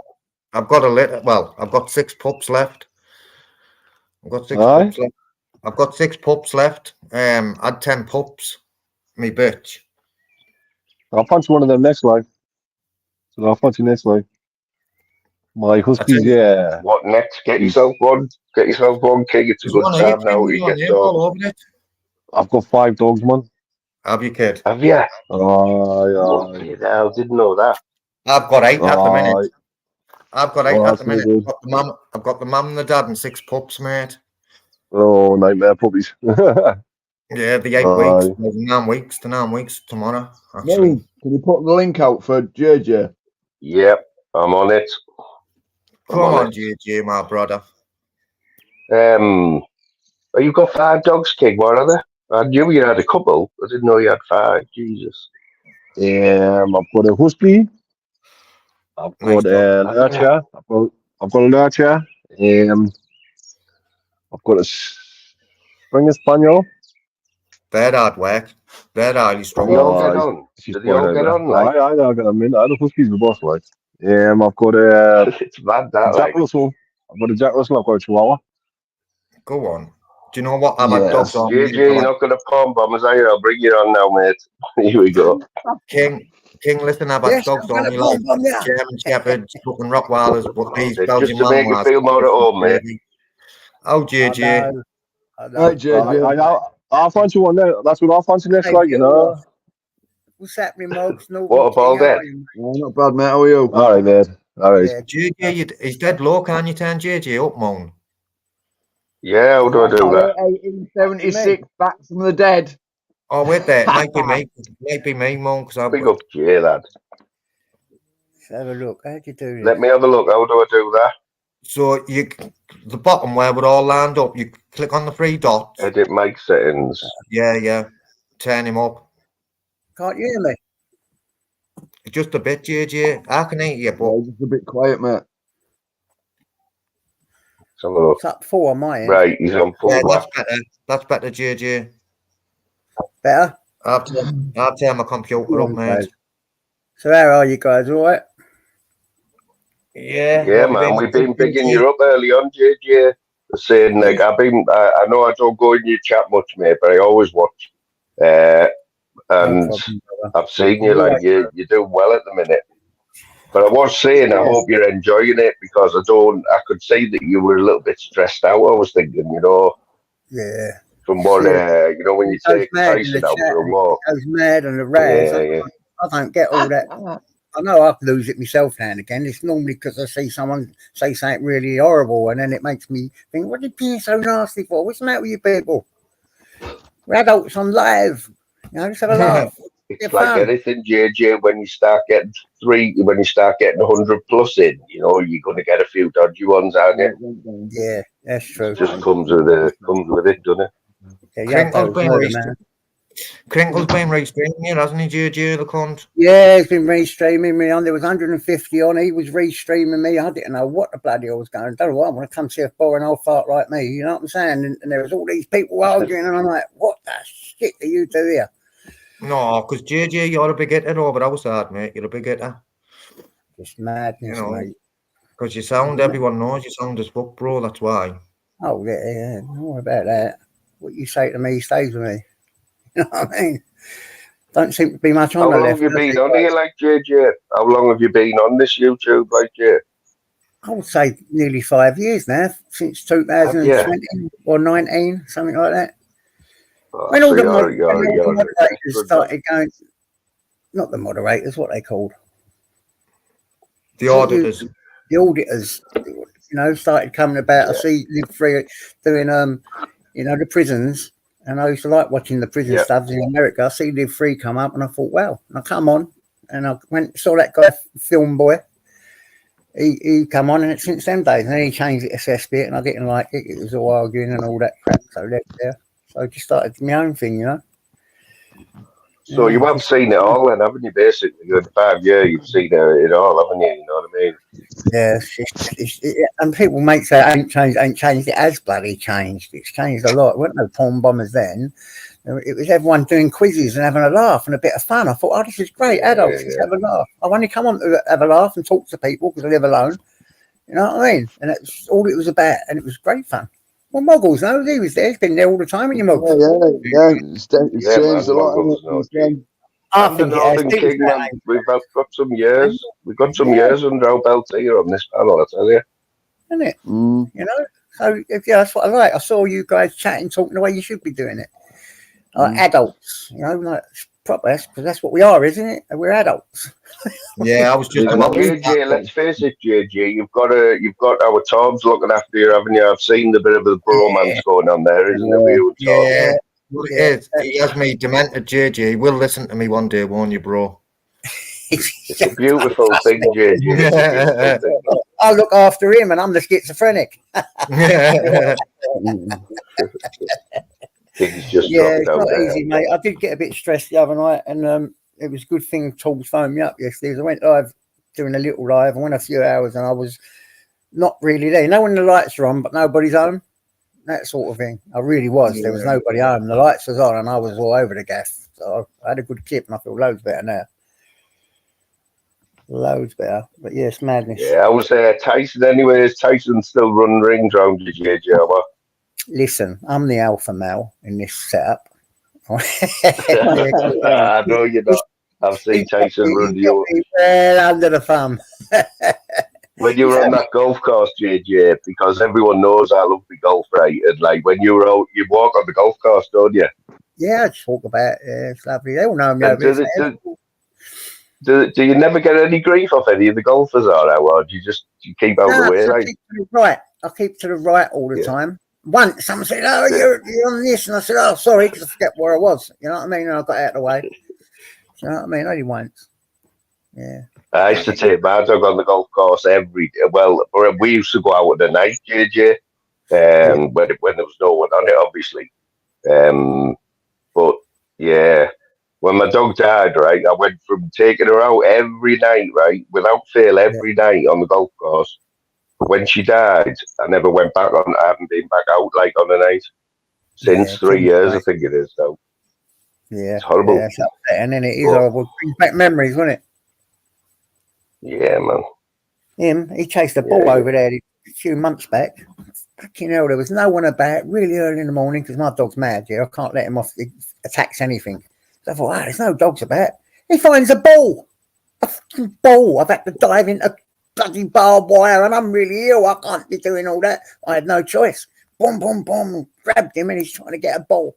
I've got a litter. Well, I've got 6 pups left. I've got 6 pups left. I've got 6 pups left. I had 10 pups. Me bitch. I'll punch one of them next life. So I'll punch you next life. My huskies, yeah. What next? Get yourself one. Get yourself one, King. It's a good time now. You get done. I've got 5 dogs, man. Have you, kid? Have you? Oh, yeah. I didn't know that. I've got 8 at the minute. I've got 8 at the minute. Good. I've got the mum and the dad and 6 pups, mate. Oh, nightmare puppies. Yeah, the 8 weeks. 9 weeks to 9 weeks tomorrow, actually. Can you put the link out for JJ? Yep, I'm on it. Come on, JJ, my brother. You've got 5 dogs, King. What are they? I knew you had a couple. I didn't know you had 5. Jesus. I've got a husky. I've got a lurcher. I've got a lurcher. I've got a Springer Spaniel. They're hard work. They're highly strong. Did they all get on? Like? I got them in. I the huskies the boss, like. I've got a it's mad that Jack Russell. I've got a Jack Russell. I've got a Chihuahua. Go on. Do you know what? I've had dogs on. JJ, you're not going to palm bombers, are you? I'll bring you on now, mate. Here we go. King, listen, I've had dogs on me like German Shepherds, fucking Rottweilers, but these Belgian just to make you feel more at home, mate. Oh, JJ. Right, JJ. I'll fancy one there. That's what I'll fancy next, like, you know. What's that remote? What about that? Not bad, mate. How are you? All right, mate. All right. Yeah. JJ, he's dead low. Can you turn JJ up, Moan? Yeah, how do I do that? 1876, back from the dead. Oh, wait there. It might be me, Moan. Big up, J, lad. Let's have a look. How do you do this? Let me have a look. How do I do that? So the bottom where we're all lined up, you click on the 3 dots. Edit mic settings. Yeah. Turn him up. Can't you hear me? Just a bit, JJ. I can hear you, but Just a bit quiet, mate. It's up 4 on my end. Right, he's on 4. Yeah, that's better, JJ. Better? I'll turn my computer up, mate. So how are you guys? All right? Yeah, man. We've been picking you up early on, JJ. Saying like I know I don't go in your chat much, mate, but I always watch. And I've seen you like you're doing well at the minute. But I was saying I hope you're enjoying it because I could see that you were a little bit stressed out. I was thinking, you know. Yeah. From what you know when you take Tyson out for a walk. I was mad on the rails. I don't get all that. I know I lose it myself now and again. It's normally because I see someone say something really horrible and then it makes me think, what are you being so nasty for? What's the matter with you people? We're adults on live. You know, just have a laugh. It's like anything, JJ, when you start getting 100 plus in, you know, you're going to get a few dodgy ones, aren't you? Yeah, that's true. It just comes with it, doesn't it? Yeah, Crinkle's been restreaming you, hasn't he, JJ, the cunt? Yeah, he's been restreaming me on. There was 150 on. He was restreaming me. I didn't know what the bloody hell was going on. Don't know why I want to come see a boring old fart like me. You know what I'm saying? And there was all these people arguing, and I'm like, what the shit do you do here? No, because JJ, you're a big hitter over outside, mate. You're a big hitter. Just madness, You know, mate. because you sound, everyone knows you sound as fuck, bro. That's why. Oh, yeah. Don't worry about that. What you say to me stays with me. You know what I mean? Don't seem to be much on How the long left. have you been on here, like, JJ? How long have you been on this YouTube, like, Jay? I would say nearly 5 years now, since Have 2020 you? or 19, something like that. Oh, When so all the you're moderators good, man. started going, not the moderators, what they called? The auditors. The auditors, you know, started coming about. I Yeah. see Live Free doing, you know, the prisons. And I used to like watching the prison Yeah. stuff in America. I see Live Free come up and I thought, wow. And I come on and I went, saw that guy, Film Boy. He come on, and since them days, and then he changed it to Cesspit, and I didn't like it. It was all arguing and all that crap. So left there. So I just started my own thing, you know. So Yeah, you have seen it all, then, haven't you? Basically, in 5 years, you've seen it all, haven't you? You know what I mean? yeah. And people make say ain't changed. It has bloody changed. It's changed a lot. There weren't no porn bombers then. It was everyone doing quizzes and having a laugh and a bit of fun. I thought, oh, this is great. Adults, let's have a laugh. I've only come on to have a laugh and talk to people because I live alone. You know what I mean? And that's all it was about. And it was great fun. Well, Moggles knows he was there. He's been there all the time in your Moggles. Yeah. It's Yeah, changed man, a lot. Mongols, Hasn't no, it? It's, I I'm the think it has. Northern People King, say man. it We've got some years. We've got some Yeah. years under our belt here on this panel, I tell you. isn't it? mm, You know? So, that's what I like. I saw you guys chatting, talking the way you should be doing it. Adults, you know, like proper, because that's what we are, isn't it? We're adults. Yeah, I was just And about to JJ, let's face it, JJ, you've got our Toms looking after you, haven't you? I've seen the bit of the bromance going on there, isn't there, with you and Tom? Yeah, well, it is. He has me demented, JJ. He will listen to me one day, won't you, bro? It's a beautiful thing, JJ. It's a beautiful thing. I look after him, and I'm the schizophrenic. Things just Yeah, dropped it's out not there. easy, mate. I did get a bit stressed the other night, and it was a good thing Tool's phoned me up yesterday. I went live, doing a little live. I went a few hours, and I was not really there. You know, when the lights are on, but nobody's home, that sort of thing. I really was. There was nobody home. The lights was on, and I was all over the gaff. So I had a good kip, and I feel loads better now. Loads better. But yeah, it's madness. Yeah, I was Tyson, anyways. Tyson's still running rings around you, JJ. Listen, I'm the alpha male in this setup. I know you're not. I've seen Tyson run you. Well under the thumb. When you were on that golf course, JJ, because everyone knows I love the golf, right? And like when you were out, you walk on the golf course, don't you? Yeah, I talk about it. Yeah, it's lovely. They all know me And over do you never get any grief off any of the golfers, or do you keep out of the way? Like, keep to the right. I keep to the right all the time. Once someone said, "Oh, you're on this," and I said, "Oh, sorry," because I forget where I was. You know what I mean? And I got out of the way. You know what I mean? Only once. Yeah. I used to take my dog on the golf course every day. Well, we used to go out at the night, JJ, when there was no one on it, obviously. But yeah, when my dog died, right, I went from taking her out every night, right, without fail, every night on the golf course. But when she died, I never went back on. I haven't been back out like on a night since 3 years, I think it is. So yeah, it's horrible. Yeah, it's upsetting, and it is horrible. It brings back memories, wasn't it? Yeah, man. He chased a ball over there a few months back. Fucking hell, there was no one about really early in the morning because my dog's mad. Yeah, I can't let him off. He attacks anything. So I thought, there's no dogs about. He finds a ball. A fucking ball. I've had to dive into bloody barbed wire and I'm really ill. I can't be doing all that. I had no choice. Boom, boom, boom. Grabbed him and he's trying to get a ball.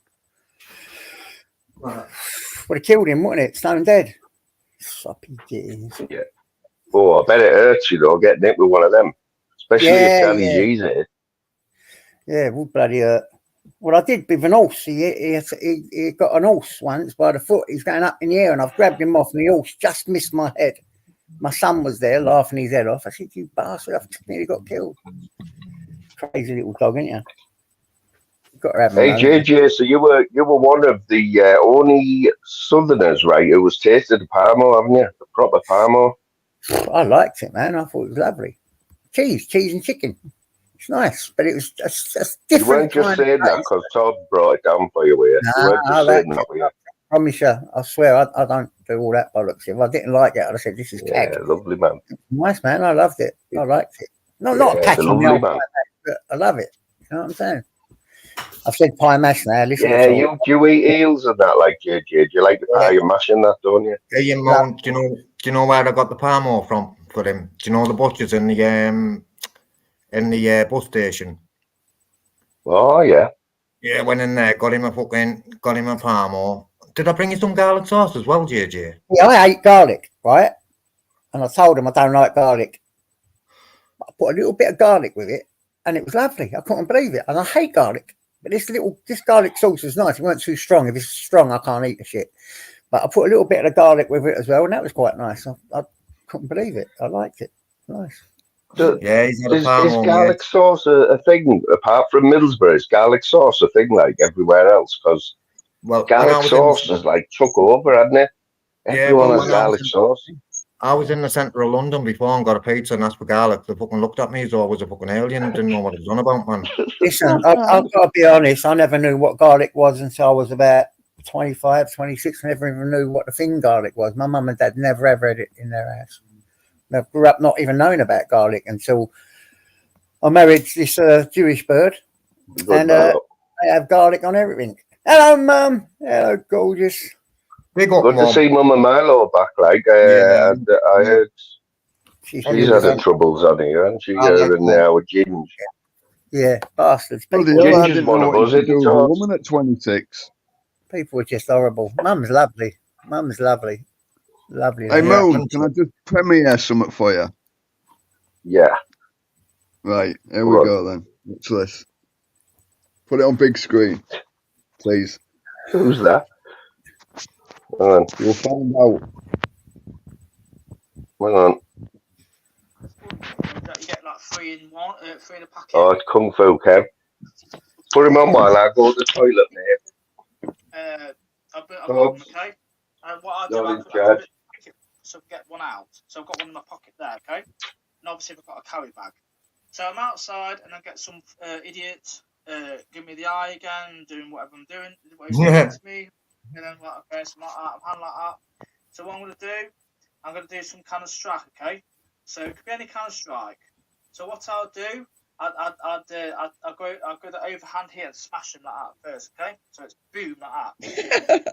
Would have killed him, wouldn't it? Stone dead. Soppy geez. Yeah. Oh, I bet it hurts, getting hit with one of them. Especially if Charlie G's it. Yeah, it would bloody hurt. Well, I did with an horse. He got an horse once by the foot. He's going up in the air and I've grabbed him off and the horse just missed my head. My son was there laughing his head off. I said, "You bastard, I've nearly got killed." Crazy little dog, ain't you? Got to have them. Hey though, haven't JJ, so you were one of the only Southerners, right, who was tasted the Parmo, haven't you? The proper Parmo. you? I liked it, man. I thought it was lovely. Cheese and chicken. It's nice, but it was just You weren't different just kind of saying that taste. because Todd brought it down for you, were you? You weren't Nah, just saying that, were you? I promise you. I swear, I don't do all that bollocks. If I didn't like it, I'd have said this is Yeah, cag. lovely man. Nice, man. I loved it. I liked it. Not Yeah, it's a attacking the lovely old man. pie mash, but I love it. You know what I'm saying? I've said pie mash now. Listen, Yeah, do you eat eels and that like JJ? Do you like the pie and mash and that, don't you? Hey, you Mount, do you know where I got the Parmo from for him? Do you know the butchers in the bus station? Oh yeah. Yeah, went in there, got him a Parmo. Did I bring you some garlic sauce as well, JJ? Yeah, I ate garlic, right? And I told him I don't like garlic. I put a little bit of garlic with it, and it was lovely. I couldn't believe it. And I hate garlic, but this garlic sauce was nice. It weren't too strong. If it's strong, I can't eat the shit. But I put a little bit of garlic with it as well, and that was quite nice. I couldn't believe it. I liked it. Nice. Yeah, he's had a Is Parmo, garlic mate. sauce a thing apart from Middlesbrough? Is garlic sauce a thing like everywhere else? Because Well, garlic sauce is like took over, hasn't it? yeah, Everyone well, has garlic sauce. I was in the centre of London before and got a pizza and asked for garlic. They fucking looked at me as though I was a fucking alien and didn't know what I was on about, man. Listen, I've got to be honest. I never knew what garlic was until I was about 25, 26. I never even knew what the thing garlic was. My mum and dad never ever had it in their house. I grew up not even knowing about garlic until I married this Jewish bird, and they have garlic on everything. Hello, Mum. Hello, gorgeous. Big up, Good to Mum. see Mum and Milo back. Like Yeah. and I heard She's she's had her troubles on here, and she Yeah. and now with Ginge. yeah, bastards. Bloody People, hell, I Ginger's didn't one know of what us, you could isn't do he, with a Todd? woman at 26. people are just horrible. Mum's lovely. Mum's lovely. Lovely. Hey, lady. Moon, can I just premiere something for you? Yeah. Right, here Go we on. go then. Watch this. Put it on big screen, please. Who's that? Hang on. You'll find out. Hang on. You get like 3 in a packet. Oh, it's Kung Fu Kev. Put him on while I go to the toilet, mate. I've got them, okay? And what I do, Not I in put charge. it so I get one out. So I've got one in my pocket there, okay? And obviously I've got a carry bag. So I'm outside and I get some idiot give me the eye again, doing whatever I'm doing, what he's doing to me, and then like okay, so I'm like that, I'm like that. So what I'm gonna do some kind of strike, okay? So it could be any kind of strike. So what I'll do, I'll go the overhand here and smash him like that first, okay? So it's boom like that.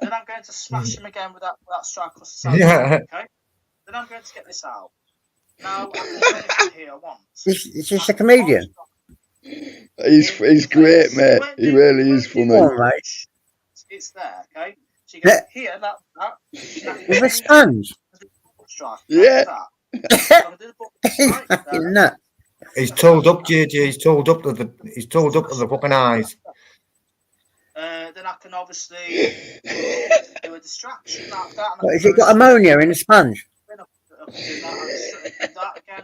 Then I'm going to smash him again with that strike across the side, okay? Then I'm going to get this out. Now I can do anything here I want. Is this a comedian? He's great, mate. He really is funny. Oh, mate. It's there, okay? So you go here, that. With a sponge. Strike, Yeah. He's fucking nuts. He's told up, JJ. He's told up to the fucking eyes. Then I can obviously do a distraction like that. What, has it got ammonia in the sponge?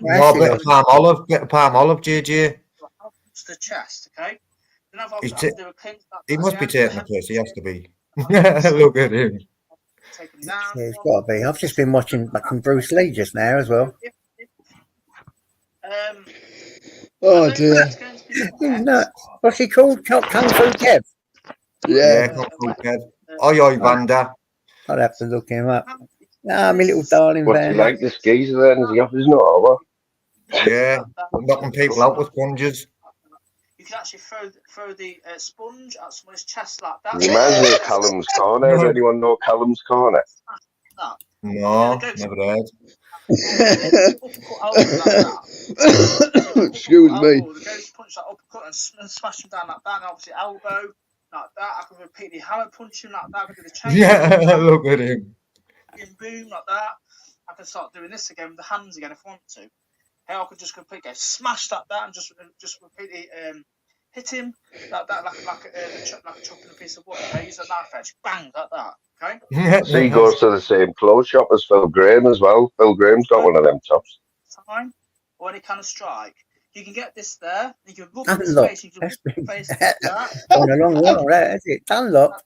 No, bit of palm olive, JJ. It's the chest, okay? Then I've got to do a clean. He must be taking the piss. He has to be. Look at him. Take him down. Yeah, it's got to be. I've just been watching fucking Bruce Lee just now as well. Oh dear. He's nuts. What's he called? Kung Fu Kev. Yeah. Kung Fu Kev. Oi, Vanda. I'll have to look him up. Ah, my little darling What's he van. like, this geezer then? Is he off his nut or what? Yeah, knocking people out with sponges. You can actually throw the sponge at someone's chest like that. He reminds me of Callum's Corner. Does anyone know Callum's Corner? No, never heard. Excuse me. Go to punch that uppercut and smash him down like that, and obviously elbow like that. I can repeatedly hammer punch him like that. I can do the chain. Yeah, look at him. Boom like that. I can start doing this again with the hands again if I want to. Hey, I could just completely smash that and just repeatedly hit him like that, like chopping a piece of wood. Okay, use a knife edge, bang like that. Okay. So he goes to the same clothes shop as Phil Graham as well. Phil Graham's got one of them tops. Time or any kind of strike. You can get this there. You can rub his Dunlop. face. You can That's rub big. his face like that. Gone a long while, that is it. Dunlop.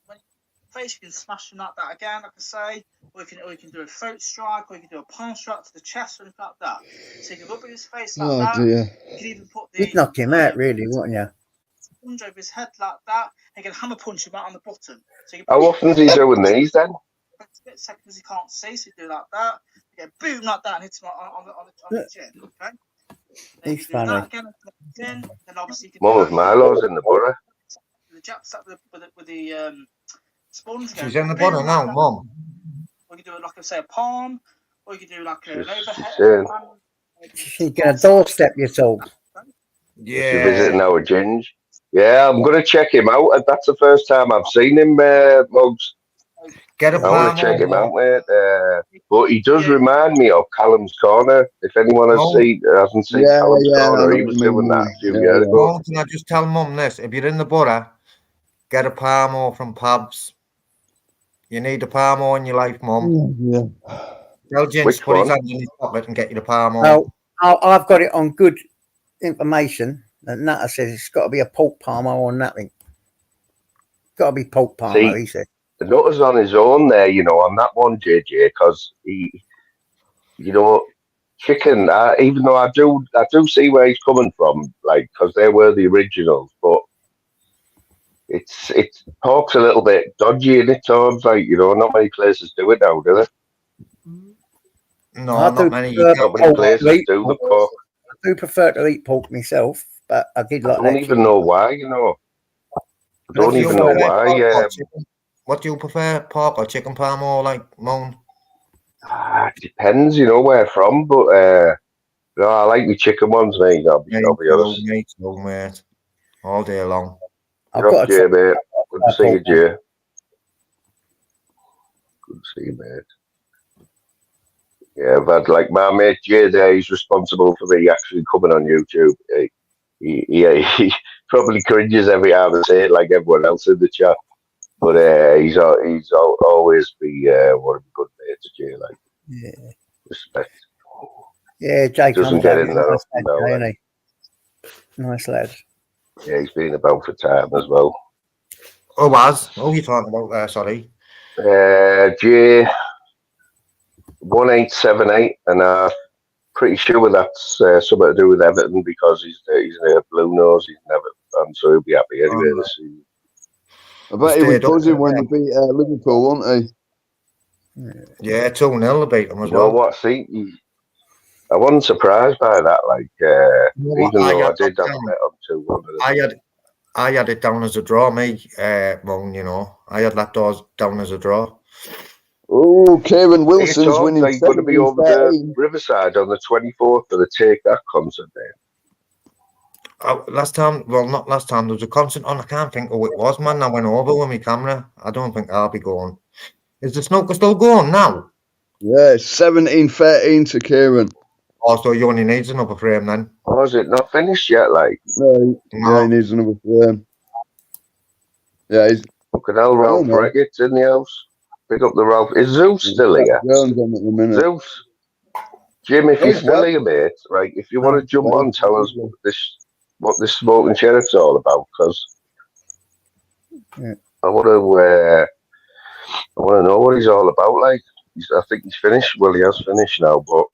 Face, you can smash him like that again, like I say, or you can do a throat strike, or you can do a palm strike to the chest, or anything like that. So you can rub his face like that. Dear. You can even put You'd knock him out, really, wouldn't you? Sponge over his head like that. And you can hammer punch him out on the button. So you How often is he doing these then? split seconds he can't see, so you do like that. You get boom like that and hit him on the chin. Okay. Then He's you can do funny. that again, then obviously you can Mum do of that. Milo's in the borough. The jab set with the sponge. She's in the bottom now, Mum. Or you can do it like I say a palm, or you can do like an She's overhead. saying- She's going to doorstep you, so. Is she visiting our Ginge? Yeah, I'm going to check him out. That's the first time I've seen him, Mugs. Get a I want palm to check him over. out, mate. But he does remind me of Callum's Corner. If anyone hasn't seen Yeah, Callum's yeah, I Corner, know he what was you mean, doing that a yeah. few Yeah, years yeah. ago. Mum, can I just tell Mum this? If you're in the borough, get a palmo from Pabs. You need a palmo in your life, Mum. Yeah. Tell Jins Which to put his one? hands in his pocket and get you the palmo. Well, I've got it on good information. And Nutter says it's got to be a pork palmo or nothing. Got to be pork palmo, See, he said. The Nutter's on his own there, on that one, JJ, because he, chicken. Even though I do see where he's coming from, like, because they were the originals, but it's pork's a little bit dodgy in it times, like, not many places do it now, do they? No, I not do many. prefer Not many pork places to eat do the pork. pork. I do prefer to eat pork myself, but I did I like don't that. even know why, I don't even know why. What do you prefer, pork or chicken palmo, like, Mum? It depends, where from, but no, I like the chicken ones, mate. I'll be honest. Me too, mate. All day long. I've You're got up, Jay, mate. Good to see you, pork one. Jay. Good to see you, mate. Yeah, but like my mate Jay there, he's responsible for me actually coming on YouTube. He probably cringes every time I say it, like everyone else in the chat. But he's always be one of the good mates, Jay. Like, Yeah. respect. Yeah, Jay Doesn't comes get over. in there. Nice lad, No, Jay, like, isn't he? Nice lad. yeah, he's been about for time as well. Oh, was? Oh, you talking about there? Sorry. Jay 1878, and pretty sure that's something to do with Everton because he's a blue nose. He's never, so he'll be happy anyway this season. I bet he was Stayed up buzzing there. when they beat Liverpool, wasn't Yeah, 2-0 they beat them as You know well. what? See, I wasn't surprised by that. Like, what? even though I had did that have a down. bet on 2-1. I had it down as a draw, me, Mum, I had that down as a draw. Oh, Kieran Wilson's Wilson's winning. Are you going to be over the 17-13. Riverside on the 24th for the Take That concert, then? Last time, well, not last time, there was a concert on. I can't think who it was, man. I went over with my camera. I don't think I'll be going. Is the snooker still going now? Yeah, 17-13 to Kieran. Oh, so he only needs another frame then? Or is it not finished yet? Like, No, yeah, he needs another frame. Yeah, he's fucking hell, Ralph man. Reckitt's in the house. Pick up the Ralph. Is Zeus still here? Jones on at the minute. Zeus. Jim, if you're Hey, still Dad. here, mate, right, if you want to jump Well, on, tell us what this smoking sheriff's all about, because Yeah. I want to know what he's all about. Like, I think he's finished. Well, he has finished now, but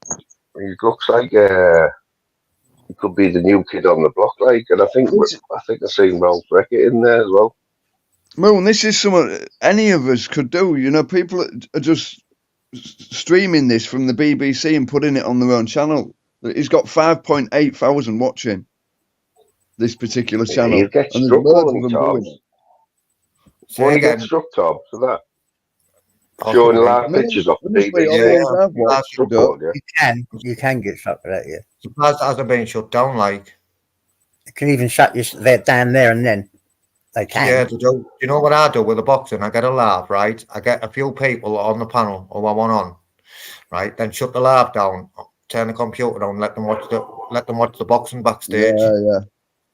he looks like he could be the new kid on the block. Like, and I think I've seen Ralph Reckett in there as well. Moon, this is something any of us could do. People are just streaming this from the BBC and putting it on their own channel. He's got 5.8 thousand watching this particular channel. He'll get and struck, there's loads won't of he, them Tom? doing it. Won't he get struck, Tom, for that? Showing live pictures off the Honestly, all the BBC. ones I've watched, Struck, you know, won't you? You can get stuck with that, yeah. Surprised it hasn't been shut down, like. You can even shut you down there and then. They can. Yeah, to do. You know what I do with the boxing? I get a laugh, right? I get a few people on the panel or I want on, right? Then shut the laugh down, turn the computer on, let them watch the boxing backstage.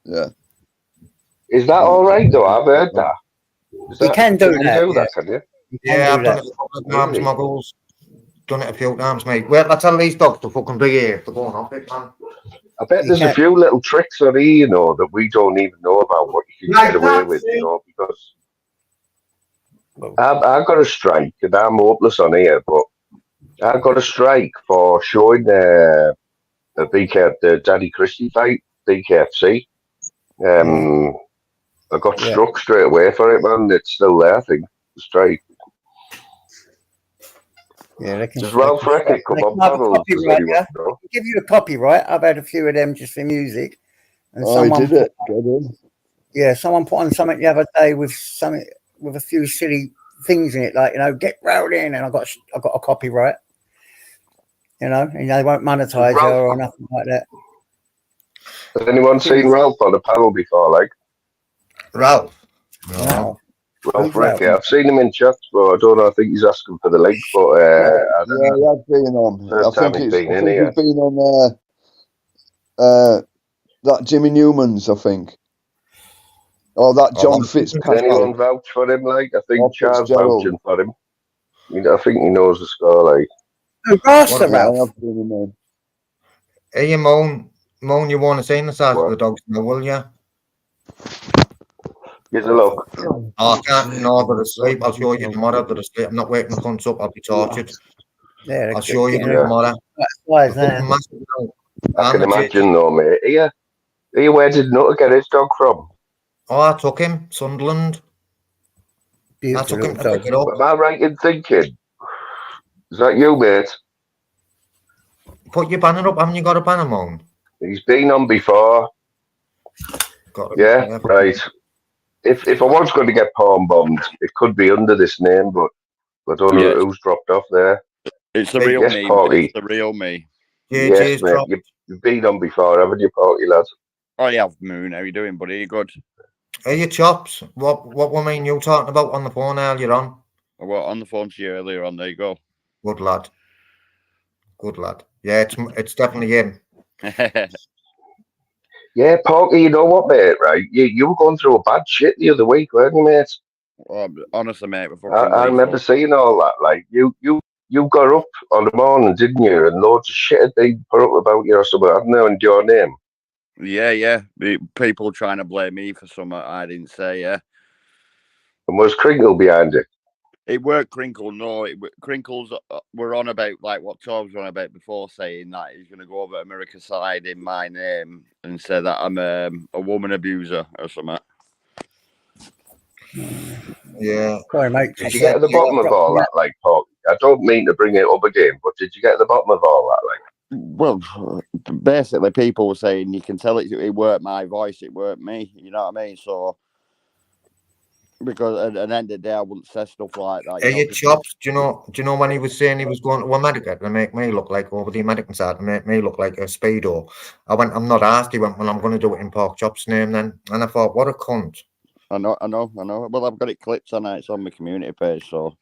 Yeah. Is that all right though? I've heard that. You can do that. Can you? You can Yeah, do I've that. done it a couple of times, Muggles. Done it a few times, mate. Wait, let's tell these dogs to fucking be here. They're going off it, man. I bet You there's a can't- few little tricks on here, you know, that we don't even know about what you can Like get away that, with, you see? know, because I've got a strike and I'm hopeless on here, but I got a strike for showing the the Daddy Christie fight, BKFC. I got Yeah. struck straight away for it, man. It's still there, I think, the strike. Yeah, they can, Does Ralph Reckitt come they on can have a panel? Does copyright, anyone yeah. know? Give you a copyright. I've had a few of them just for music, and Oh, he did it. Get in. yeah, someone put on something the other day with something with a few silly things in it, like get rolling, and I got a copyright. You know, and they won't monetize you Ralph, or nothing like that. has anyone seen Ralph on a panel before, like? Ralph. No. Wow. Ralph Who's Ralph? Reckitt. I've seen him in chats, but I don't know. I think he's asking for the link, but I don't Yeah, know. he has been on. First I think time he's been in he's here. been on that Jimmy Newman's, I think. Or that John Does Fitzpatrick. anyone vouch for him, like? I think Or Charles Fitzgerald. vouching for him. I think he knows the score, like. Oh, Rasta What- Yeah, I Ralph. have been in there. Hey, you moan, you want to see the size of What? the dogs now, will you? Here's a look. Oh, I can't. No, they're asleep. I'll show you tomorrow. They're asleep. I'm not waking the cunts up. I'll be tortured. Yeah, I'll show you Yeah. tomorrow. Why is They're that? fucking massive now. I can And the imagine, though, mate. Here, where did Nutter get his dog from? Oh, I took him. Sunderland. I Beautiful took him little to dog. pick it up. Am I right in thinking? Is that you, mate? Put your banner up. Haven't you got a banner, Moan? He's been on before. Got it. Yeah, right. If I was going to get palm bombed, it could be under this name, but I don't know Yes. who's dropped off there. It's the Hey, real yes, me. Porky. It's the real me. Yes, JJ's mate. drop. You've been on before, haven't you, Porky, lad? Oh, yeah, Moon. How you doing, buddy? You good? Hey, you chops. What were me and you talking about on the phone earlier on? I was on the phone to you earlier on. There you go. Good lad. Good lad. Yeah, it's definitely him. Yeah, Porky, you know what, mate, right? You were going through a bad shit the other week, weren't you, mate? Honestly, mate, we're I fucking remember seeing all that. Like, you got up on the morning, didn't you? And loads of shit had been put up about you or something, hadn't they, and your name. Yeah. People trying to blame me for something I didn't say, yeah. And was Crinkle behind it? It weren't Crinkle, no. Crinkles were on about, like what Torbs were on about before, saying that he's going to go over to America side in my name and say that I'm a woman abuser or something. Yeah. Sorry, mate. Did you get to the bottom of all that, like, Porky? I don't mean to bring it up again, but did you get to the bottom of all that, like? Well, basically, people were saying you can tell it weren't my voice, it weren't me. You know what I mean? So, because at the end of the day, I wouldn't say stuff like that. Hey, you chops. Do you know when he was saying he was going to America to make me look like over the American side, to make me look like a speedo? I went, I'm not asked. He went, well, I'm going to do it in Pork Chop's name then. And I thought, what a cunt. I know. Well, I've got it clipped on it. It's on my community page, so.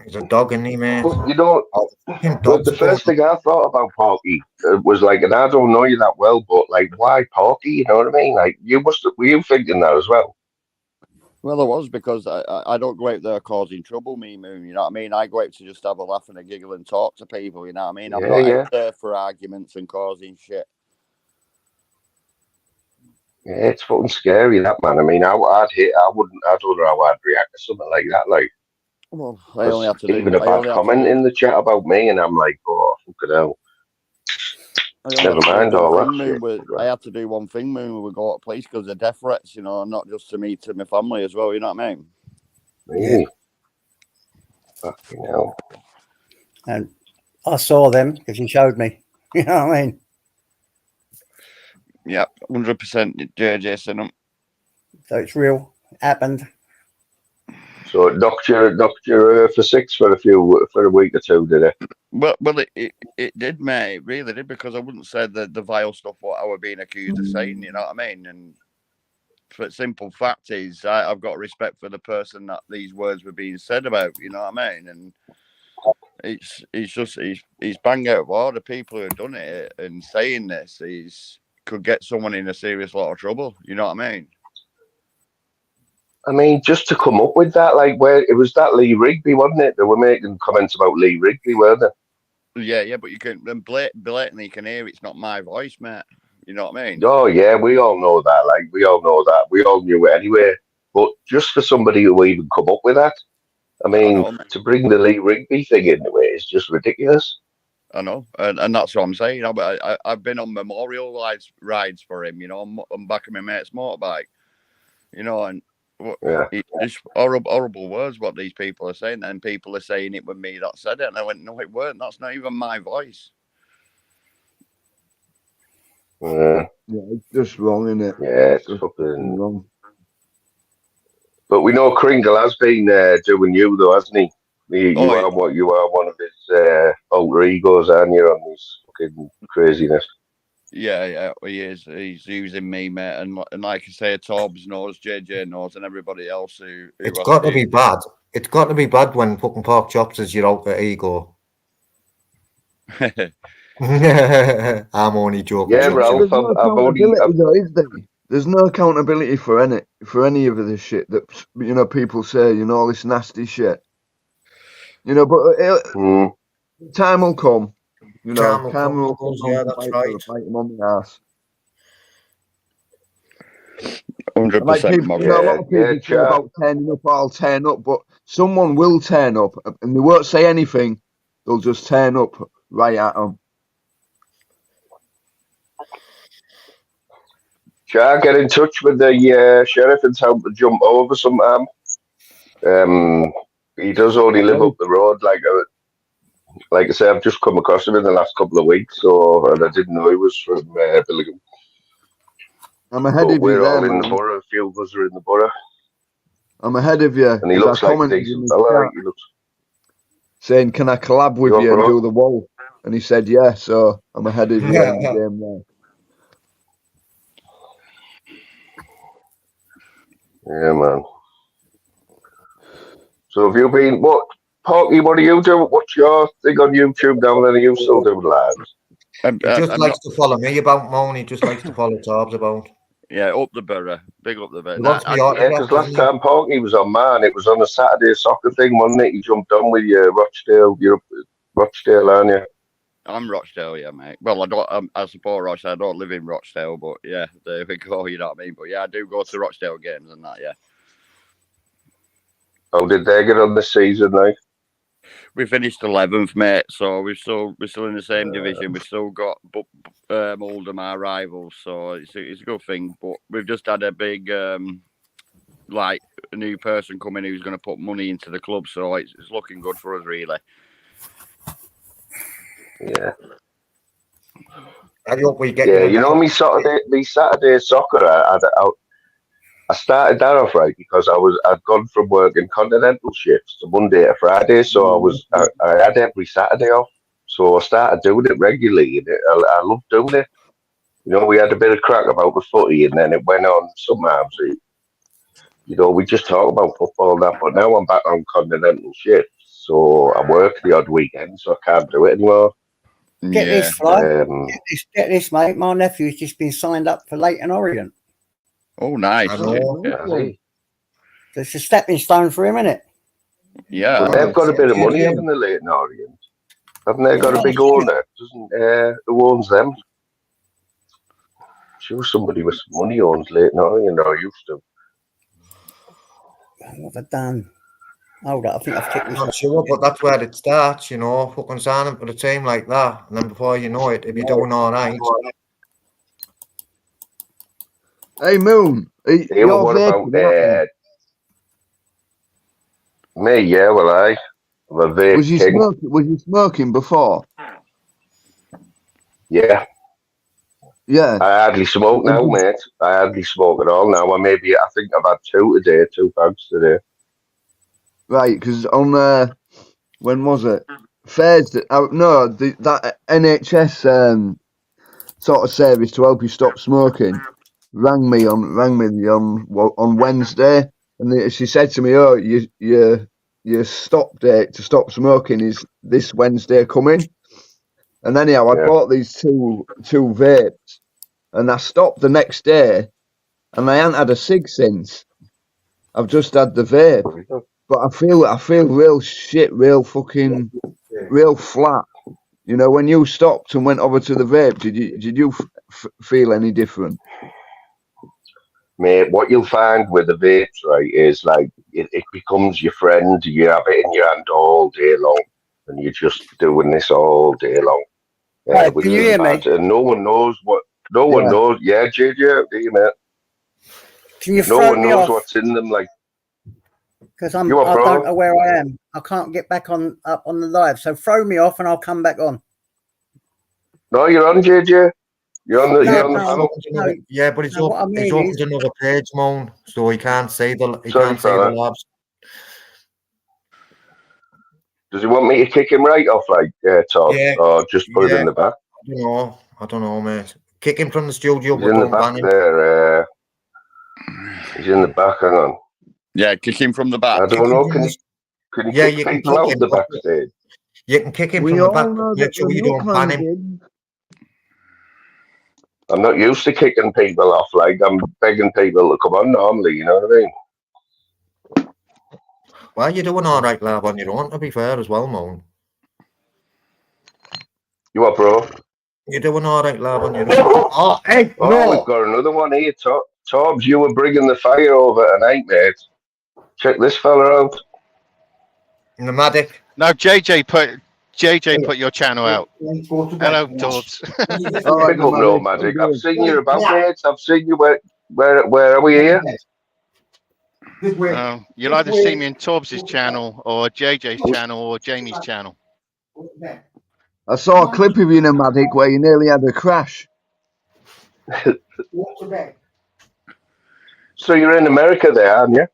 He's a dog, isn't he, mate? But, you know, the first thing I thought about Porky was like, and I don't know you that well, but like, why Porky? You know what I mean? Like, were you thinking that as well? Well, I was, because I don't go out there causing trouble, me, Moon. You know what I mean? I go out to just have a laugh and a giggle and talk to people. You know what I mean? I'm not out there for arguments and causing shit. Yeah, it's fucking scary, that, man. I mean, I don't know how I'd react to something like that. Like, well, I only have to do even a bad comment in the chat about me, and I'm like, oh, fucking hell. Never mind all that shit. I had to do one thing, Moon, when we go to police, because of death threats, you know, not just to me, to my family as well, you know what I mean? Really? Fucking hell. And I saw them because he showed me. You know what I mean? Yeah, 100% JJ sent them. So it's real. It happened. So it knocked you for six for a week or two, did it? Well, it did, mate. It really did, because I wouldn't say the vile stuff what I were being accused of saying. You know what I mean? And the simple fact is, I've got respect for the person that these words were being said about. You know what I mean? And he's bang out of order. People who have done it and saying this, could get someone in a serious lot of trouble. You know what I mean? I mean, just to come up with that, like, where it was that Lee Rigby, wasn't it? They were making comments about Lee Rigby, weren't they? Yeah, but you can blatantly you can hear it's not my voice, mate. You know what I mean? Oh yeah, we all know that. Like we all know that. We all knew it anyway. But just for somebody who even come up with that, I mean, know, mate. to bring the Lee Rigby thing into it is just ridiculous. I know, and that's what I'm saying. I've been on memorial rides for him, you know, on back of my mate's motorbike, you know, and Yeah. it's horrible words what these people are saying, and people are saying it was me that said it, and I went, no, it weren't. That's not even my voice. Yeah, it's just wrong, isn't it? yeah, it's Just fucking. wrong. But we know Kringle has been doing you though, hasn't he? You Oh, are what you are, one of his alter egos, aren't you, on this fucking craziness? yeah, he is. He's using me, mate, and like I say, Tobbs knows, JJ knows, and everybody else who It's has got to to. be bad. It's got to be bad when fucking Pork Chops is your alter ego. I'm only joking. Yeah, There's Ralph. no I've only. accountability though, is there? There's no accountability for any of this shit that people say, all this nasty shit. But time will come. Time will Time will come, come. yeah, that's right. Bite him on the ass. 100%. People, a lot of people say about turning up. I'll turn up, but someone will turn up, and they won't say anything. They'll just turn up right at them. Shall I get in touch with the sheriff and tell him to jump over sometime? He does only live up the road. Like I say, I've just come across him in the last couple of weeks, and I didn't know he was from Billingham. I'm ahead of you we're there, all in man. the borough. A few of us are in the borough. I'm ahead of you. And he looks like a decent fella. He looks saying, "Can I collab with you and do the wall?" And he said, "Yeah." So I'm ahead of you in the game there. Yeah, man. So have you been Porky? What do you do? What's your thing on YouTube now? Then are you still doing lives? He just likes to follow me about, Moan. He just likes to follow Tobbs about. Yeah, up the borough. Big up the borough. Yeah, because last time Porky was on mine, it was on a Saturday soccer thing, wasn't it? He jumped on with your Rochdale. You're Rochdale, aren't you? I'm Rochdale, yeah, mate. Well, I don't. I support Rochdale. I don't live in Rochdale, but yeah, there we go. You know what I mean? But yeah, I do go to Rochdale games and that. Yeah. How did they get on this season, like? We finished 11th, mate. So we're still in the same division. We've still got Oldham, our rivals. So it's a good thing. But we've just had a big like a new person coming who's going to put money into the club. So it's looking good for us, really. Yeah. I hope we get. Yeah, you know, me Saturday soccer. I started that off right because I'd gone from working continental shifts to Monday to Friday, so I had every Saturday off. So I started doing it regularly, and I loved doing it. You know, we had a bit of crack about the footy, and then it went on. Sometimes, we just talk about football and that. But now I'm back on continental shifts, so I work the odd weekend, so I can't do it anymore. Get this, Fly. Get this, mate. My nephew's just been signed up for Leighton Orient. Oh, nice. It's a stepping stone for him, isn't it? Yeah. But they've got a bit of money in the Leighton Orient. Haven't they got a big owner? Who owns them? Sure, somebody with some money owns Leighton Orient, or used to. What have I done? Hold up, I think I've ticked this. I'm not sure, but that's where it starts, fucking signing for a team like that. And then before you know it, if you're doing all right. Hey, Moon, you're what about me? Yeah, well, I'm a vape was you smoking before? Yeah. Yeah. I hardly smoke now, mate. I hardly smoke at all now. I think I've had 2 bags today. Right, because on when was it? Thursday? No, that NHS sort of service to help you stop smoking rang me on Wednesday, and she said to me, "Oh, your stop date to stop smoking is this Wednesday coming." And anyhow, I bought these two vapes, and I stopped the next day, and I hadn't had a cig since. I've just had the vape, but I feel real shit, real flat. You know, when you stopped and went over to the vape, did you feel any different? Mate, what you'll find with the vapes, right, is like it becomes your friend. You have it in your hand all day long, and you're just doing this all day long, Right, which can you is hear bad. me? And no one knows what. No one Yeah. knows. Yeah, JJ, do you, mate? Can you No throw one me knows off? what's in them. Like Because you are, I don't know bro. where I am. I can't get back up on the live. So throw me off and I'll come back on. No, you're on, JJ. You're on the. No, You're on the no, panel. no. Yeah, but No, what I he's mean opened another page, Moan, so he can't see the Sorry, fella. labs. Does he want me to kick him right off, like Todd, Yeah, or just put it in the back? I don't know, mate. Kick him from the studio, He's but in the don't back ban him. there. He's in the back. Hang on. Yeah, kick him from the back. I don't know. Can you Yeah, kick you can people kick out him. the backstage? You can kick him We from the all back. know Make that sure the you don't ban milkman him. did. I'm not used to kicking people off. Like I'm begging people to come on normally. You know what I mean? Well, you're doing all right, lab, on your own, to be fair, as well, Moan. You are, bro. You're doing all right, lab, on your own. Oh, hey, Oh, we've got another one here. Tobbs, you were bringing the fire over tonight, mate. Check this fella out. Nomadic. No, JJ put your channel out. Hello, Torbs. All right, Pick up no, Magic. I've seen you about, mate. I've seen you. Where are we here? You'll either see me in Torbs' channel or JJ's channel or Jamie's channel. I saw a clip of you, Nomadic, where you nearly had a crash. So you're in America there, aren't you?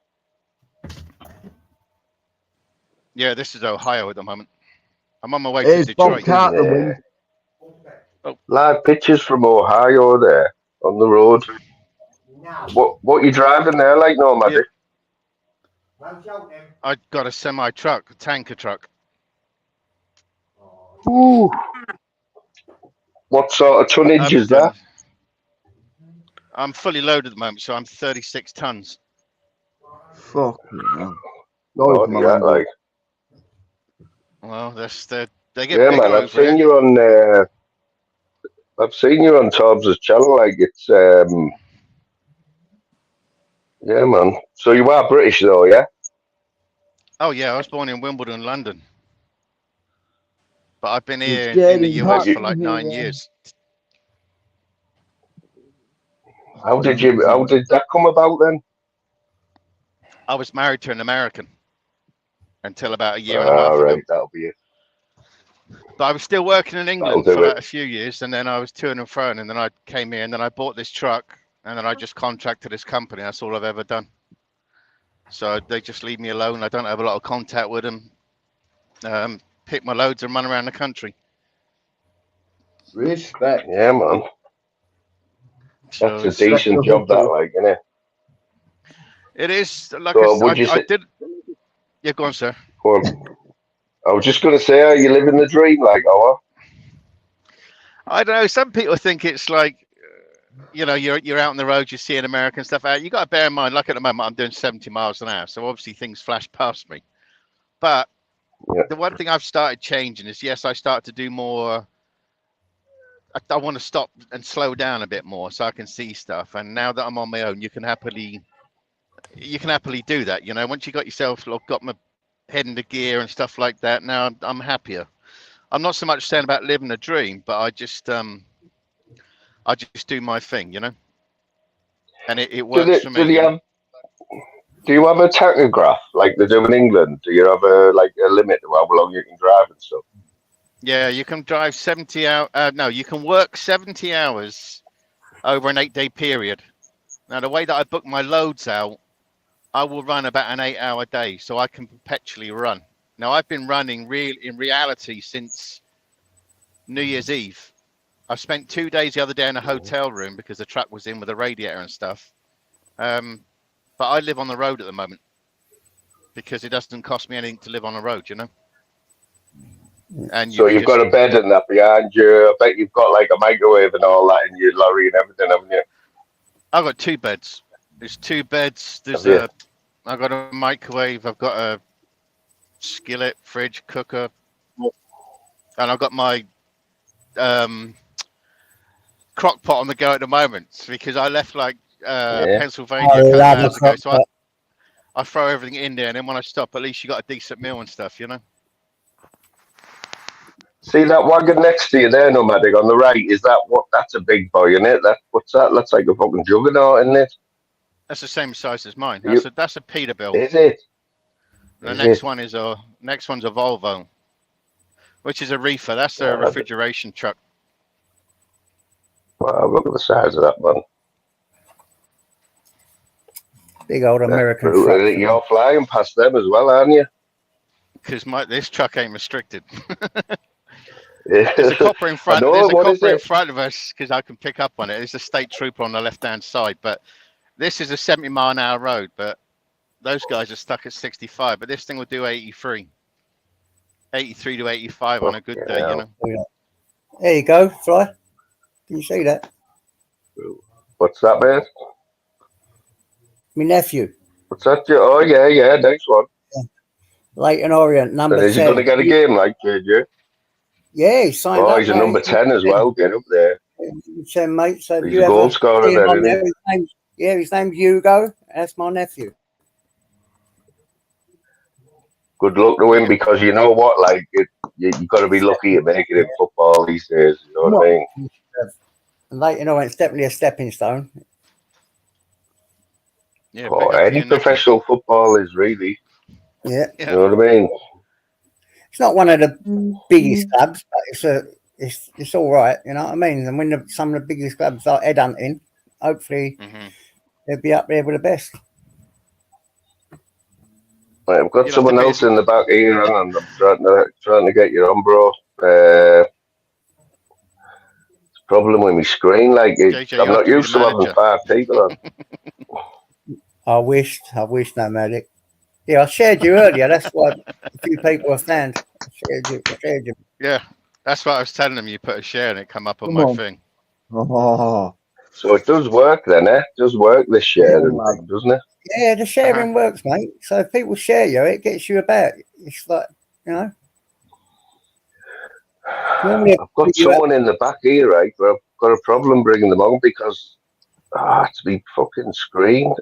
Yeah, this is Ohio at the moment. I'm on my way Here's to Bob Detroit. Carter win. Live pictures from Ohio there on the road. What you driving there like, Magic? I got a semi truck, a tanker truck. Ooh. What sort of tonnage is that? I'm fully loaded at the moment, so I'm 36 tons. Fuck. Like. Well, they get Yeah, bigger man. over I've seen here. you on. I've seen you on Tobbs' channel. Like it's. Yeah, man. So you are British, though, yeah? Oh yeah, I was born in Wimbledon, London, but I've been here dead in the in US hot for like in 9 here. years. How did that come about then? I was married to an American until about a year and a half ago. Right, that'll be it. But I was still working in England That'll for do like it. a few years, and then I was to and fro, and then I came here, and then I bought this truck, and then I just contracted this company. That's all I've ever done. So they just leave me alone. I don't have a lot of contact with them. Pick my loads and run around the country. Respect. Yeah, man. So That's a decent job, that, like, isn't it? It is. Like So I did. Yeah, go on, sir. Go on. I was just going to say, are you living the dream, like, I don't know. Some people think it's like, you know, you're out on the road, you're seeing American stuff out. You got to bear in mind, like at the moment, I'm doing 70 miles an hour, so obviously things flash past me. But the one thing I've started changing is, yes, I start to do more. I want to stop and slow down a bit more so I can see stuff. And now that I'm on my own, you can happily do that. You know, once you got yourself, got my head into gear and stuff like that. Now I'm happier. I'm not so much saying about living a dream, but I just do my thing, you know, and it works for me. Do you have a tachograph like they do in England? Do you have a limit to how long you can drive and stuff? Yeah, you can drive 70 hours. No, you can work 70 hours over an 8-day period. Now, the way that I book my loads out, I will run about an 8-hour day, so I can perpetually run. Now, I've been running in reality since New Year's Eve. I spent 2 days the other day in a hotel room because the truck was in with a radiator and stuff. But I live on the road at the moment because it doesn't cost me anything to live on the road, you know. And so you've got a bed and that behind you. I bet you've got like a microwave and all that in your lorry and everything, haven't you? I've got 2 beds. There's 2 beds. I've got a microwave. I've got a skillet, fridge, cooker, and I've got my crock pot on the go at the moment because I left like Yeah. Pennsylvania a couple of hours ago. So I throw everything in there, and then when I stop, at least you got a decent meal and stuff, you know. See that wagon next to you there, Nomadic, on the right? Is that what? That's a big boy, isn't it? What's that? That's like a fucking juggernaut, isn't it? That's the same size as mine. You- That's a Peterbilt. Is it? The Is next it? one is next one's a Volvo, which is a reefer. That's a Yeah. refrigeration truck. Wow, look at the size of that one. Big old American Brutal, truck. isn't it? You're flying past them as well, aren't you? Because this truck ain't restricted. There's a copper in front. know, There's a what is copper in it? front of us because I can pick up on it. It's a state trooper on the left-hand side, but this is a 70-mile-an-hour road. But those guys are stuck at 65. But this thing will do 83 to 85 on a good day. You know. There you go, Fly. Can you see that? What's that, man? My nephew, What's that? Oh, yeah, next one. Leighton Orient, number And is he 10. going to get a game like JJ? Yeah, he signed up. Oh, he's a mate. number 10 as well. Get up there. 10, mate. So if He's you a goal ever scorer see him then, on isn't there, his name's Hugo. That's my nephew. Good luck to him because you know what? Like, you got to be lucky to make it in football these days. You know what I mean? And Leighton Orient's definitely a stepping stone. Yeah. Oh, any professional football is really. Yeah. You know what I mean? It's not one of the biggest clubs, but it's all right. You know what I mean? And when some of the biggest clubs are headhunting, hopefully they'll be up there with the best. Right, I've got someone else in the back here, and I'm trying to get you on, bro. Problem with my screen, like JJ, I'm not used to having 5 people on. I wish, Nomadic. Yeah, I shared you earlier. That's why a few people have found. I shared you. Yeah, that's what I was telling them. You put a share and it come up on my thing. Oh, so it does work then, eh? It does work, this sharing thing, doesn't it? Yeah, the sharing works, mate. So if people share you, it gets you about. It's like, you know. I've got someone in the back here, right? But I've got a problem bringing them on because it's the fucking screen.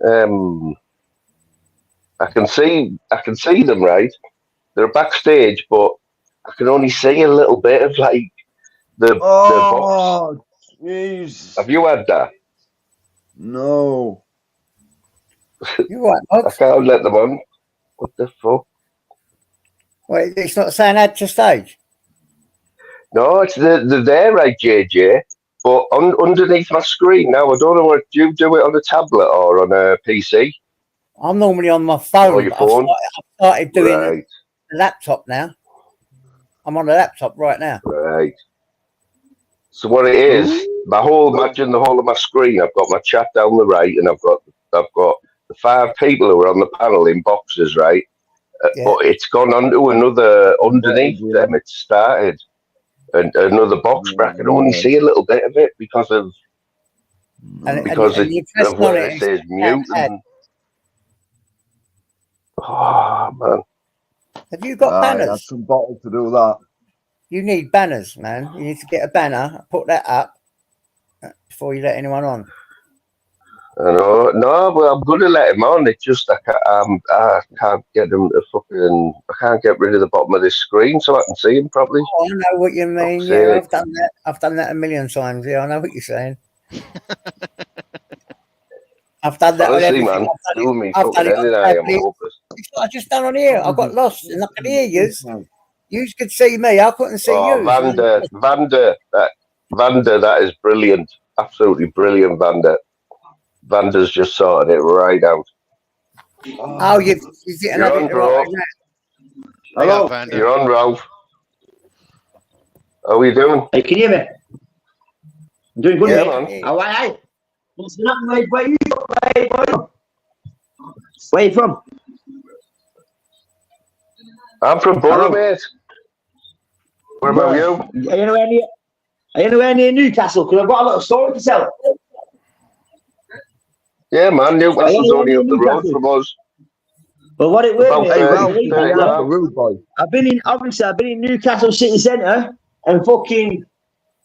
I can see them, right? They're backstage, but I can only see a little bit of like the box. oh, jeez. Have you had that? No. You're right, Box. I can't let them on. What the fuck? Wait, it's not saying add to stage. No, it's they're there, right, JJ. But underneath my screen now, I don't know what. Do you do it on a tablet or on a PC? I'm normally on my phone. Or your phone? I've started doing Right. a laptop now. I'm on a laptop right now. Right. So what it is, imagine the whole of my screen. I've got my chat down the right, and I've got the 5 people who are on the panel in boxes, right? But it's gone onto another underneath them. It's started another box bracket. I can only see a little bit of it because of where it says mute. Oh man! Have you got banners? That's some bottle to do that. You need banners, man. You need to get a banner, put that up before you let anyone on. I know. No, but I'm going to let him on. It's just I can't get him to fucking. I can't get rid of the bottom of this screen so I can see him properly. Oh, I know what you mean. Yeah, I've done that. I've done that a million times. Yeah, I know what you're saying. I've done that. Honestly, with everything. man, doing me I've done fucking it. I am hopeless. It's what I just done on here. I got lost and I could hear you. You could see me. I couldn't see you. Vander, that is brilliant. Absolutely brilliant, Vander. Vander's just sorted it right out. Oh, you're on, bro. Hello, Vander. You're on, Ralph. How are you doing? Hey, can you hear me? I'm doing good, yeah, mate. How are you? Where are you from? I'm from Borough, mate. Where about you? Are you anywhere near Newcastle? Because I've got a little story to tell. Yeah, man. Newcastle's only up the road from us. Well, what it was, I've been in Newcastle City Centre and fucking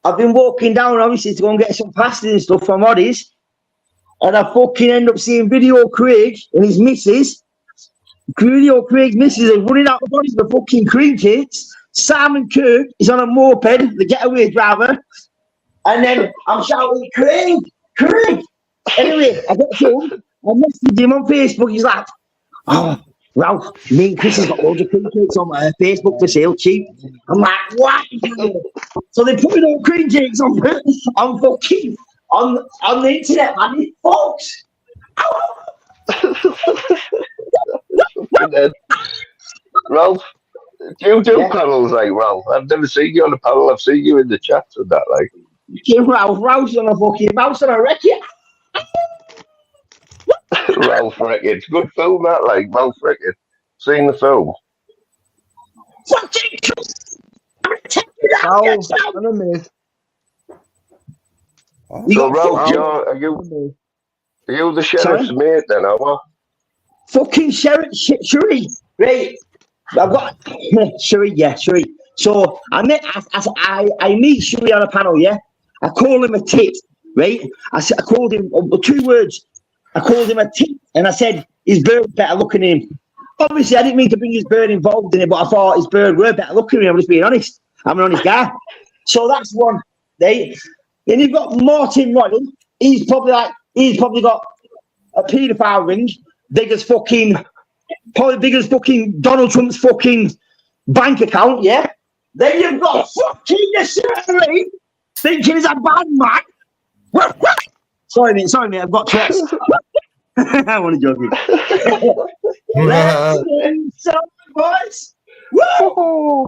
I've been walking down, obviously, to go and get some pastas and stuff from Oddies. And I fucking end up seeing Video Craig and his missus. Video Craig's missus is running out the bodies with fucking cream cakes. Simon Kirk is on a moped, the getaway driver. And then I'm shouting, Craig, Craig. Anyway, I get home. I messaged him on Facebook. He's like, oh, Ralph, me and Chris has got loads of cream cakes on my Facebook for sale, cheap. I'm like, what? So they put all cream cakes on fucking on the internet, man. These folks. And then, Ralph, do you do panels like Ralph? I've never seen you on a panel. I've seen you in the chats and that, like. Ralph's on a fucking mouse on a record. Ralph Records. Good film, that, like, Ralph Records. Seen the film? Fucking Ralph, in a minute. So, Ralph, are you the sheriff's mate then, or what? Fucking Sherry, right? I've got Sherry, yeah, Sherry. So I meet Sherry on a panel, yeah. I call him a tit, right? I called him 2 words. I called him a tit, and I said his bird better looking at him. Obviously, I didn't mean to bring his bird involved in it, but I thought his bird were better looking at him. I'm just being honest. I'm an honest guy. So that's one, right? Then you've got Martin Royal. He's probably got a paedophile ring, probably bigger as fucking Donald Trump's fucking bank account, yeah? Then you've got fucking the Shirley thinking he's a bad man. Sorry, mate, I've got Tourette's. I want to joke you. So, boys. Woo!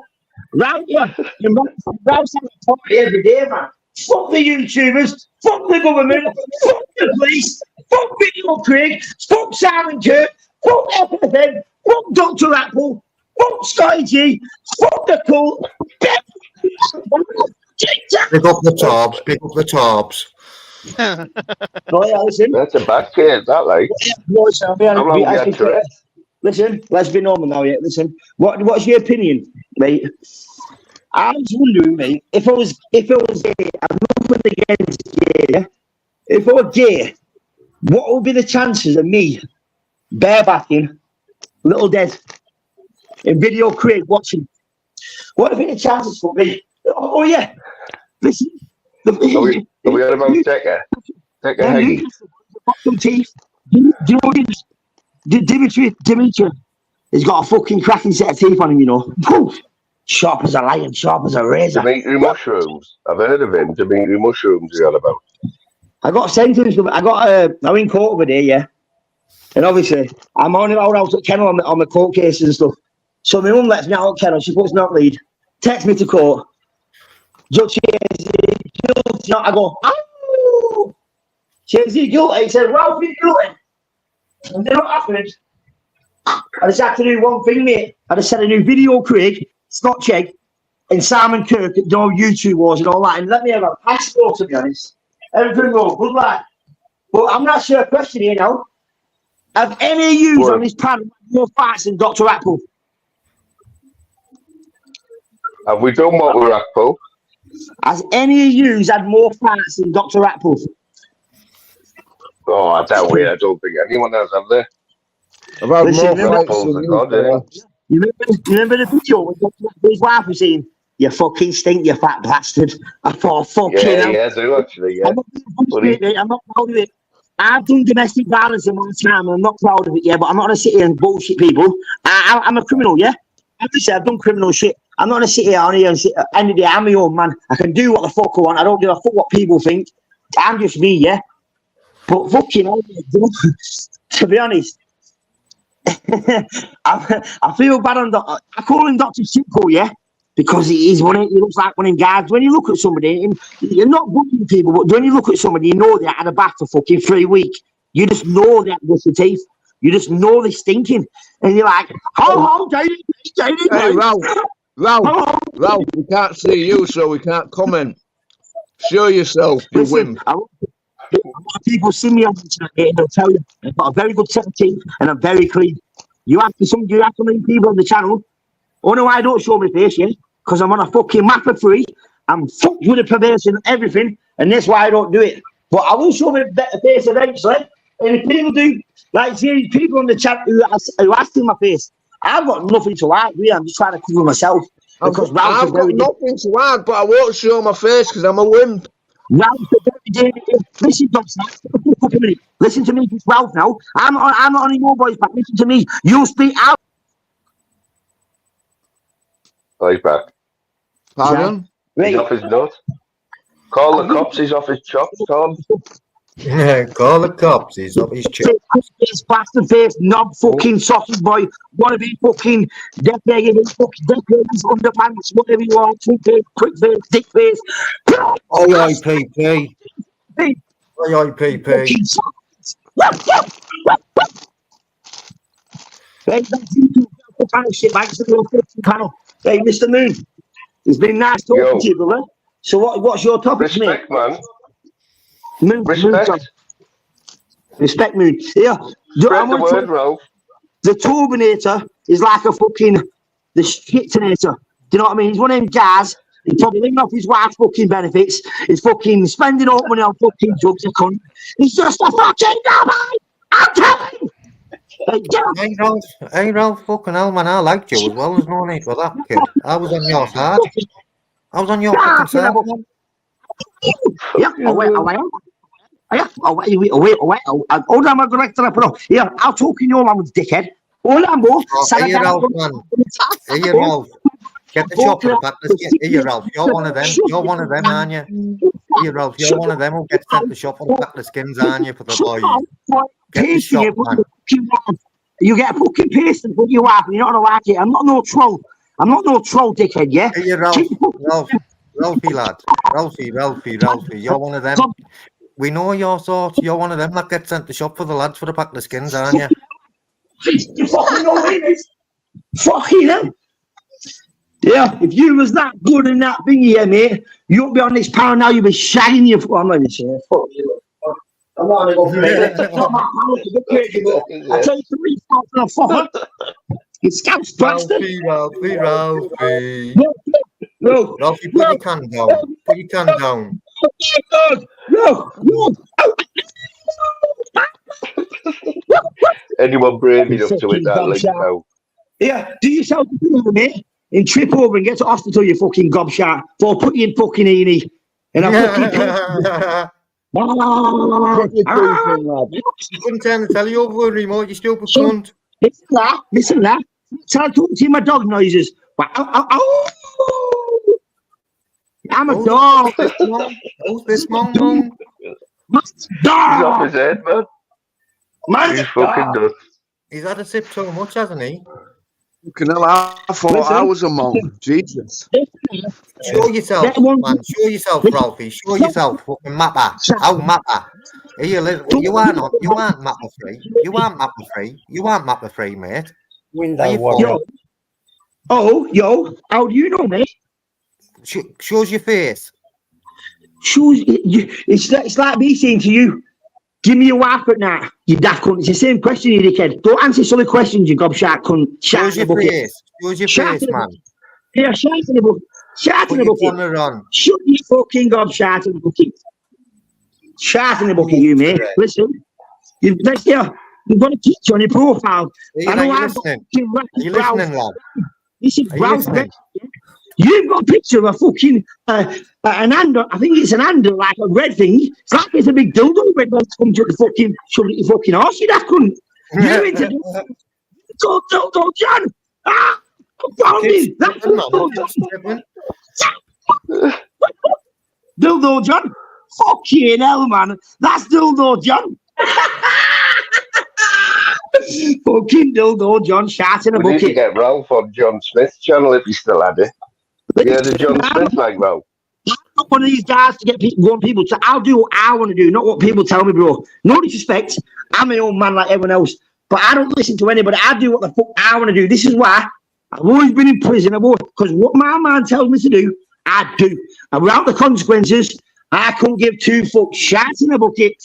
Ralph's on the party every day, man. Fuck the YouTubers, fuck the government, fuck the police, fuck Video Craig, fuck Simon Kirk, fuck FFM, fuck Dr. Apple, fuck Sky G, fuck the cult. Pick up the tops. Oh, yeah, listen. That's a bad case, that, like. Listen, let's be normal now, yeah. Listen, what's your opinion, mate? I was wondering, mate, if I was gay, I'm nothing against gay, yeah? If I was gay, what would be the chances of me barebacking Little Dead in Video Craig watching? What would be the chances for me? Oh, yeah. Listen. Are we on about Decker? Decker Haggy? Some teeth. Do you know Dimitri has got a fucking cracking set of teeth on him, you know. Poof. Sharp as a lion, sharp as a razor. Dimitri Mushrooms. I've heard of him. Dimitri Mushrooms he's on about. I got sentenced. I'm in court over there, yeah. And obviously, I'm only allowed out at kennel on the court cases and stuff. So my mum lets me out at kennel. She puts me out lead. Takes me to court. Judge says, guilty. I go, oh! She says, he guilty. He said, Ralph, he's guilty. And then what happened? I just had to do one thing, mate. I just had a new Video Craig, Scotch Egg, and Simon Kirk at no YouTube Wars and all that. And let me have a passport, to be honest. Everything goes good, lad. But I'm not sure a question here now. Have any of you on this panel more fights than Dr. Apple? Have we done what we're Apple? Has any of you had more fights than Dr. Apple? Oh, I doubt it. I don't think anyone has, have they? About Listen, more fights than you remember the video when Dr. Apple's wife was saying, "You fucking stink, you fat bastard." I thought, fucking hell. Yeah, I do actually, yeah. I'm not proud of it. I've done domestic violence in my time, and I'm not proud of it, yeah, but I'm not going to sit here and bullshit people. I'm a criminal, yeah? Obviously, I've done criminal shit. I'm not going to sit here on here and sit, end of the day, I'm my own man. I can do what the fuck I want. I don't give a fuck what people think. I'm just me, yeah? But fucking hell, to be honest, I feel bad on I call him Dr. Simple, yeah? Because he looks like one of them guys. When you look at somebody, and you're not bullying people, but when you look at somebody, you know they had a bath for fucking 3 weeks. You just know they had the teeth. You just know they're stinking. And you're like, oh, Hey, Ralph, we can't see you, so we can't comment. Show yourself, you wimp. A lot of people see me on the chat and they'll tell you I've got a very good set of teeth and I'm very clean. You have some people on the channel. Oh no, I don't show my face, yeah? Because I'm on a fucking map for free. I'm fucked with the perverse and everything, and that's why I don't do it. But I will show my better face eventually. And if people do, like, see, people on the chat who asked in my face, I've got nothing to hide, really. I'm just trying to cover myself. Because I've got nothing to add, but I won't show my face because I'm a wimp. Ralph, listen, listen to me, Ralph. Now I'm not on your boys, but listen to me. You speak out. He's back. Pardon? He's off his nut. Call the cops. He's off his chops, Tom. Yeah, call the cops. He's off his chop. Face, bastard face, knob, fucking sausage boy, wanna be fucking decorated, fucking decorated, underpants, whatever you want, two face, quick face, dick face. IIPP. IIPP. Hey, Mr. Moon, it's been nice talking to you, brother. So what's your topic, Respect, mate? man. Respect. Respect, Moon. Yeah. Spread the word, Ralph. The Turbinator is like a fucking the shitinator. Do you know what I mean? He's one of them guys. He's probably living off his wife's fucking benefits. He's fucking spending all money on fucking drugs. A cunt. He's just a fucking guy. I'm telling you. Hey, Ralph, fucking hell, man. I liked you as well. There's no need for that, kid. I was on your side. I was on your fucking side. Yeah, wait. Hold on, I'm going to put up. Yeah, I'll talk in your language, dickhead. Hold on, boy. Hey, Ralph, man. Hey, Ralph. Get the chopper back. Hey, Ralph, you're one of them. You're one of them, aren't you? Hey, Ralph, you're one of them who gets sent the shop for the back of the skins, aren't you, for the boys? Get the shop, man. You get a fucking paste and put your wife, and you're not going to like it. I'm not no troll. I'm not no troll, dickhead, yeah? Hey, Ralphie, lad. Ralphie, you're one of them. We know your sort. You're one of them that gets sent to shop for the lads for the pack of skins, aren't you? You fucking know what it is. Fucking hell. Yeah, if you was that good in that thing here, mate, you'd be on this pound now, you'd be shagging your... I'm not even saying fuck you. I'm not going to go for it. It's not my pound, it's a bit crazy, but I tell you 3,000 fucker. It's scouts, bastard. Ralphie. No. Ralphie, put your can down. Put your can down. No. Anyone brave enough to hit that link now? Yeah, do yourself a favor, mate, and trip over and get to hospital, you fucking gobshite, or put you in fucking E&E. And I You couldn't turn the telly over a remote, you stupid cunt. Listen that. Try to see my dog noises. I'm a dog. Who's this mong? He's off his head, man. He's fucking nuts. He's had a sip so much, hasn't he? Fucking hell, I thought I was a monk. Jesus. Show yourself, man. Show yourself, Ralphie. Show yourself, fucking mapper. Oh, mapper. You aren't mapper free. You aren't mapper free. You aren't mapper free, mate. Window. Yo, how do you know, mate? Shows your face. It's like me saying to you, give me your wife at night, you daft cunt. It's the same question, you dickhead. Don't answer silly questions, you gobshite cunt. Shows your face. Shows your face, man. Yeah, shite in the bucket. Shite in the bucket. Shut your fucking gobshite in the bucket. Shite in the bucket, you mate. Listen, you've got a picture on your profile. Are you listening, lad? This is Ralph. You've got a picture of a fucking an handle. I think it's an handle, like a red thing. It's like it's a big dildo red one to come to the fucking shove it your fucking arse. You daft cunt. You're into dildo, John. I found it. That's dildo John. Fucking hell, man. That's dildo John. Fucking dildo John. Shot in a bucket. We need to get Ralph on John Smith's channel if he still had it. Yeah, the John Smith like, bro. I'm not one of these guys to get people to. I'll do what I want to do, not what people tell me, bro. No disrespect. I'm my own man like everyone else, but I don't listen to anybody. I do what the fuck I want to do. This is why I've always been in prison. Because what my man tells me to do, I do. And without the consequences, I couldn't give two fucks. Shots in a bucket.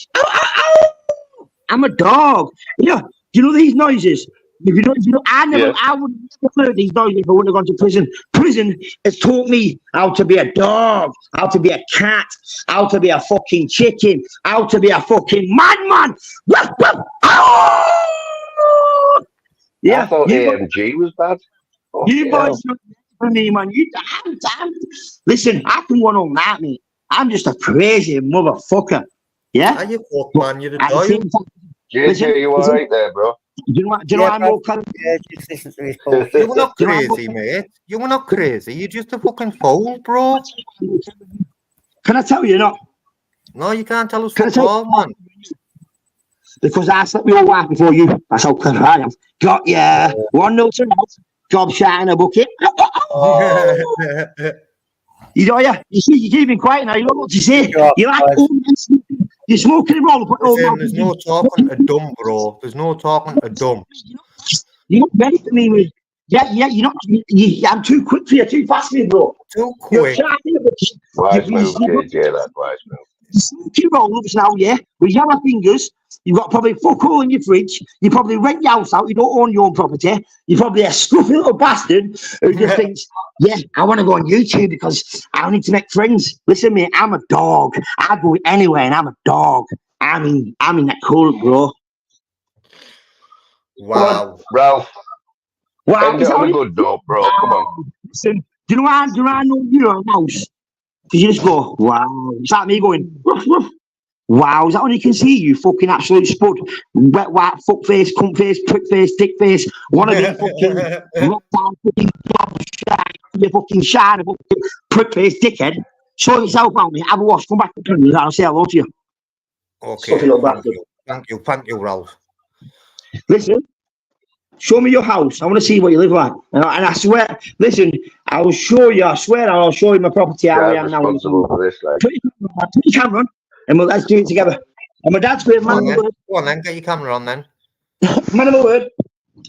I'm a dog. Yeah. Do you know these noises? I would never heard these noises if I wouldn't have gone to prison. Prison has taught me how to be a dog, how to be a cat, how to be a fucking chicken, how to be a fucking madman. I thought AMG was bad. You boys for me, man. You damn. Listen, I can one on that, mate. I'm just a crazy motherfucker. Yeah? Are you fuck, man? You're a doyle. JJ, you alright there, bro? Do you know I'm more just listen to his bullshit. You were not crazy, mate. You were not crazy. You're just a fucking fool, bro. Can I tell you not? No, you can't tell us fuck all, man. Because I slept with your wife before you. That's how clever I am. Got ya. 1-0 to out. Job shot in a bucket. You know, yeah. You see, you're keeping quiet now. You don't know what to say. You're like, you're smoking a roll. There's no talking to dumb, bro. There's no talking to dumb. You're not ready for me, mate. Yeah, you're not. I'm too quick for you, too fast for you, bro. Too quick. Wise move, JJ, that wise move. Smoking roll-ups now, yeah, with yellow fingers. You've got probably fuck all in your fridge. You probably rent your house out. You don't own your own property. You're probably a scruffy little bastard who just thinks, yeah, I want to go on YouTube because I need to make friends. Listen, mate, I'm a dog. I go anywhere and I'm a dog. I'm in that cult, bro. Wow. Ralph. Wow. End it on a good note, bro. Come on. Listen, do you know I know you're a mouse? Because you just go, wow. Is that me going, woof, woof? Wow, is that when you can see you fucking absolute spud? Wet, white, fuck face, cunt face, prick face, dick face. Wanna be fucking rock down, fucking job shine, you fucking shine, fucking prick face, dickhead. Show yourself out, mate. Have a wash, come back to Plymouth, and I'll say hello to you. Okay. Thank you, Ralph. Listen, show me your house. I want to see what you live like. And I swear, listen, I will show you, I swear I'll show you my property how I am now. For this, like. Put your camera on. And let's do it together. And my dad's great, man. Go on then, get your camera on then. Man of my word.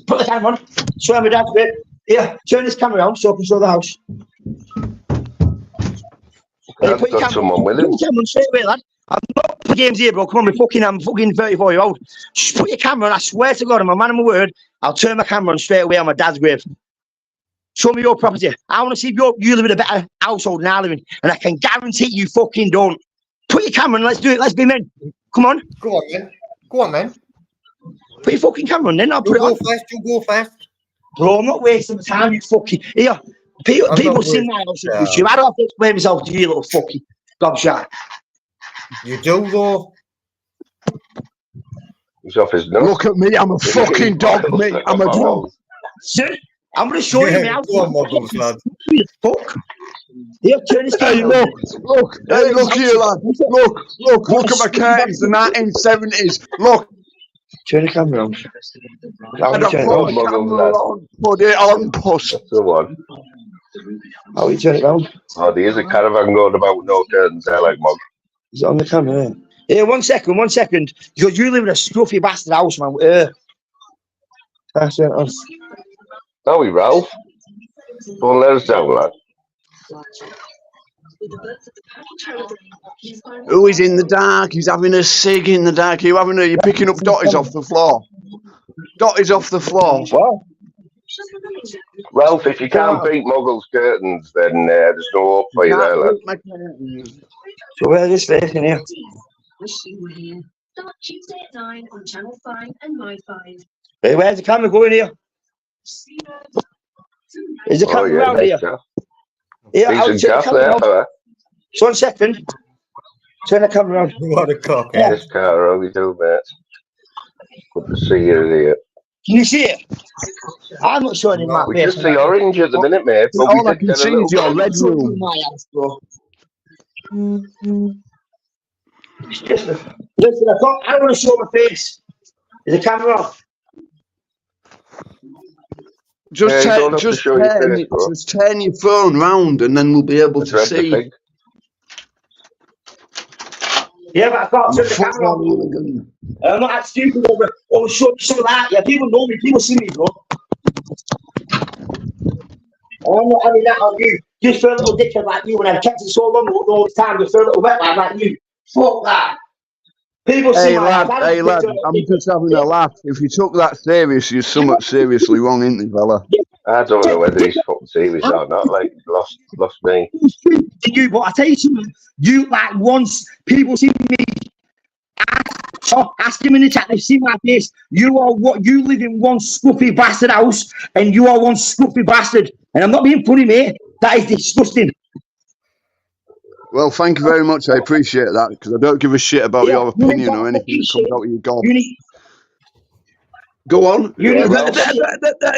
Put the camera on. Swear my dad's great. Here, turn this camera on so I can show the house. I've got someone with him. Put your camera on straight away, lad. I'm not for games here, bro. Come on, I'm fucking 34-year-old. Just put your camera on. I swear to God, I'm a man of my word. I'll turn my camera on straight away on my dad's grave. Show me your property. I want to see if you live in a better household than I live in. And I can guarantee you fucking don't. Put your camera on, let's do it. Let's be men. Come on. Go on then. Put your fucking camera on then. I'll put it on. You go first. Bro, I'm not wasting the time, you fucking. Here, people see my house on YouTube. I don't have to explain myself to you, little fucking gobshite. You do, though. He's off his nose. Look at me, I'm a fucking dog, mate. I'm a dog. See? I'm going to show you my house. Go on, Muggles, lad. Fuck. Here, turn this Hey, camera. look here, lad. Look at my curtains, the 1970s. Look. Turn the camera on. Put it on, puss. That's the one. How you turn it round? Oh, there's a caravan going about no curtains there, like Mug. Is it on the camera? Here, one second. Because you live in a scruffy bastard house, man. That's it. Oh, Ralph. Don't let us down, lad. Who is in the dark? He's having a cig in the dark. You're picking up dotties off the floor. Dotties off the floor. What? Ralph, if you can't beat Muggles' curtains, then there's no hope for you there, lad. So where's this facing here? Start Tuesday at 9 on Channel 5 and My 5. Hey, where's the camera going here? Is the camera around here? Yeah, I'll turn the camera around. So 1 second. Turn the camera around. What a cock. Yeah. This car, how you do, mate? Good to see you here. Can you see it? I'm not showing in my We face. just see orange at the minute, mate. But all I can see is your red room. Listen, I don't want to show my face. Is the camera off? Just turn your phone round and then we'll be able to see. Yeah, but I can't turn the camera on. I'm not that stupid over show some of that. Yeah, people know me, people see me, bro. I'm not having that on you. Just for a little dickhead like you when I've kept it so long all the time, just for a little wet like you. Fuck that. People see Hey my lad, house. hey lad, I'm just having a laugh. If you took that serious, you're somewhat seriously wrong, isn't it, fella? I don't know whether he's fucking serious or not. Like, lost me. To you, but I tell you something. You like once people see me. Ask him in the chat. They see my face. You are what you live in one scruffy bastard house, and you are one scruffy bastard. And I'm not being funny, mate. That is disgusting. Well, thank you very much. I appreciate that because I don't give a shit about Yeah, your opinion or anything that comes out of your gob. Go on. Yeah,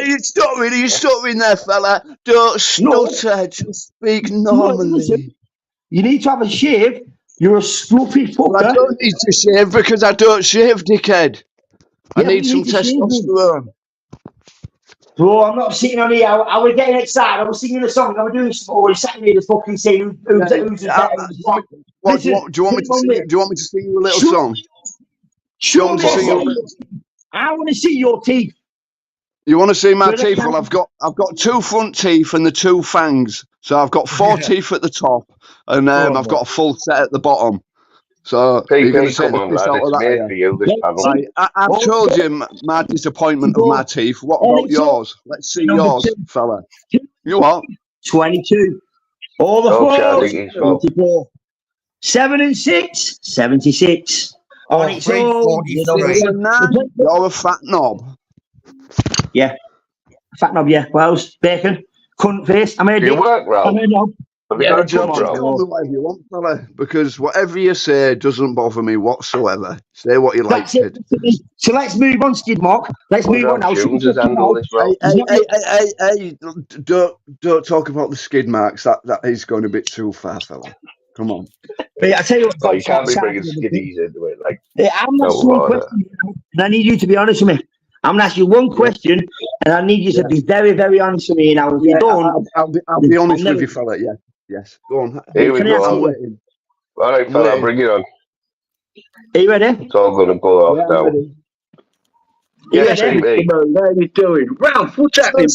You're stuttering there, fella. Don't stutter. Just speak normally. You need to have a shave. You're a scruffy fucker. Well, I don't need to shave because I don't shave, dickhead. I need some testosterone. Bro, I'm not sitting on here. I was getting excited. I was singing a song. I was doing some always sitting here, fucking saying who's Do you want me to sing you a little song? I want to see your teeth. You want to see my teeth? Well, I've got 2 front teeth and the 2 fangs. So I've got 4 teeth at the top, and I've got a full set at the bottom. So you're going to take the piss out of that. For you, this panel. I've told you my disappointment of my teeth. What about yours? Let's see yours, fella. You what? 22. All the 24. 7 and 6. 76. On its own. You're a fat knob. Yeah. Fat knob, yeah. What else? Bacon. Cunt face. I made it. Work, Ralph. I made it. Have you got a job, Ralph? Whatever you want, fella, because whatever you say doesn't bother me whatsoever. Say what you like, kid. So let's move on, Skidmark. Let's move on now. Hey, don't talk about the skid marks. That is going a bit too far, fella. Come on. But I tell you what, you can't be bringing skiddies into it. Like, I'm not asking one question, and I need you to be honest with me. I'm gonna ask you one question, and I need you to be very, very honest with me. Now, if you don't, I'll be honest with you, fella. Yeah. Yes. Go on. Here we go. I'm waiting. All right, fella, bring it on. Are you ready? It's all going to go off now. Yes, how you doing? Ralph, what's happening,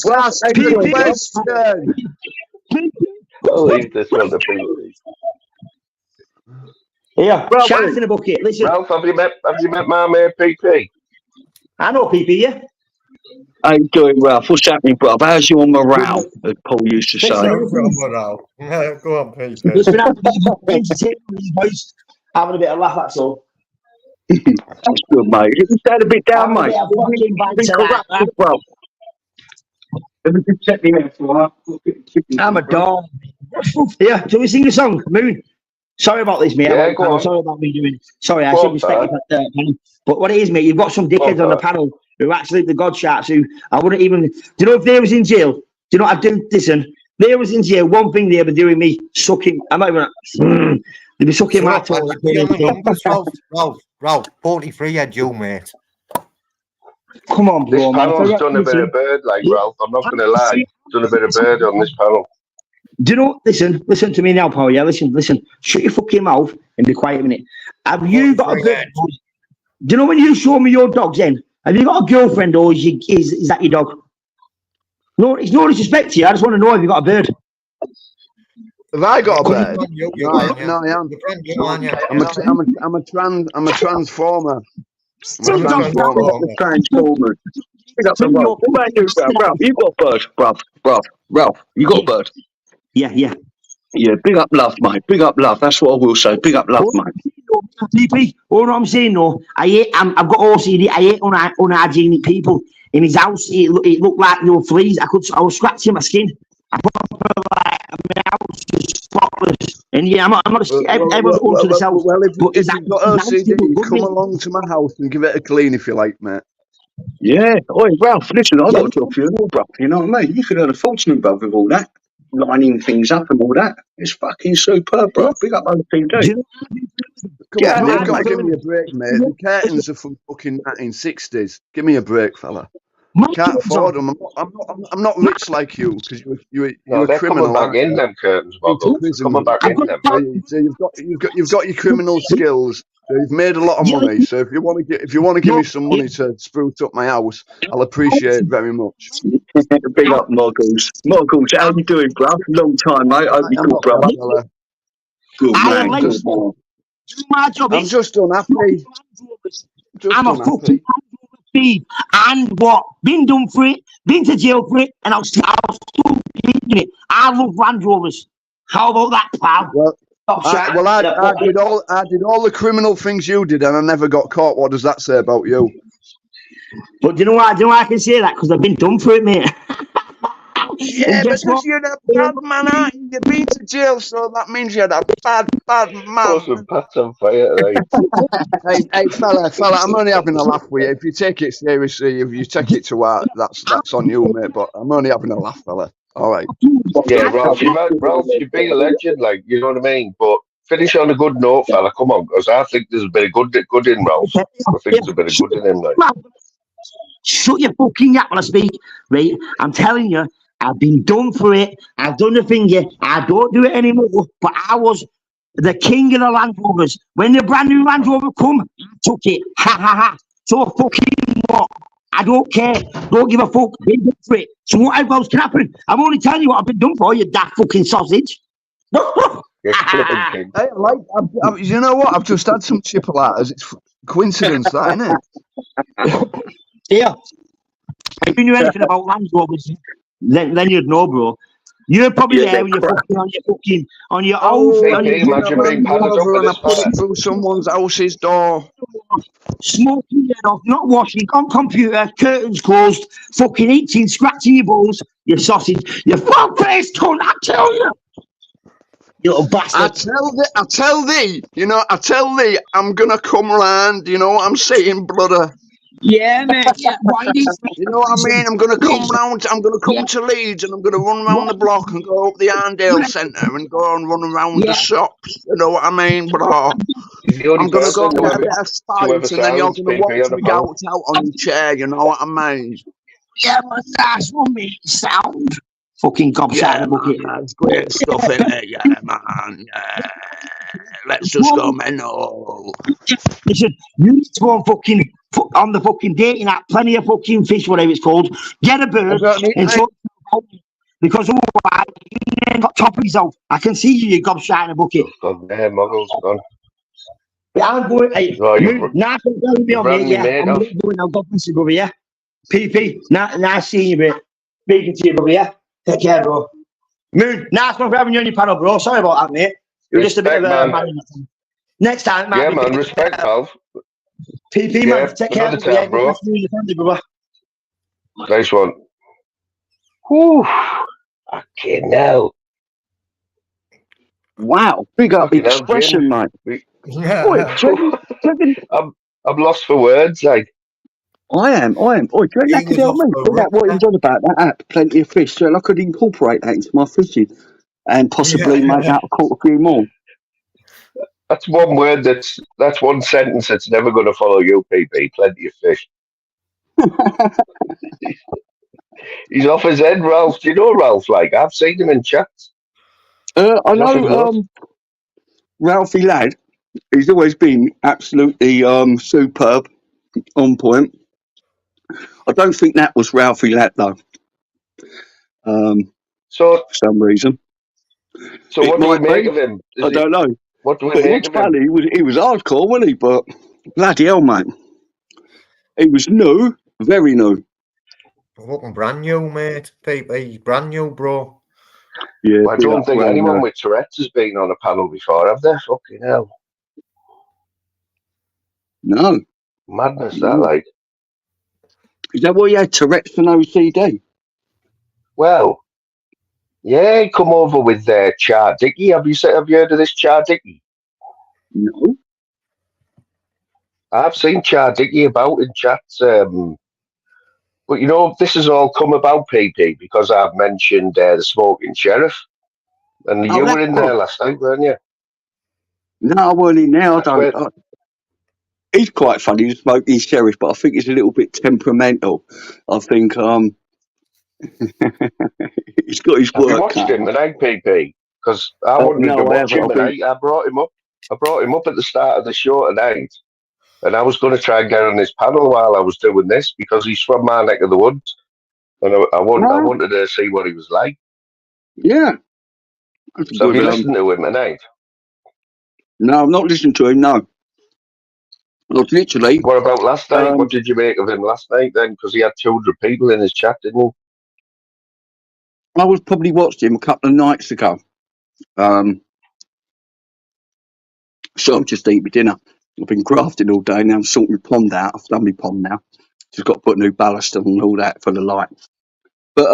I'll leave this one to PP. Yeah, sharks in a bucket. Listen, Ralph, have you met my mate PP? I know PP, yeah. How you doing, Ralph? What's happening, brother? How's your morale, as Paul used to say? Go on, Pete. It's been entertaining, boys. Having a bit of laugh, that's all. That's good, mate. You stayed a bit down, mate. I'm a dog. Yeah, do we sing a song, Moon? Sorry about this, mate. Yeah, go on. Sorry about me doing. Sorry, I should respect you. But what it is, mate, you've got some dickheads on the panel who actually the god sharks who I wouldn't even. Do you know if they was in jail? Do you know what I do? Listen, they was in jail. One thing they were doing me sucking. I'm not even. They'd be sucking my toe. Ralph, 43 had you, mate. Come on, bro. This panel's done a bit of bird, like Ralph. I'm not going to lie. Done a bit of bird on this panel. Do you know? Listen to me now, Paul. Yeah, listen. Shut your fucking mouth and be quiet a minute. Have you got a bird? Do you know when you show me your dogs in? Have you got a girlfriend or is that your dog? No, it's no disrespect to you. I just want to know if you got a bird. Have I got a bird? No, I am. I'm a transformer. Transformer. Ralph, you got a bird, Ralph, you got a bird. Yeah. Yeah, big up love, mate. Big up love. That's what I will say. Big up love, mate. PP, all what I'm saying, though, I've got OCD. I hate unhygienic people. In his house, it looked like fleas. I was scratching my skin. I my house is spotless. And yeah, I'm not everyone's going to themselves. Well, if you've got OCD, come along to my house and give it a clean if you like, mate. Yeah. Oi, Ralph, listen, I got to a funeral, bro. You know what I mean? You could earn a fortune, bro, with all that. Lining things up and all that. It's fucking superb, bro. Big up on the PD. Come on, you've got to give me a break, mate. The curtains are from fucking 1960s. Give me a break, fella. Can't afford them. I'm not rich like you because you're a criminal. Coming back in them curtains, coming back in them. So you've got your criminal skills. So you've made a lot of money. So if you want to give me some money to spruce up my house, I'll appreciate it very much. Big up, Muggles. Muggles, how you doing, bro? Long time, mate. Hope you're good, brother. Good man. Do my job. I'm just unhappy. Just I'm a unhappy. fucking thief. And what? Been done for it, been to jail for it, and I'll still keep doing it. I love Land Rovers. How about that, pal? Well, I did all the criminal things you did, and I never got caught. What does that say about you? But do you know why? Do you know why I can say that? Because I've been done for it, mate. Yeah, because you're a bad man, aren't you? You've been to jail, so that means you're a bad man. Awesome, Pat's on fire, right? Hey, fella, I'm only having a laugh with you. If you take it seriously, if you take it to heart, that's on you, mate. But I'm only having a laugh, fella. All right. Yeah, Ralph, you've been a legend, like, you know what I mean? But finish on a good note, fella. Come on, because I think there's a bit of good in Ralph. I think there's a bit of good in him, like. Shut your fucking yap when I speak, right? I'm telling you, I've been done for it. I've done the thing, yeah. I don't do it anymore, but I was the king of the Land Rovers. When the brand new Land Rover come, I took it. Ha ha ha. So fucking what? I don't care. Don't give a fuck. Been done for it. So whatever else can happen. I'm only telling you what I've been done for, you daft fucking sausage. Yes, King. Hey, you know what? I've just had some chipolatas. It's coincidence, that, isn't it? Yeah. If you knew anything about Land Rovers, then you'd know, bro. You're probably there when you're fucking on your own. Imagine being padded up with and I this put fire. it through someone's house's door. Smoking your head off, not washing, on computer, curtains closed, fucking eating, scratching your balls, you sausage, you fuck-faced cunt, I tell you. You little bastard. I tell thee, I'm gonna come round, you know what I'm saying, brother? Yeah, mate, yeah, you know what I mean? I'm gonna come round, I'm gonna come to Leeds and I'm gonna run round the block and go up the Arndale Centre and go and run around the shops, you know what I mean, bro? I'm gonna go and get a bit of spice and then you're gonna watch me go out on your chair, you know what I mean? Yeah, man, that's one mate, sound. Fucking gobshite bucket. That's great stuff in it, yeah, man. Yeah. Let's just go mental. Listen, you need to go on the fucking dating app, plenty of fucking fish, whatever it's called. Get a bird and sort because otherwise you ain't got toppings out. I can see you gobshite in a bucket. Gone there, Muggles gone. Yeah, I'm going. Hey, nice and very me on me, yeah. I'm going now. God bless you, brother, yeah. PP, nice seeing you, mate. Speaking to you, brother, yeah. Take care, bro. Moon, nice one for having you on your panel, bro. Sorry about that, mate. You're just a bit of a man. Next time, man. Yeah, man. Respect, pal. PP, man. Take care, another time, bro. Nice meeting you, family, brother. Nice one. Whew. Okay, now. Wow, big up expression, mate. Yeah. I'm lost for words, like. I am. Oi, do you reckon that could help me? About what he was on about, that app, Plenty of Fish. So I could incorporate that into my fishing and possibly make out a few more. That's one word. That's one sentence that's never going to follow you, PP. Plenty of fish. He's off his head, Ralph. Do you know Ralph? Like, I've seen him in chats. I know Ralphie lad. He's always been absolutely superb, on point. I don't think that was Ralphie lad though. So for some reason. So what do we make of him? I don't know. What do we make of him? He was hardcore, wasn't he? But bloody hell, mate. He was new, very new. Fucking brand new, mate. He's brand new, bro. Yeah, I don't think anyone with Tourette's has been on a panel before, have they? Fucking hell. No. Madness, that, like. Is that why he had Tourette's and OCD? Well, yeah, he come over with Char Dickey. Have you heard of this Char Dickey? No. I've seen Char Dickey about in chats. But, you know, this has all come about, PP, because I've mentioned the Smoking Sheriff. And you were in there last night, weren't you? No, I weren't in there. He's quite funny, the Smoking Sheriff, but I think he's a little bit temperamental. I think he's got his work. Have you watched him tonight, PP? Because I wanted to watch him, and I brought him up. I brought him up at the start of the show tonight. And I was going to try and get on his panel while I was doing this because he's from my neck of the woods, and I wanted to see what he was like. Yeah. So have you listened to him tonight? No, I'm not listening to him. No, I was literally. What about last night? What Um, did you make of him last night then? Because he had 200 people in his chat, didn't I was probably watched him a couple of nights ago. So I'm just eating my dinner. I've been grafting all day now. I'm sorting my pond out. I've done my pond now. Just got to put new ballast on and all that for the light. But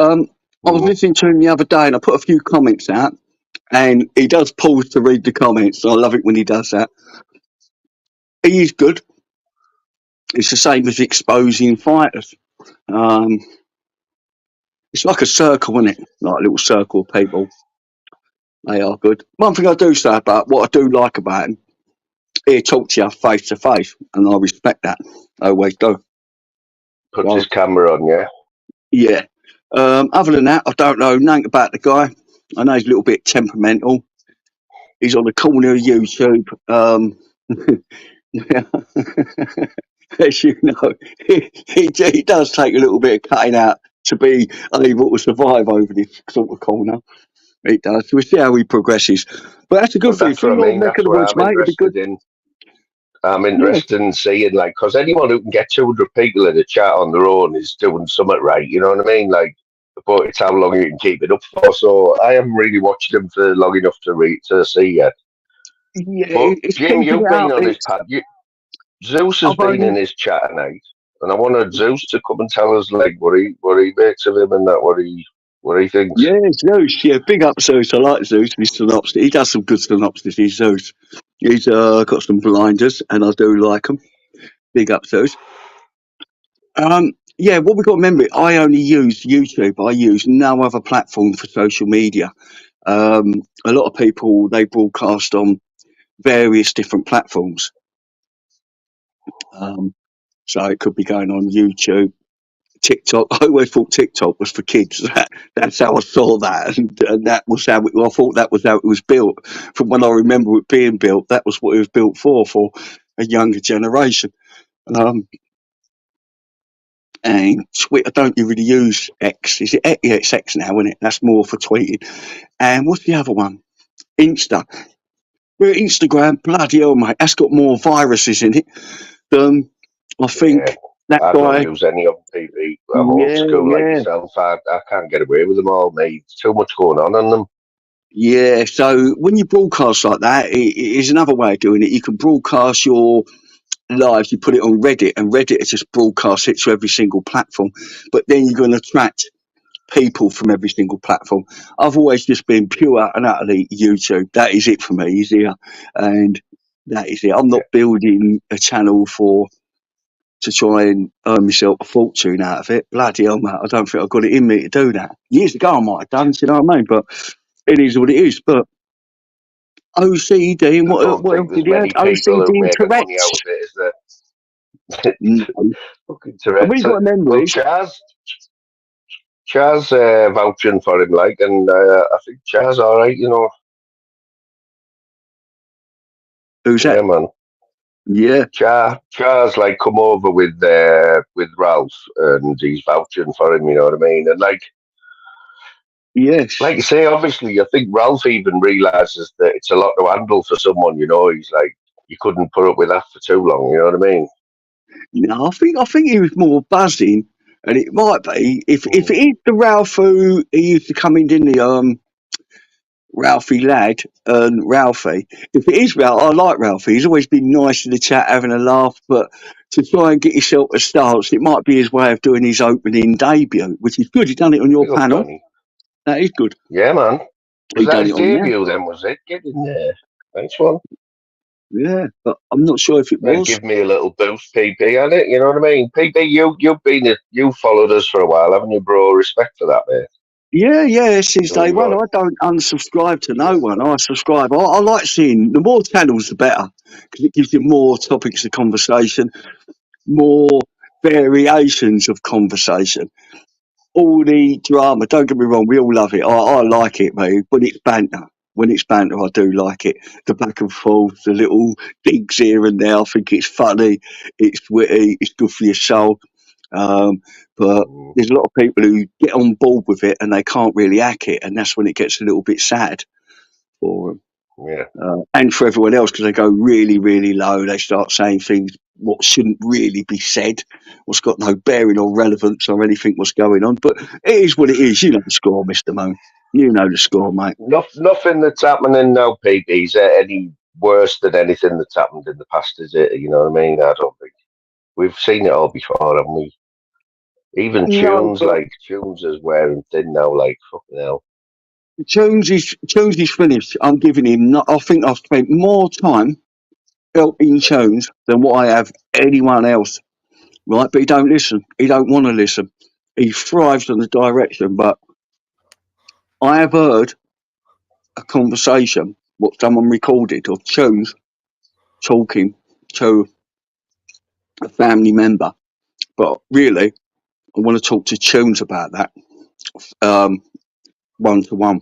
I was he? listening to him the other day and I put a few comments out. And he does pause to read the comments. I love it when he does that. He is good. It's the same as exposing fighters. It's like a circle, isn't it? Like a little circle of people. They are good. One thing I do say about what I do like about him, he talk to you face to face, and I respect that. I always do. Puts So, his camera on, yeah. yeah. Other than that, I don't know nothing about the guy. I know he's a little bit temperamental. He's on the corner of YouTube. As you know, he does take a little bit of cutting out to be able to survive over this sort of corner. It does. We'll see how he progresses. But that's a good Well, thing. that's For what I your mean. neck of That's the what woods, I'm mate, it'd be good. interested in. I'm Yeah. interested in seeing, like, because anyone who can get 200 people in a chat on their own is doing something right. You know what I mean? Like, but it's how long you can keep it up for. So I haven't really watched him for long enough to see yet. Yeah, But it's Jim, keeping you've it been out. on his pad. Zeus has I've been only, in his chat tonight, and I wanted Zeus to come and tell us like what he makes of him and that what he thinks. yeah, Zeus. Yeah, big up Zeus. I like Zeus. His synopsis. He does some good synopsis. He's Zeus. He's got some blinders, and I do like them. Big up Zeus. Yeah, what we got to remember, I only use YouTube. I use no other platform for social media. A lot of people, they broadcast on various different platforms. So it could be going on YouTube, TikTok. I always thought TikTok was for kids. That's how I saw that, and that was how I thought that was how it was built. From when I remember it being built, that was what it was built for a younger generation. Um, and Twitter, don't you really use X? Is it X? Yeah, it's X now, isn't it? That's more for tweeting. And what's the other one? Insta. Well, Instagram, bloody hell, mate, that's got more viruses in it. I Yeah, think that I don't guy. use any of them, TV. I'm old Yeah, school like yeah. yourself. I can't get away with them all, mate. There's too much going on them. Yeah, so when you broadcast like that, it is another way of doing it. You can broadcast your lives, you put it on Reddit, and Reddit just broadcasts it to every single platform. But then you're going to attract people from every single platform. I've always just been pure and utterly YouTube. That is it for me, easier. And that is it. I'm not building a channel to try and earn myself a fortune out of it. Bloody hell, mate, I don't think I've got it in me to do that. Years ago I might have done, you know what I mean? But it is what it is. But OCD, and I what don't else think there's did he have? many people OCD who are and making money Tourette's. out of it, is there? No. Fucking And what Tourette's. you got to remember Well, is, Chaz vouching for him, like, and I think Chaz all right, you know. who's Yeah, that? man. Yeah, Chaz like come over with Ralph, and he's vouching for him. You know what I mean? And yes. like you say, obviously, I think Ralph even realizes that it's a lot to handle for someone. You know, he's like, you couldn't put up with that for too long. You know what I mean? No, I think he was more buzzing, and it might be if it is the Ralph who he used to come in, didn't he? Ralphie lad and Ralphie. If it is Ralph, I like Ralphie. He's always been nice in the chat, having a laugh. But to try and get yourself a stance, it might be his way of doing his opening debut, which is good. He done it on your Big up, panel. Johnny. That is good. Yeah, man. Was He that done his it on there. debut then? Was it? Get in there. Nice one. Yeah, but I'm not sure if it Well, was. give me a little boost, PP, on it. You know what I mean? PP, you followed us for a while, haven't you, bro? Respect for that, mate. Yeah, since You know, day you've one. got, I don't unsubscribe to no one. I subscribe. I like seeing the more channels, the better, because it gives you more topics of conversation, more variations of conversation. All the drama, don't get me wrong, we all love it. I like it, mate. When it's banter, I do like it. The back and forth, the little digs here and there. I think it's funny, it's witty, it's good for your soul. Um, but there's a lot of people who get on board with it and they can't really hack it, and that's when it gets a little bit sad for them. Yeah. And for everyone else, because they go really, really low. They start saying things what shouldn't really be said, what's got no bearing or relevance or anything what's going on. But it is what it is. You know the score, Mr. Moon. You know the score, mate. Nothing that's happening now, Pete, is any worse than anything that's happened in the past, is it? You know what I mean? I don't think. We've seen it all before, haven't we? Even No, Tunes, but like, Tunes is wearing thin now, like, fucking hell. Jones is finished. I'm giving him. I think I've spent more time helping Jones than what I have anyone else. Right, but he don't listen. He don't want to listen. He thrives on the direction. But I have heard a conversation, what someone recorded of Jones talking to a family member. But really, I want to talk to Tunes about that, one to one,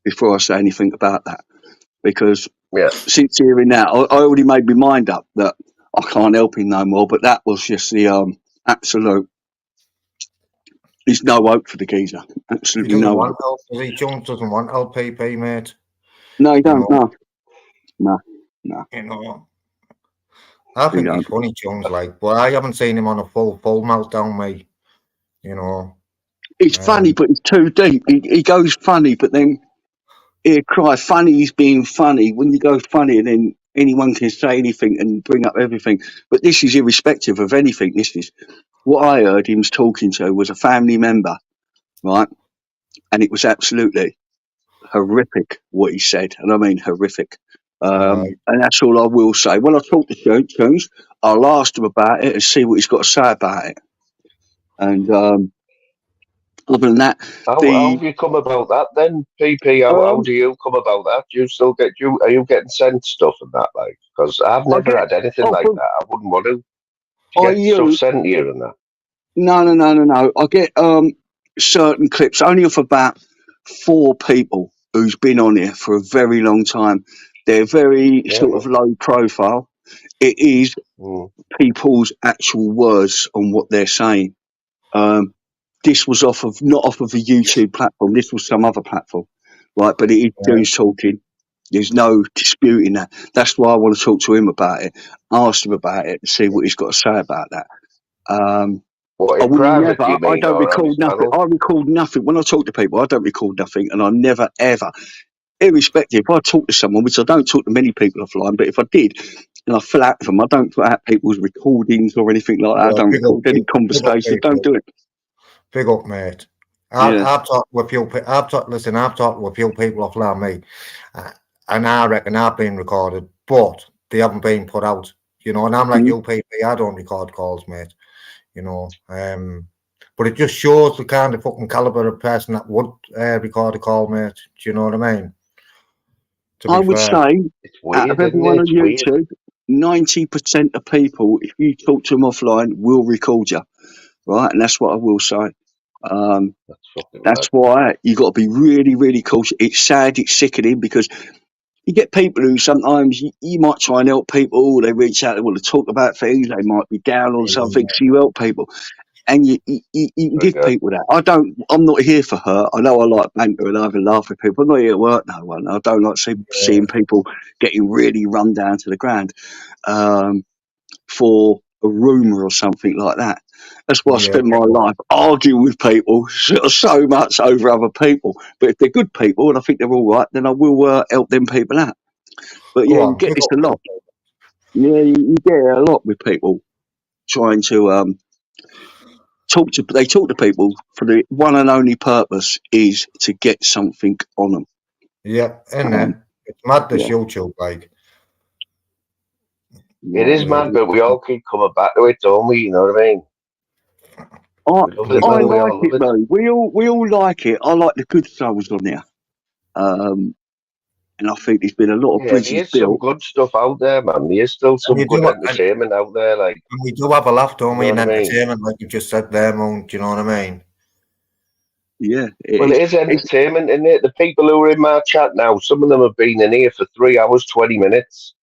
before I say anything about that. Because Yeah. since hearing that, I already made my mind up that I can't help him no more. But that was just the absolute. There's no hope for the geezer. He Absolutely doesn't no want hope. help. Jones doesn't want LPP, mate. No, he You don't. know, No. you know. I He think he's don't. funny, Jones, like, but I haven't seen him on a full meltdown, mate. You know. It's funny, but it's too deep. He goes funny, but then he cries. Funny is being funny. When you go funny, and then anyone can say anything and bring up everything. But this is irrespective of anything. This is what I heard him talking to was a family member, right? And it was absolutely horrific what he said, and I mean horrific. And that's all I will say. When I talk to Jones, I'll ask him about it and see what he's got to say about it. And other than that, How have you come about that then, PP? How do you come about that? Do you still are you getting sent stuff and that, like? Because I've I never get had anything off like of that. I wouldn't want to. I Get stuff use sent here and that. no. I get certain clips only of about 4 people who's been on here for a very long time. They're very sort of low profile. It is people's actual words on what they're saying. This was not off of a YouTube platform. This was some other platform, right? But it is Jones talking. There's no disputing that. That's why I want to talk to him about it, ask him about it, and see what he's got to say about that. What, I in would private, never. do you I mean, don't or on record his nothing. panel? I record nothing when I talk to people. I don't record nothing, and I never ever, irrespective. If I talk to someone, which I don't talk to many people offline, but if I did, and I fill out them, I don't put out people's recordings or anything like that. I don't record any conversations. Don't do it. Big up, mate. Yeah. I've talked with few. I've talked with a few people offline, mate, and I reckon I've been recorded, but they haven't been put out. You know, and I'm like UPP. I don't record calls, mate. You know, but it just shows the kind of fucking caliber of person that would record a call, mate. Do you know what I mean? I would say, it's out weird, of everyone on it's weird. YouTube, 90% of people, if you talk to them offline, will record you, right? And that's what I will say. That's why you got to be really, really cautious. It's sad, it's sickening because you get people who sometimes you might try and help people. They reach out, they want to talk about things. They might be down on something, so you help people, and you can give people that. I'm not here for her. I know I like banter and I have a laugh with people. I'm not here to work no one. I don't like seeing people getting really run down to the ground for a rumour or something like that. That's why I spend my life arguing with people so much over other people. But if they're good people and I think they're all right, then I will help them people out. But yeah, you get this a lot. Yeah, you get it a lot with people trying to talk to people for the one and only purpose is to get something on them. Yeah, and it's mad this YouTube, like. It is mad, but we all keep coming back to it, don't we? You know what I mean? I like it, though. We all like it. I like the good souls on there. And I think there's been a lot of There bridges is some built. good stuff out there, man. There is still some good entertainment out there. Like, and we do have a laugh, don't we, in what I mean? entertainment, like you just said there, Moon. Do you know what I mean? Yeah. Well, it is entertainment, isn't it? The people who are in my chat now, some of them have been in here for 3 hours, 20 minutes.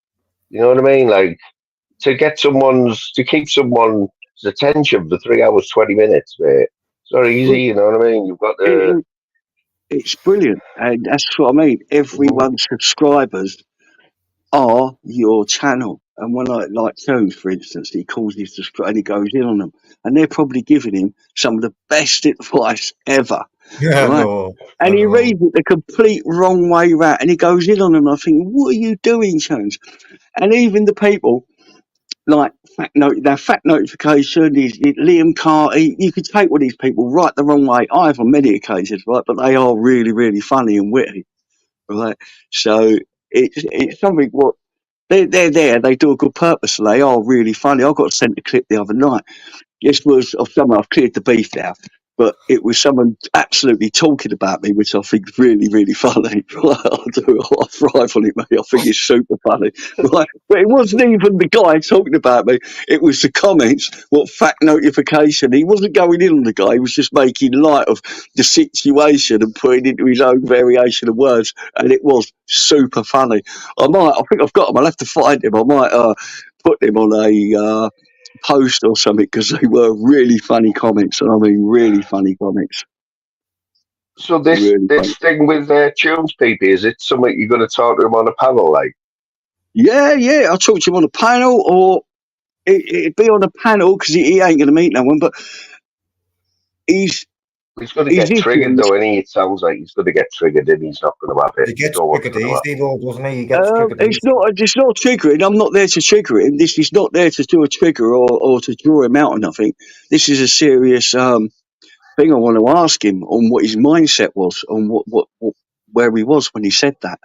You know what I mean? Like, to keep someone's attention for 3 hours, 20 minutes, mate. It's not easy, you know what I mean? You've got to. It's brilliant, and that's what I mean. Everyone's subscribers are your channel. And when like Jones, for instance, he calls his subscribers and he goes in on them, and they're probably giving him some of the best advice ever. Yeah, right? And he reads it the complete wrong way round, and he goes in on them. And I think, what are you doing, Jones? And even the people like fact notification is Liam Carty. You could take all these people right the wrong way. I have on many occasions, right, but they are really, really funny and witty, right? So it's something what they're there. They do a good purpose. And they are really funny. I got sent a clip the other night. This was of someone. I've cleared the beef now, but it was someone absolutely talking about me, which I think is really, really funny. I thrive on it, mate. I think it's super funny. Right, but it wasn't even the guy talking about me. It was the comments. What fact notification? He wasn't going in on the guy. He was just making light of the situation and putting into his own variation of words, and it was super funny. I think I've got him. I'll have to find him. I might put him on a post or something because they were really funny comments, and I mean really funny comments. So this thing with Tunes people, is it something you're going to talk to him on a panel like? Yeah, I'll talk to him on a panel, or it'd be on a panel because he ain't going to meet no one, but he's going to get triggered though, and it sounds like he's going to get triggered and he's not going to have it. He gets triggered easy though, doesn't he? He gets triggered it's not triggering. I'm not there to trigger him. This is not there to do a trigger or to draw him out or nothing. This is a serious thing I want to ask him on what his mindset was, on what where he was when he said that.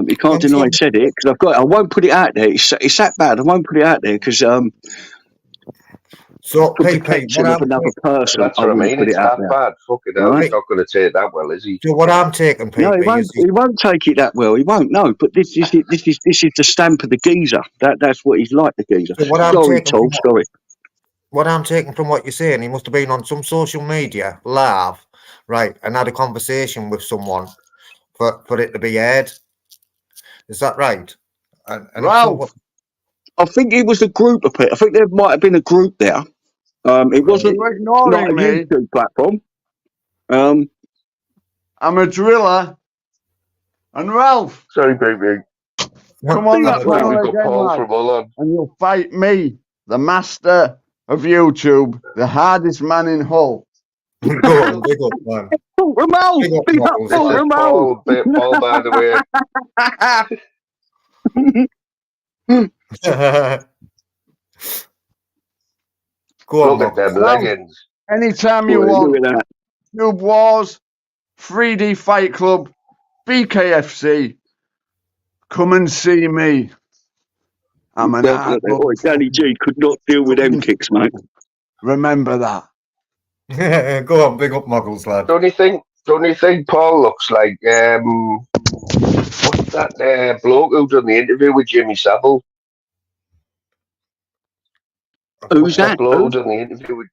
He can't deny he said it because I won't put it out there. It's that bad. I won't put it out there because so protection of another person. That's what I mean. It's that bad. Fucking hell, he's not going to take it that well, is he? So what I'm taking, Pete, no, he won't take it that well. He won't. No, but this is the stamp of the geezer. That's what he's like, the geezer. So what I'm taking from what you're saying, he must have been on some social media live, right, and had a conversation with someone for it to be aired. Is that right? And Ralph, I think it was a group of people. I think there might have been a group there. It wasn't You're ignoring a me. YouTube platform. I'm a driller. And Ralph. Sorry, baby. Come on that panel again, lad, and you'll fight me, the master of YouTube, the hardest man in Hull. Go on, big up, man. Ramel! Big up, Paul, by the way. Go on, look at them leggings. Anytime you want Tube Wars, 3D Fight Club, BKFC, come and see me. I'm an Danny G could not deal with them kicks, mate. Remember that. Go on, big up Muggles, lad. Don't you think Paul looks like what's that bloke who done the interview with Jimmy Savile? Who's that? Bloke who done the interview with?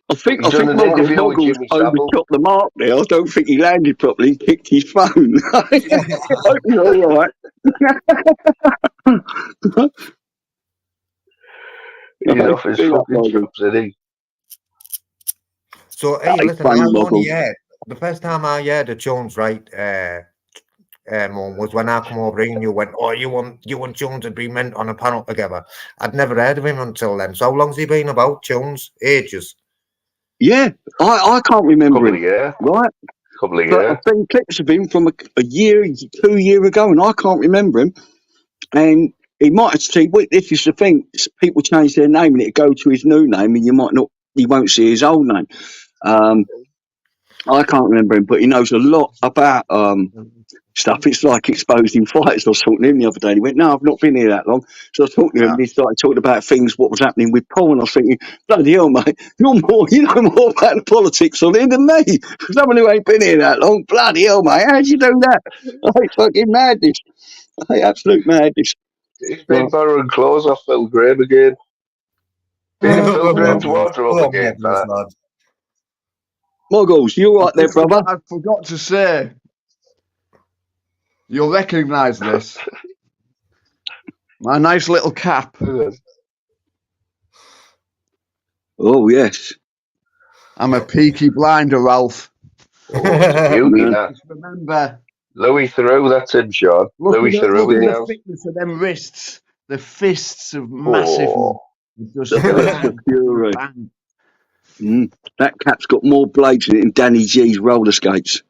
I think Muggles overshot the mark there. I don't think he landed properly. He kicked his phone. I hope he's all right. He's off his fucking chops, isn't he? So, hey, listen, I only heard, the first time I heard the Jones right was when I come over here and you went, oh, you and Jones had been meant on a panel together. I'd never heard of him until then. So how long's he been about, Jones? Ages? Yeah, I can't remember him. Right? Couple of years. I've seen clips of him from a year, 2 years ago, and I can't remember him. And he might have seen, this is the thing, people change their name and it go to his new name and you won't see his old name. I can't remember him, but he knows a lot about stuff. It's like exposing fights. I was talking to him the other day and he went, no, I've not been here that long. So I was talking to him and he started talking about things, what was happening with Paul, and I was thinking, bloody hell, mate, you know more about the politics on it than me. Someone who ain't been here that long, bloody hell, mate, how'd you do that? It's fucking madness. Absolute madness. He's been borrowing clothes off Phil Graham again. Phil Graham's wardrobe again, fella. Muggles, you right there, brother? I forgot to say, you'll recognise this. My nice little cap. Oh, yes. I'm a Peaky Blinder, Ralph. Oh, it's a beauty, Yeah. that. Just remember, Louis Theroux, that's him, Sean. Louis look Theroux in at the the house. thickness of them wrists. The fists of massive. Oh, Just The skeleton. fist of fury. bang. That cap's got more blades in it than Danny G's roller skates.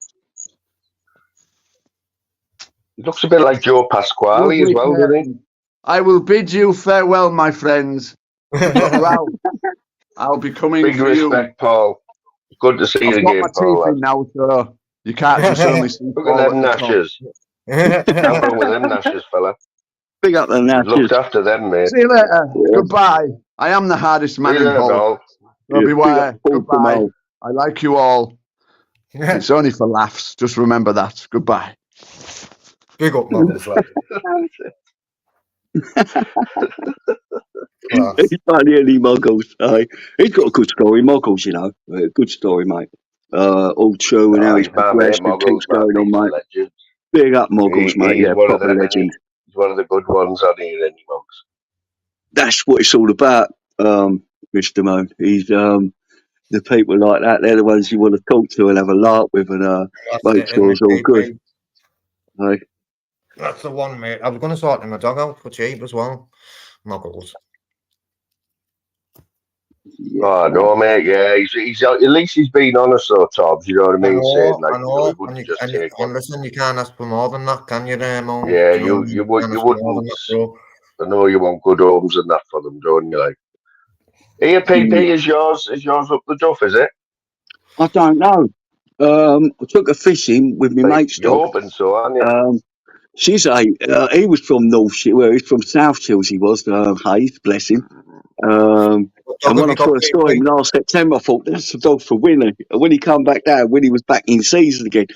He looks a bit like Joe Pasquale as Lovely well, doesn't he? person. I will bid you farewell, my friends. But Ralph, I'll be coming Big for respect, Paul. Good to see you I've got my again, Paul. teeth in now, so you can't just only see Look Paul at at them the top. nashes. Can't wrong with them nashes, fella. Big up the You've nashes. looked after them, mate. See you later. Yeah. Goodbye. I am the hardest man in Hull. Paul. So Yeah, beware. big up Paul from Goodbye. Hull. I like you all. It's only for laughs. Just remember that. Goodbye. Big up, Muggles, lad. Class. He's funny, any Muggles. He's got a good story, Muggles, you know. Good story, mate. All true and how he's He's my mate, progressed and Muggles, keeps man. going on, He's a mate. legend. Big up Muggles, mate. He's Yeah, one of proper the legend. He's one of the good ones on here, any Mugs. That's what it's all about, Mr. Moan. He's the people like that. They're the ones you want to talk to and have a laugh with and That's make it, sure it's all good. Hey. That's the one, mate. I was going to sort him a dog out for cheap as well. Muggles. Yeah. Oh no, mate. Yeah, he's at least he's been honest, though, Tobbs. You know what I mean? Saying like, I know. he wouldn't just take it. And listen, you can't ask for more than that, can you, Mo? Yeah, Do you know what I mean? you Can't ask for more than wouldn't. that, bro. I know you want good homes and that for them, don't you? Like, here, PP, is yours up the duff? Is it? I don't know. I took her fishing with my mate's You're dog. hoping so, aren't you? She's he was from North Shields, well, he's from South Shields, he was, Hayes, bless him. And when I first saw him last September, I thought, that's the dog for Winnie. And when he come back down, Winnie was back in season again.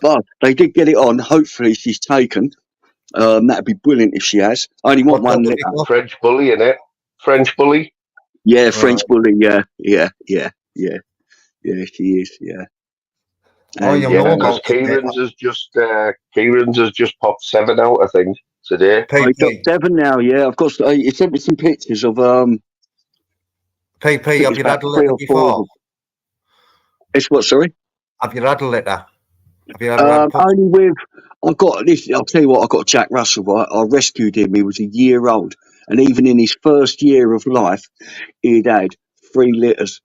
But they did get it on. Hopefully she's taken. That'd be brilliant if she has. I only want one litter. French bully, innit? French bully? Yeah, French bully, yeah, she is, yeah. Oh, you yeah, know because about it, Kieran's has just popped 7 out, I think, today. I got 7 now, yeah. I've got, he sent me some pictures of, PP, have you had a litter before? It's what, sorry? Have you had a litter? Have you had a only with, I got this, I'll tell you what, I got Jack Russell, right? I rescued him, he was a year old. And even in his first year of life, he'd had 3 litters.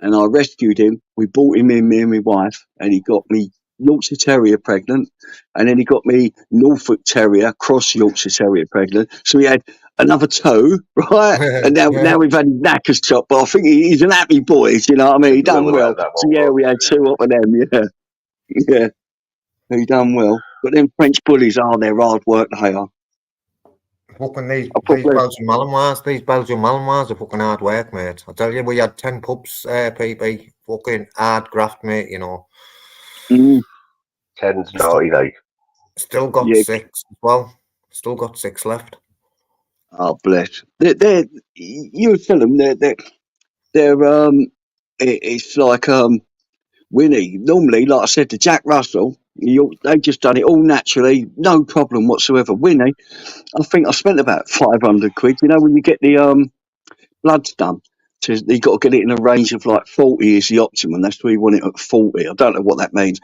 And I rescued him. We brought him in, me and my wife, and he got me Yorkshire Terrier pregnant, and then he got me Norfolk Terrier, cross Yorkshire Terrier pregnant. So he had another 2, right? And now we've had his knackers chopped, but I think he's an happy boy, you know what I mean? He done well. So yeah, we had 2 up of them, yeah. He done well. But them French bullies they're hard work, they are. Fucking these Belgian Malinois are fucking hard work, mate. I tell you, we had 10 pups, PP. Fucking hard graft, mate, you know. 10's naughty, like. Still got 6 as well. Still got 6 left. Oh, bless. They're you tell them, they're it's like, Winnie, normally, like I said to Jack Russell, they just done it all naturally, no problem whatsoever. Winnie, I think I spent about 500 quid. You know, when you get the bloods done, you got to get it in a range of like 40 is the optimum. That's where you want it at 40. I don't know what that means.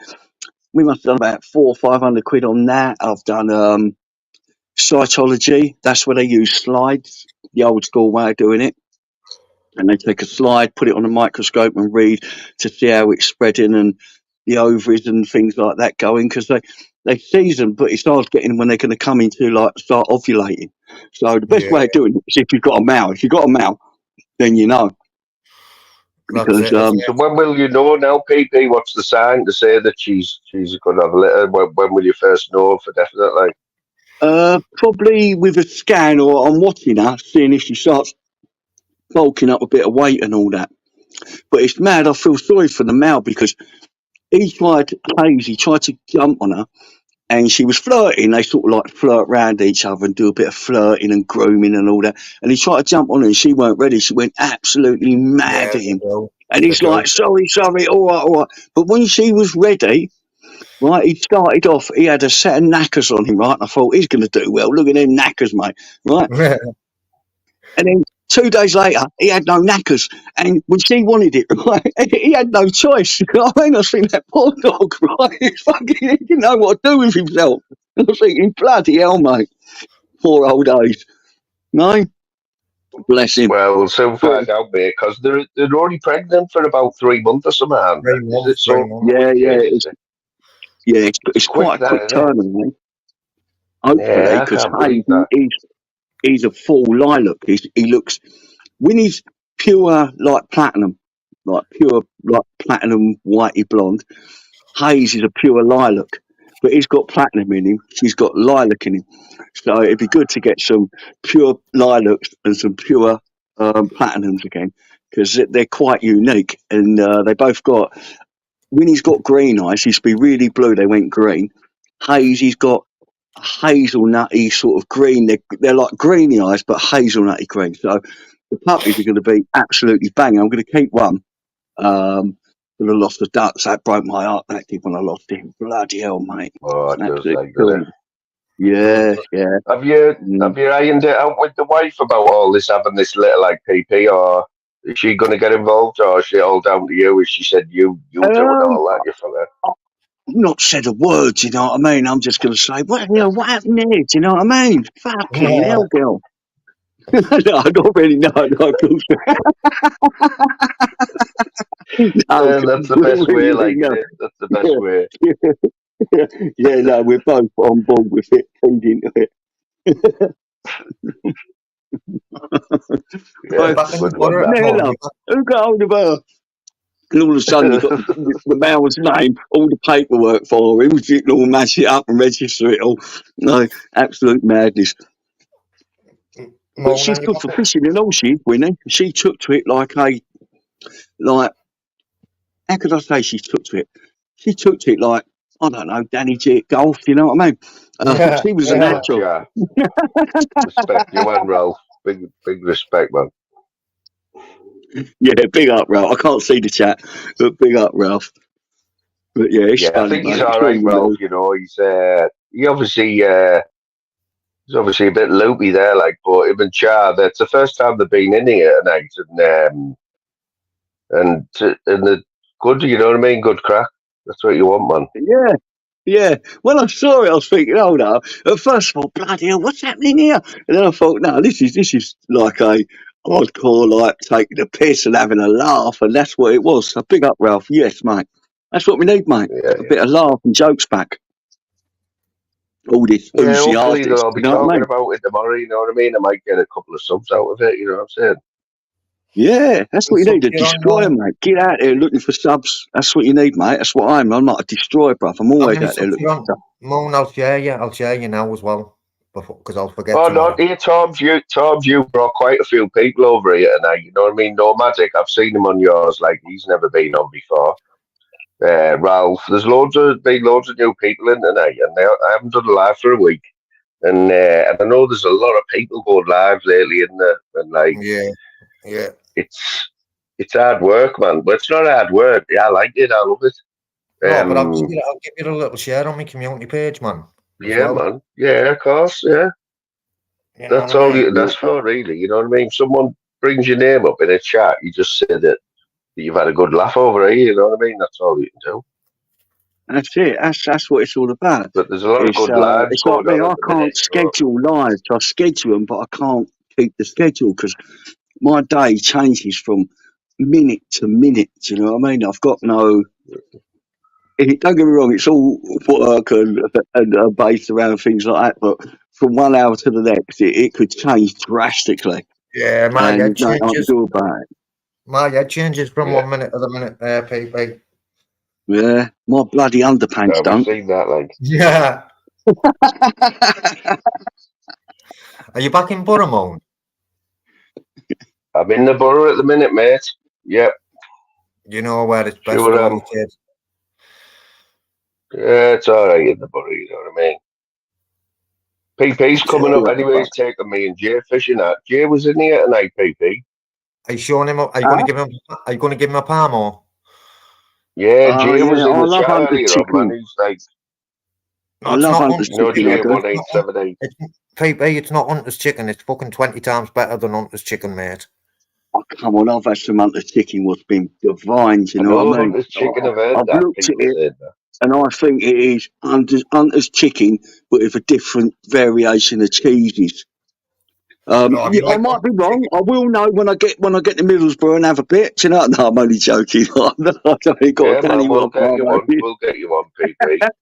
We must have done about 400 or 500 quid on that. I've done cytology. That's where they use slides, the old school way of doing it. And they take a slide, put it on a microscope and read to see how it's spreading and the ovaries and things like that going, because they season, but it's hard getting when they're going to come into like start ovulating. So the best way of doing it is if you've got a male. If you've got a male, then you know. Because, so when will you know now, PP? What's the sign to say that she's going to have a litter? When will you first know for definite? Like, probably with a scan, or I'm watching her, seeing if she starts bulking up a bit of weight and all that. But it's mad. I feel sorry for the male because he tried to jump on her, and she was flirting. They sort of like flirt around each other and do a bit of flirting and grooming and all that. And he tried to jump on her and she weren't ready. She went absolutely mad at him. And he's like, sorry, all right. But when she was ready, right, he started off, he had a set of knackers on him, right? And I thought, he's going to do well. Look at them knackers, mate, right? And then 2 days later, he had no knackers. And when she wanted it, right, he had no choice. You know what I mean? I was thinking, that poor dog, right? He didn't know what to do with himself. I was thinking, bloody hell, mate. Poor old age. No? Bless him. Well, we'll soon find out, mate, because they're only pregnant for about 3 months or something. Aren't they? 3 Is months, it so 3 months. Yeah, quick? yeah. Is it? It's Quick, quite a that, quick isn't it? turnaround. Hopefully, Yeah, I because can't believe that. he's a full lilac. He looks, Winnie's pure like platinum, like platinum whitey blonde. Hayes is a pure lilac, but he's got platinum in him. She's got lilac in him. So it'd be good to get some pure lilacs and some pure platinums again, because they're quite unique, and they both got. Winnie's got green eyes. He used to be really blue. They went green. Hayes, he's got hazelnutty sort of green. They're like greeny eyes, but hazelnutty green. So the puppies are going to be absolutely banging. I'm going to keep one. When I lost the ducks, that broke my heart. That did when I lost him. Bloody hell, mate. Oh, It's it an does, absolute like, doesn't it? Yeah, yeah. Have you ironed it out with the wife about all this, having this little like PP, or is she going to get involved, or is she all down to you? As she said, you do it all that, you fella. Not said a word, do you know what I mean? I'm just going to say, what happened there? Do you know what I mean? Fucking hell, girl. No, not really. No, of course. No, That's the best way, really, like, no. isn't it? That's the best way. Yeah, no, we're both on board with it, feed into it. Yeah, Back in the good one, butter at that. home. Nella, who got hold of her? And all of a sudden, you've got the mail's name, all the paperwork for him, so you can all mash it up and register it all. No, absolute madness. But she's good for fishing and all, she is, Winnie. She took to it like, how could I say she took to it? She took to it like, I don't know, Danny G at golf, you know what I mean? She was a natural. Respect you and Ralph. Big respect, man. Yeah, big up, Ralph. I can't see the chat, but big up, Ralph. But yeah, it's funny, I think he's mate. all right, Ralph. You know, he's obviously a bit loopy there, like, but him and Char, that's the first time they've been in here tonight, and the good, you know what I mean? Good crack. That's what you want, man. Yeah. When I saw it, I was thinking, hold up. At first, I thought, bloody hell, what's happening here? And then I thought, no, this is like a hardcore, like taking the piss and having a laugh, and that's what it was. So big up, Ralph. Yes, mate. That's what we need, mate. A bit of laugh and jokes back. All this Yeah, oozy hopefully artist, they'll be you know what I talking mean? about it tomorrow, you know what I mean? I might get a couple of subs out of it, you know what I'm saying? Yeah, that's what you need, a You're on destroyer, mate. Get out there looking for subs. That's what you need, mate. That's what I'm. I'm not a destroyer, bruv. I'm always out there looking for subs. Moon, I'll share you now as well, because I'll forget. Oh, no, here, Tom's, you brought quite a few people over here tonight, you know what I mean? Nomadic, I've seen him on yours, like, he's never been on before. Ralph, there's loads of new people in tonight, and I haven't done a live for a week. And I know there's a lot of people going live lately in there, and like, yeah, it's hard work, man. But it's not hard work. Yeah, I like it. I love it. No, but I'll give you a little share on my community page, man. Yeah, man. Yeah, of course. Yeah, you know that's all I mean? that's for, really. You know what I mean? Someone brings your name up in a chat, you just say that you've had a good laugh over here. You know what I mean? That's all you can do. That's it. That's what it's all about. But there's a lot of good lives It's like going me. on I at the can't minute. schedule lives. I schedule them, but I can't keep the schedule because my day changes from minute to minute. Do you know what I mean? I've got no. Don't get me wrong. It's all work and based around things like that. But from 1 hour to the next, it could change drastically. Yeah, my and head there's nothing I can changes. do about it. My head changes from 1 minute to the minute, PP. Yeah, my bloody underpants don't. We've seen that, like. Yeah. Are you back in Borough? I'm in the borough at the minute, mate. Yep. You know where it's best Sure, for the kids. Yeah, it's all right in the borough, you know what I mean? PP's coming up anyway. He's taking me and Jay fishing at. Jay was in here tonight, PP. Are you showing him up? Are you going to give him a palm or? Yeah, Jay was in the chat earlier on, man. He's like, No, I it's love not Hunter's Hunter's chicken. I GA do. one eight seven eight. It's, PB, it's not Hunter's chicken. It's fucking 20 times better than Hunter's chicken, mate. Oh, come on, I've had some Hunter's chicken what's been divine. Do you I know know what I mean? Hunter's chicken. I've heard I've that looked at people it say that. and I think it is Hunter's chicken, but with a different variation of cheeses. No, I Yeah, I like might be Hunter's wrong. chicken. I will know when I get to Middlesbrough and have a bit. Do you know? No, I'm only joking. I ain't got Yeah, a Danny man, we'll Rock. get you one. We'll get you one, PB. We'll get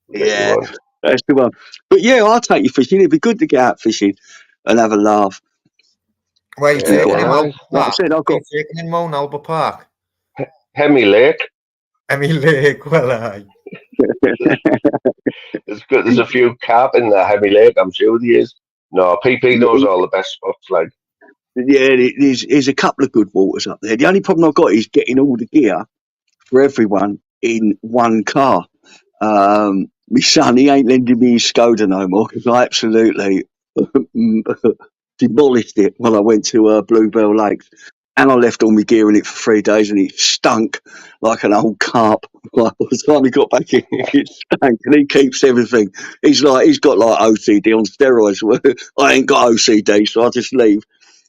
you Yeah, one. that's the one. But yeah, I'll take you fishing. It'd be good to get out fishing and have a laugh. Where are you To Yeah, get taking him, out. well, Albert Like I Park? said, I've Are you got. taking him Mount Albert Park? Hemi Lake. Emmy Lake, well, aye. There's a few carp in the Hemi Lake. I'm sure there is. No, PP knows all the best spots. Like, Yeah, there's a couple of good waters up there. The only problem I've got is getting all the gear for everyone in one car. My son, he ain't lending me his Skoda no more because I absolutely demolished it when I went to Bluebell Lakes. And I left all my gear in it for 3 days and it stunk like an old carp. Like, by the time he got back in, it stank. And he keeps everything. He's got like OCD on steroids. I ain't got OCD, so I just leave.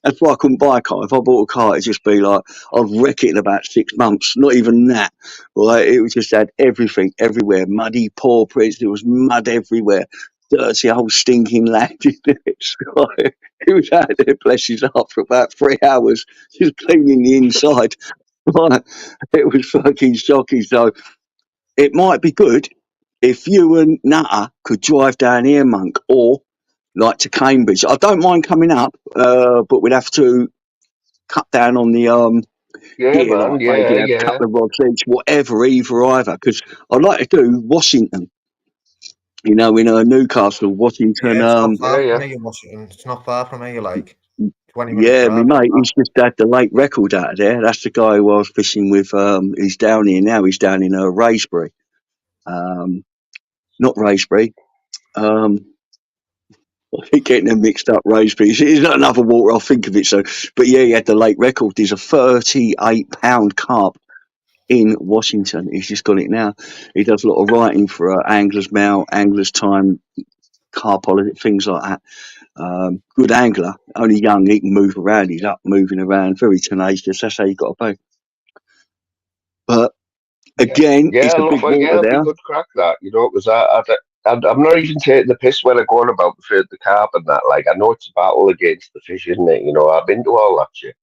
That's why I couldn't buy a car. If I bought a car, it'd just be like, I'd wreck it in about 6 months. Not even that. Right? It was just had everything everywhere. Muddy paw prints. There was mud everywhere. Dirty old stinking land in it. So, he was out there, bless his heart, for about 3 hours, just cleaning the inside. Right. It was fucking shocking. So it might be good if you and Nutter could drive down here, Monk, or like to Cambridge. I don't mind coming up, but we'd have to cut down on the yeah, gear, man, like maybe have a yeah. couple of rods each, whatever, either. Because I'd like to do Washington. You know, in Newcastle, Washington. Yeah, it's not far Yeah. from here, Washington. It's not far from here, like 20-minute Yeah, my drive. mate, he's just had the late record out of there. That's the guy who I was fishing with. He's down here now. He's down in Raysbury. Not Raysbury. I keep getting them mixed up, Raysbury. It's not another water, I'll think of it. So, but yeah, he had the late record. There's a 38-pound carp in Washington. He's just got it now. He does a lot of writing for Anglers Mail, Anglers Time, Carpology, things like that. Good angler, only young, he can move around, he's up moving around, very tenacious, that's how you got to be. But again, Yeah, it's a look, big water it'd be there. good crack that, you know, because I'm not even taking the piss when I'm going about the carp and that. Like, I know it's a battle against the fish, isn't it? You know, I've been to all that shit.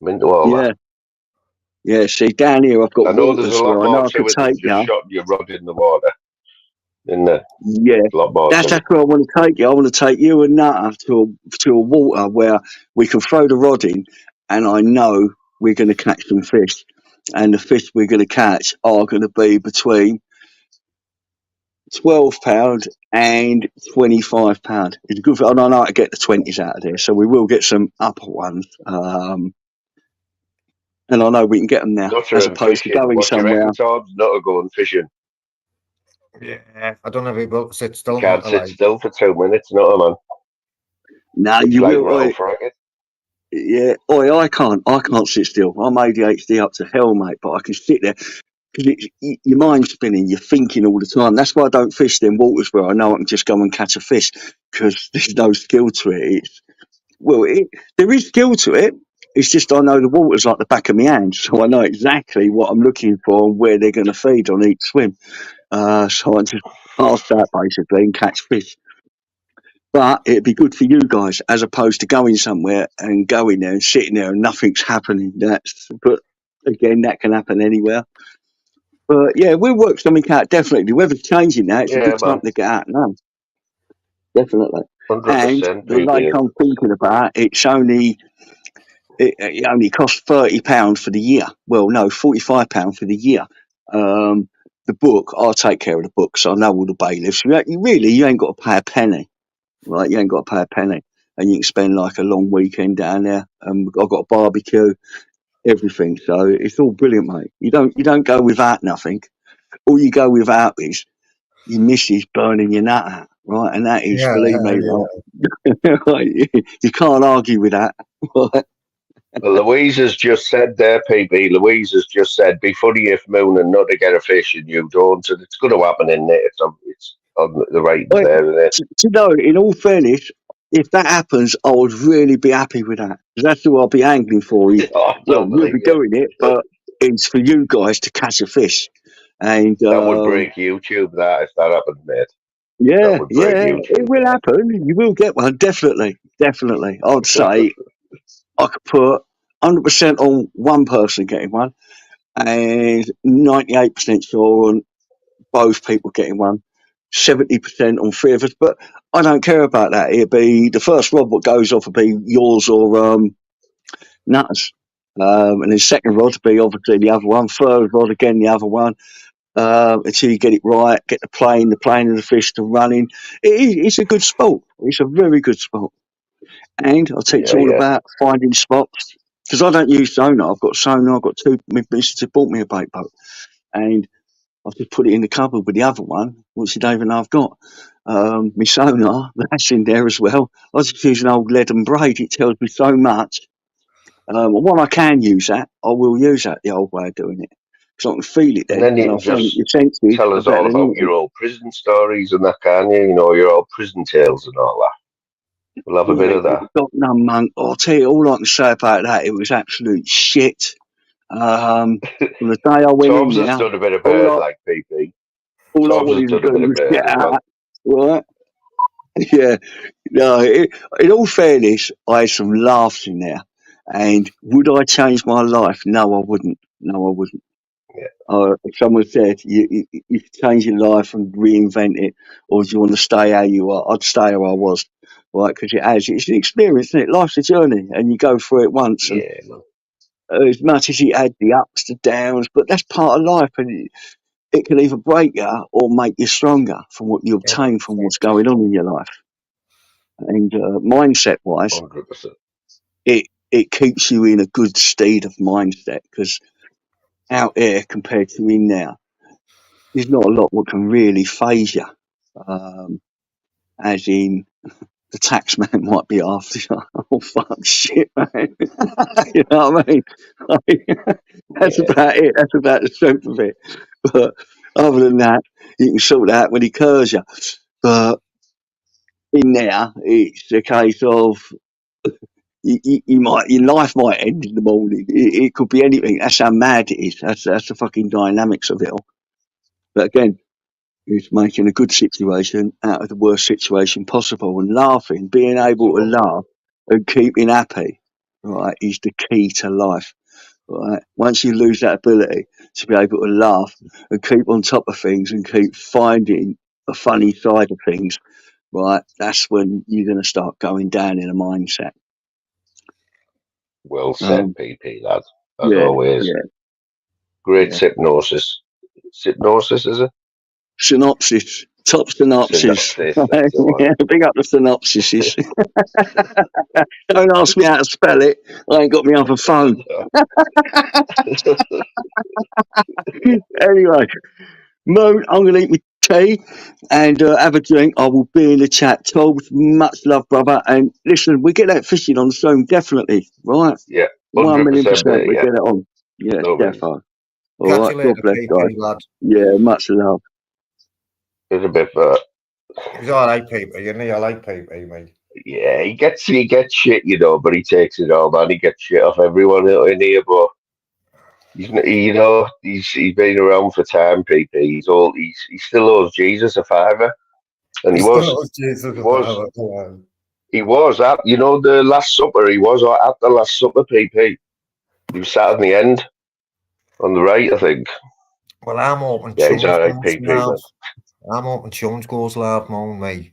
I'm into all that. Yeah, see, down here I've got I know there's waters a lot where I more know I to could it than take just you. shotting your rod in the water. Isn't there? Yeah, A lot more that's to it. where I want to take you. I want to take you and Nutter to a water where we can throw the rod in, and I know we're going to catch some fish, and the fish we're going to catch are going to be between £12 and £25. It's good. I know how to get the 20s out of there, so we will get some upper ones. And I know we can get them now, Nutter as and opposed to fishing. going What do you somewhere. reckon, Tom? Nutter going fishing. Yeah, I don't know if he will sit still. You can't Not sit like. still for 2 minutes, Nutter, man. No, It's you like will. Ralph Rackett. Yeah, I can't sit still. I'm ADHD up to hell, mate. But I can sit there because your mind's spinning. You're thinking all the time. That's why I don't fish them waters where I know I can just go and catch a fish because there's no skill to it. There is skill to it. It's just I know the water's like the back of my hand, so I know exactly what I'm looking for and where they're going to feed on each swim. So I just pass that basically and catch fish. But it'd be good for you guys as opposed to going somewhere and going there and sitting there and nothing's happening. But again, that can happen anywhere. But yeah, we'll work something out definitely. The weather's changing now. It's a Yeah, good time man. to get out now. Definitely. And 100% the lake PB. I'm thinking about, it only costs £30 for the year. Well, no, £45 for the year. The book, I'll take care of the book, so I know all the bailiffs. You ain't got to pay a penny. Right, you ain't got to pay a penny, and you can spend like a long weekend down there. I've got a barbecue, everything, so it's all brilliant, mate. You don't go without nothing. All you go without is your missus burning your nut out, right? And that is, Yeah, believe me, right, you can't argue with that. Right? Well, Louise has just said there, PB. Louise has just said, be funny if Moon and Nutter get a fish and you don't. And it's going to happen in there. It's on the ratings Well, there, isn't it? you know, in all fairness, if that happens, I would really be happy with that. 'Cause that's who I'll be angling for. Is, Oh, I well, don't you'll be believe you. doing it, but it's for you guys to catch a fish. And That would break YouTube. That if that happened, mate. yeah, That would break it YouTube. will happen. You will get one, definitely. I'd say I could put 100% on one person getting one, and 98% sure on both people getting one. 70% on three of us, but I don't care about that. It'd be the first rod what goes off would be yours or Nutters. And then second rod would be obviously the other one. Third rod again the other one. Until you get it right, get the plane and the fish to running. It's a good sport. It's a very good sport. And I'll teach you all Yeah. about finding spots. Because I don't use sonar. I've got sonar. I've got two. My missus had bought me a bait boat. And I've just put it in the cupboard with the other one, which you don't even know I've got. My sonar, that's in there as well. I just use an old lead and braid. It tells me so much. When I can use that, I will use that, the old way of doing it. Because I can feel it And then, then you and I can find just your senses tell are us better all than about your anything. old prison stories and that, can you? You know, your old prison tales and all that. We'll have a bit of that. Got none, monk. I'll tell you, all I can say about that, it was absolute shit. From the day I went in Tom's has there, done a bit of all bird I, like PP. all I Tom's has wanted to done a do bit of was bird get as well. out, right? Yeah, no. In all fairness, I had some laughs in there, and would I change my life? No, I wouldn't. No, I wouldn't. Yeah. If someone said you could change your life and reinvent it, or do you want to stay how you are? I'd stay how I was, right? Because it's an experience, isn't it? Life's a journey, and you go through it once. And Yeah, man. as much as it had the ups, the downs, but that's part of life, and it can either break you or make you stronger from what you obtain from what's going on in your life. And mindset wise, 100%. it keeps you in a good state of mindset, because out there compared to in now, there's not a lot what can really phase you. As in, the tax man might be after you. Oh fuck, shit, man. You know what I mean? That's Yeah. about it. That's about the strength of it. But other than that, you can sort that when he curs you. But in there, it's a case of your life might end in the morning. It could be anything. That's how mad it is. That's the fucking dynamics of it all. But again, it's making a good situation out of the worst situation possible, and laughing, being able to laugh and keeping happy, right, is the key to life. Right. Once you lose that ability to be able to laugh and keep on top of things and keep finding a funny side of things, right, that's when you're going to start going down in a mindset. Well said, PP, lad. As Yeah, always. yeah. Great Yeah. hypnosis. Hypnosis, is it? Synopsis. Top synopsis. Synopsis, that's the one. Yeah, big up the synopsises. Don't ask me how to spell it. I ain't got my other phone. Anyway, Moon, I'm going to eat my tea and have a drink. I will be in the chat. Told, much love, brother. And listen, we get that fishing on soon, definitely. Right? Yeah, 1 million 100%, %. We yeah. get it on. Yeah, No worries. defo. Catch All right. you later, God bless, PP, guys. lad. Yeah, much love. It's a bit, He's all right, PP. You know, I like PP, mate. yeah, he gets shit, you know, but he takes it all, man. He gets shit off everyone in here, but he's been around for time, PP. He still owes Jesus a fiver, and he was at, you know, the Last Supper. He was at the Last Supper, PP. He was sat in the end on the right, I think. Well, I'm hoping Yeah, he's all right, Chums PP, goes live. man. I'm hoping Chums goes live, mate.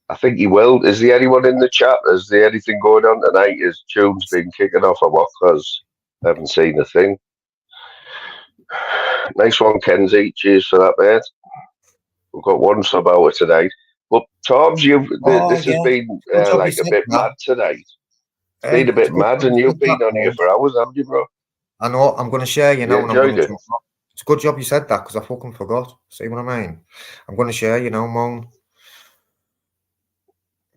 I think he will. Is there anyone in the chat? Is there anything going on tonight? Is Tunes been kicking off or what? Because I haven't seen a thing. Nice one, Kenzie. Cheers for that, mate. We've got one sub hour tonight. But Toms, this has been like a bit mad tonight. It's been a bit mad, and you've been on here for hours, haven't you, bro? I know. I'm going to share, you know, You and I'm going enjoyed to. it? It's a good job you said that, because I fucking forgot. See what I mean? I'm going to share, you know, Moan.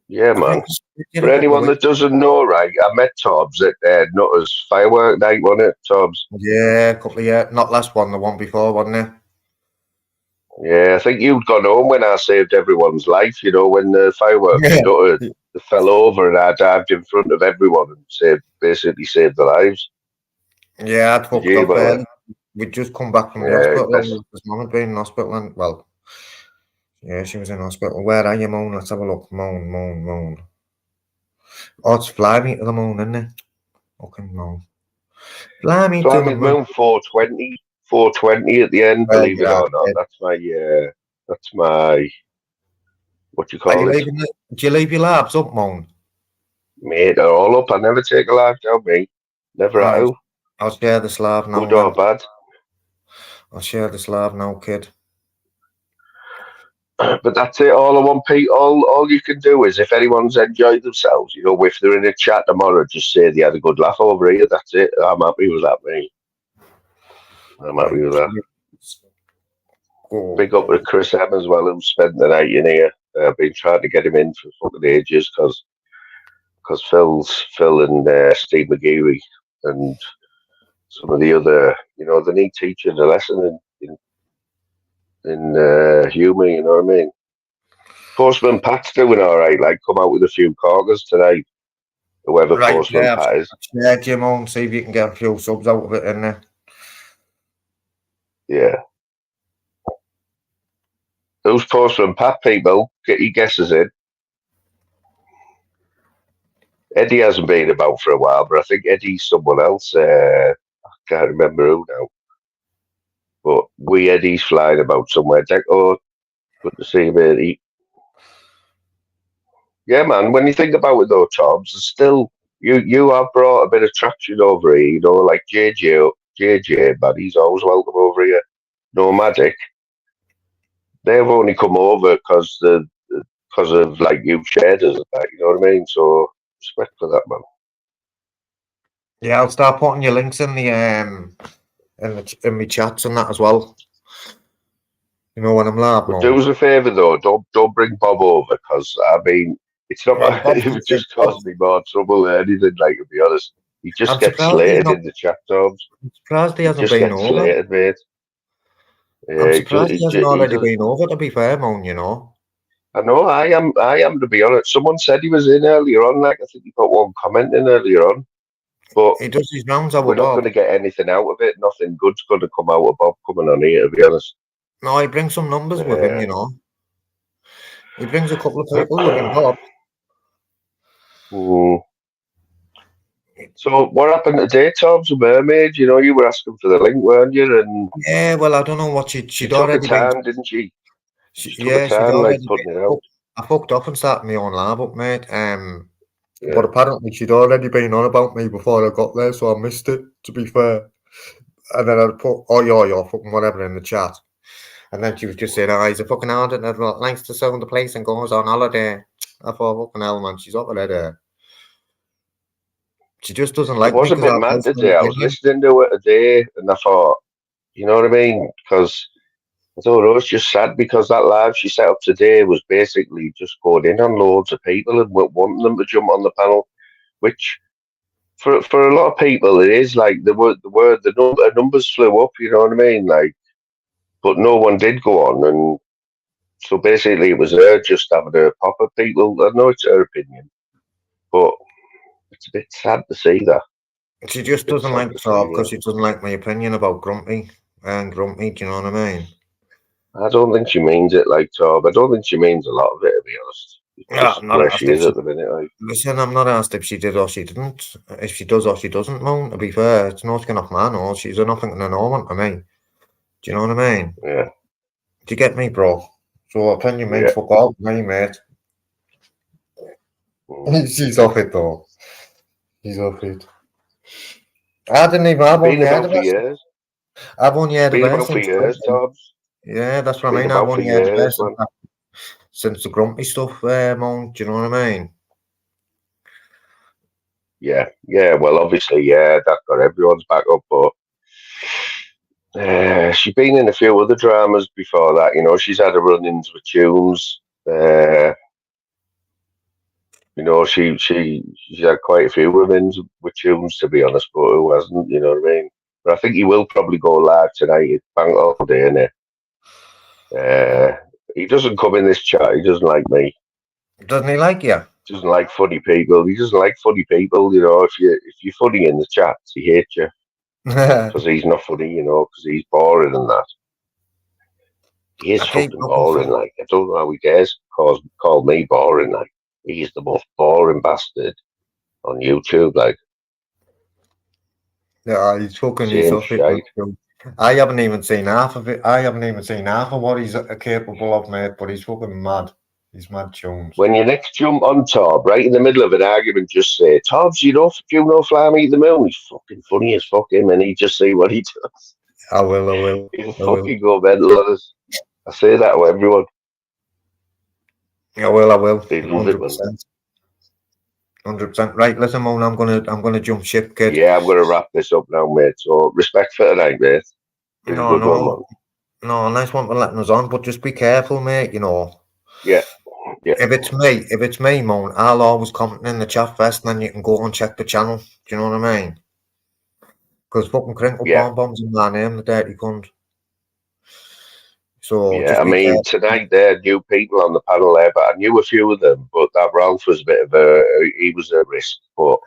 Yeah, man. For anyone that doesn't know, right, I met Tobbs at Nutter's firework night, wasn't it, Tobbs? Yeah, a couple of years. Not last one, the one before, wasn't it? Yeah, I think you'd gone home when I saved everyone's life. You know, when the fireworks stuttered, they fell over, and I dived in front of everyone and basically saved their lives. Yeah, I'd Did fucked you hear up about early. that? We'd just come back from the Yeah, hospital. His mum had been in hospital, and well, yeah, she was in hospital. Where are you, Moan? Let's have a look. Moan. Oh, it's Fly Me to the Moon, isn't it? Fucking Moan. Fly Me to the Climbing Moon. Moon 420 at the end. Well, Believe it yeah, or not, that's my what you Are call you it, leaving do you leave your labs up, Moan? mate. They're all up. I never take a life down, me. Never Right. have. I'll share the slab now, Good or man. bad. I'll share the slab now, kid. But that's it. All I want, Pete. All you can do is, if anyone's enjoyed themselves, you know, if they're in a chat tomorrow, just say they had a good laugh over here. That's it. I'm happy with that, mate. I'm happy with that. Big up to Chris M as well, who spent the night in here. I've been trying to get him in for fucking ages because Phil and Steve McGeary and some of the other, you know, they need teaching a lesson in humour. You know what I mean? Postman Pat's doing all right. Like, come out with a few corkers tonight. Whoever Right, Postman yeah, Pat is. Yeah, Jim on, see if you can get a few subs out of it in there. Yeah. Who's Postman Pat, people? Get your guesses in. Eddie hasn't been about for a while, but I think Eddie's someone else. I can't remember who now. But Eddie's flying about somewhere. Deco, good to see him, Eddie. Yeah, man, when you think about it though, Toms, there's still you have brought a bit of traction over here, you know, like JJ, but he's always welcome over here. Nomadic. They've only come over because of like you shared us and that, you know what I mean? So respect for that, man. Yeah, I'll start putting your links in my chats and that as well. You know when I'm live, But do us a favour though, don't bring Bob over because I mean it's not. Well, It would just cause me more trouble than anything. Like, to be honest, he just I'm gets surprised he's slated not. in the chat, Toms. I'm surprised he He hasn't just been gets over. slated, mate. I'm surprised he hasn't already does. been over. To be fair, Moan, you know. I know. I am to be honest. Someone said he was in earlier on. Like, I think he got one comment in earlier on. But he does his rounds over we're not Bob. going to get anything out of it. Nothing good's going to come out of Bob coming on here, to be honest. No, he brings some numbers with him, you know. He brings a couple of people with him, Bob. So what happened today, Tom's a mermaid? You know, you were asking for the link, weren't you? And yeah, well, I don't know what she'd she took already her time, didn't she? She'd She'd already like putting it out. I fucked up and started my own lab up, mate. But apparently she'd already been on about me before I got there, so I missed it, to be fair. And then I'd put, oh, you're fucking whatever in the chat. And then she was just saying, oh, he's a fucking hard and likes to sell the place and goes on holiday. I thought, fucking hell, man, she's over there. She just doesn't like me. I was a bit mad today. I was listening to it today and I thought, you know what I mean? Because I don't know, it's just sad because that live she set up today was basically just going in on loads of people and wanting them to jump on the panel, which for a lot of people it is like the numbers flew up, you know what I mean? Like, but no one did go on, and so basically it was her just having a pop at people. I know it's her opinion, but it's a bit sad to see that. She just doesn't like the talk because she doesn't like my opinion about Grumpy. Do you know what I mean? I don't think she means it like Tob. I don't think she means a lot of it, to be honest. Just where she is at the minute. Like. Listen, I'm not asked if she did or she didn't. If she does or she doesn't, Moan, to be fair, it's no skin off my nose. She's a nothing and a no one to me. Do you know what I mean? Yeah. Do you get me, bro? So opinion means fuck all to me, mate. She's off it, though. She's off it. I didn't even have one heard of it. I've only heard of it. Been about for years, Tobbs. Yeah, that's what I mean. I've only heard of it since the Grumpy stuff, Moan. Do you know what I mean? Yeah. Well, obviously, that got everyone's back up, but she's been in a few other dramas before that. You know, she's had a run-ins with tunes. You know, she's had quite a few run-ins with tunes, to be honest, but who hasn't? You know what I mean? But I think he will probably go live tonight. It's bank holiday, isn't it? He doesn't come in this chat. He doesn't like me. Doesn't he like you? Doesn't like funny people. He doesn't like funny people. You know, if you're funny in the chats, he hates you because he's not funny. You know, because he's boring and that. He is I keep fucking looking boring. for. Like I don't know how he dares call me boring. Like he's the most boring bastard on YouTube. Like Yeah, he's fucking. He's same off it. shite. I haven't even seen half of it. I haven't even seen half of what he's capable of, mate. But he's fucking mad. He's mad tunes. When you next jump on Tob, right in the middle of an argument, just say, "Tobs, do you know Fly Me the Moon?" He's fucking funny as fuck him, and he just see what he does. I will. He'll fucking go mental on us. I say that to everyone. I will. They love it, man. 100%. Right, listen, Moan, I'm gonna jump ship, kid. Yeah, I'm gonna wrap this up now, mate. So respect for tonight, mate. Been a good one, man. No, nice one for letting us on, but just be careful, mate. You know. Yeah. If it's me, Moan, I'll always comment in the chat first, and then you can go and check the channel. Do you know what I mean? Because fucking Crinkle Bombs in my name, the dirty cunt. So yeah, I mean, tonight there are new people on the panel there, but I knew a few of them. But that Ralph was a bit of he was a risk, but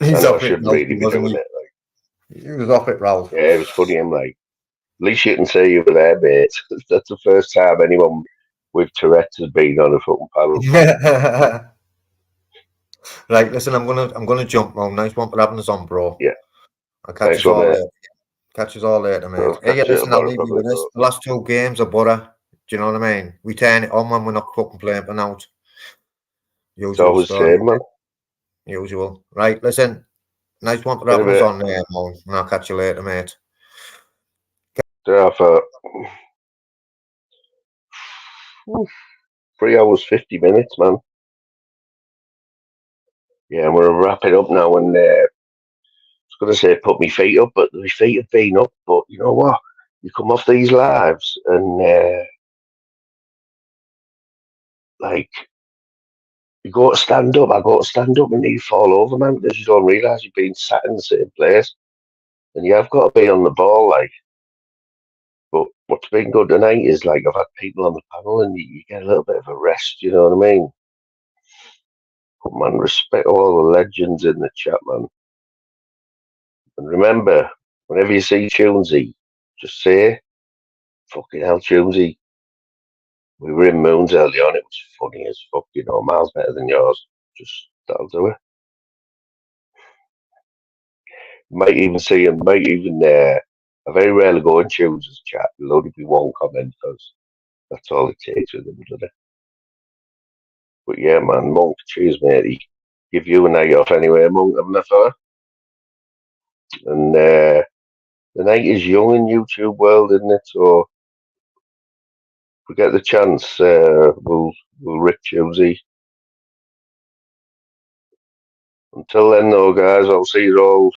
I know I shouldn't really be doing it. Like, he was off it, Ralph. Yeah, it was funny. I'm like, at least you can say you were there, mate. That's the first time anyone with Tourette's has been on a fucking panel. Right, listen, I'm gonna jump, Mo. Nice one for having us on, bro. Yeah. I'll catch you all later. Catch us all later, mate. Hey, listen, I'll leave you with this. The last 2 games are butter. Do you know what I mean? We turn it on when we're not fucking playing for now. Usual it's always same, man. Usual. Right, listen. Nice one for having us on there, Mo. And I'll catch you later, mate. For 3 hours 50 minutes, man. Yeah, we're wrapping up now, and I was going to say put my feet up, but my feet have been up. But you know what? You come off these lives, and like you go to stand up. I go to stand up, and you fall over, man, because you don't realise you've been sat in the same place, and you have got to be on the ball, like. But what's been good tonight is like I've had people on the panel, and you get a little bit of a rest. You know what I mean? But man, respect all the legends in the chat, man. And remember, whenever you see Tunesy, just say, "Fucking hell, Tunesy." We were in Moons early on. It was funny as fuck. You know, miles better than yours. Just that'll do it. Might even see him. Might even I very rarely go in Tunesy's chat. It'll only be one comment because that's all it takes with him, doesn't it? But yeah, man, Monk, cheers, matey. Give you a night off anyway, Monk, haven't I, fella? And the night is young in YouTube world, isn't it? So if we get the chance, we'll rip Tuesday. Until then, though, guys, I'll see you all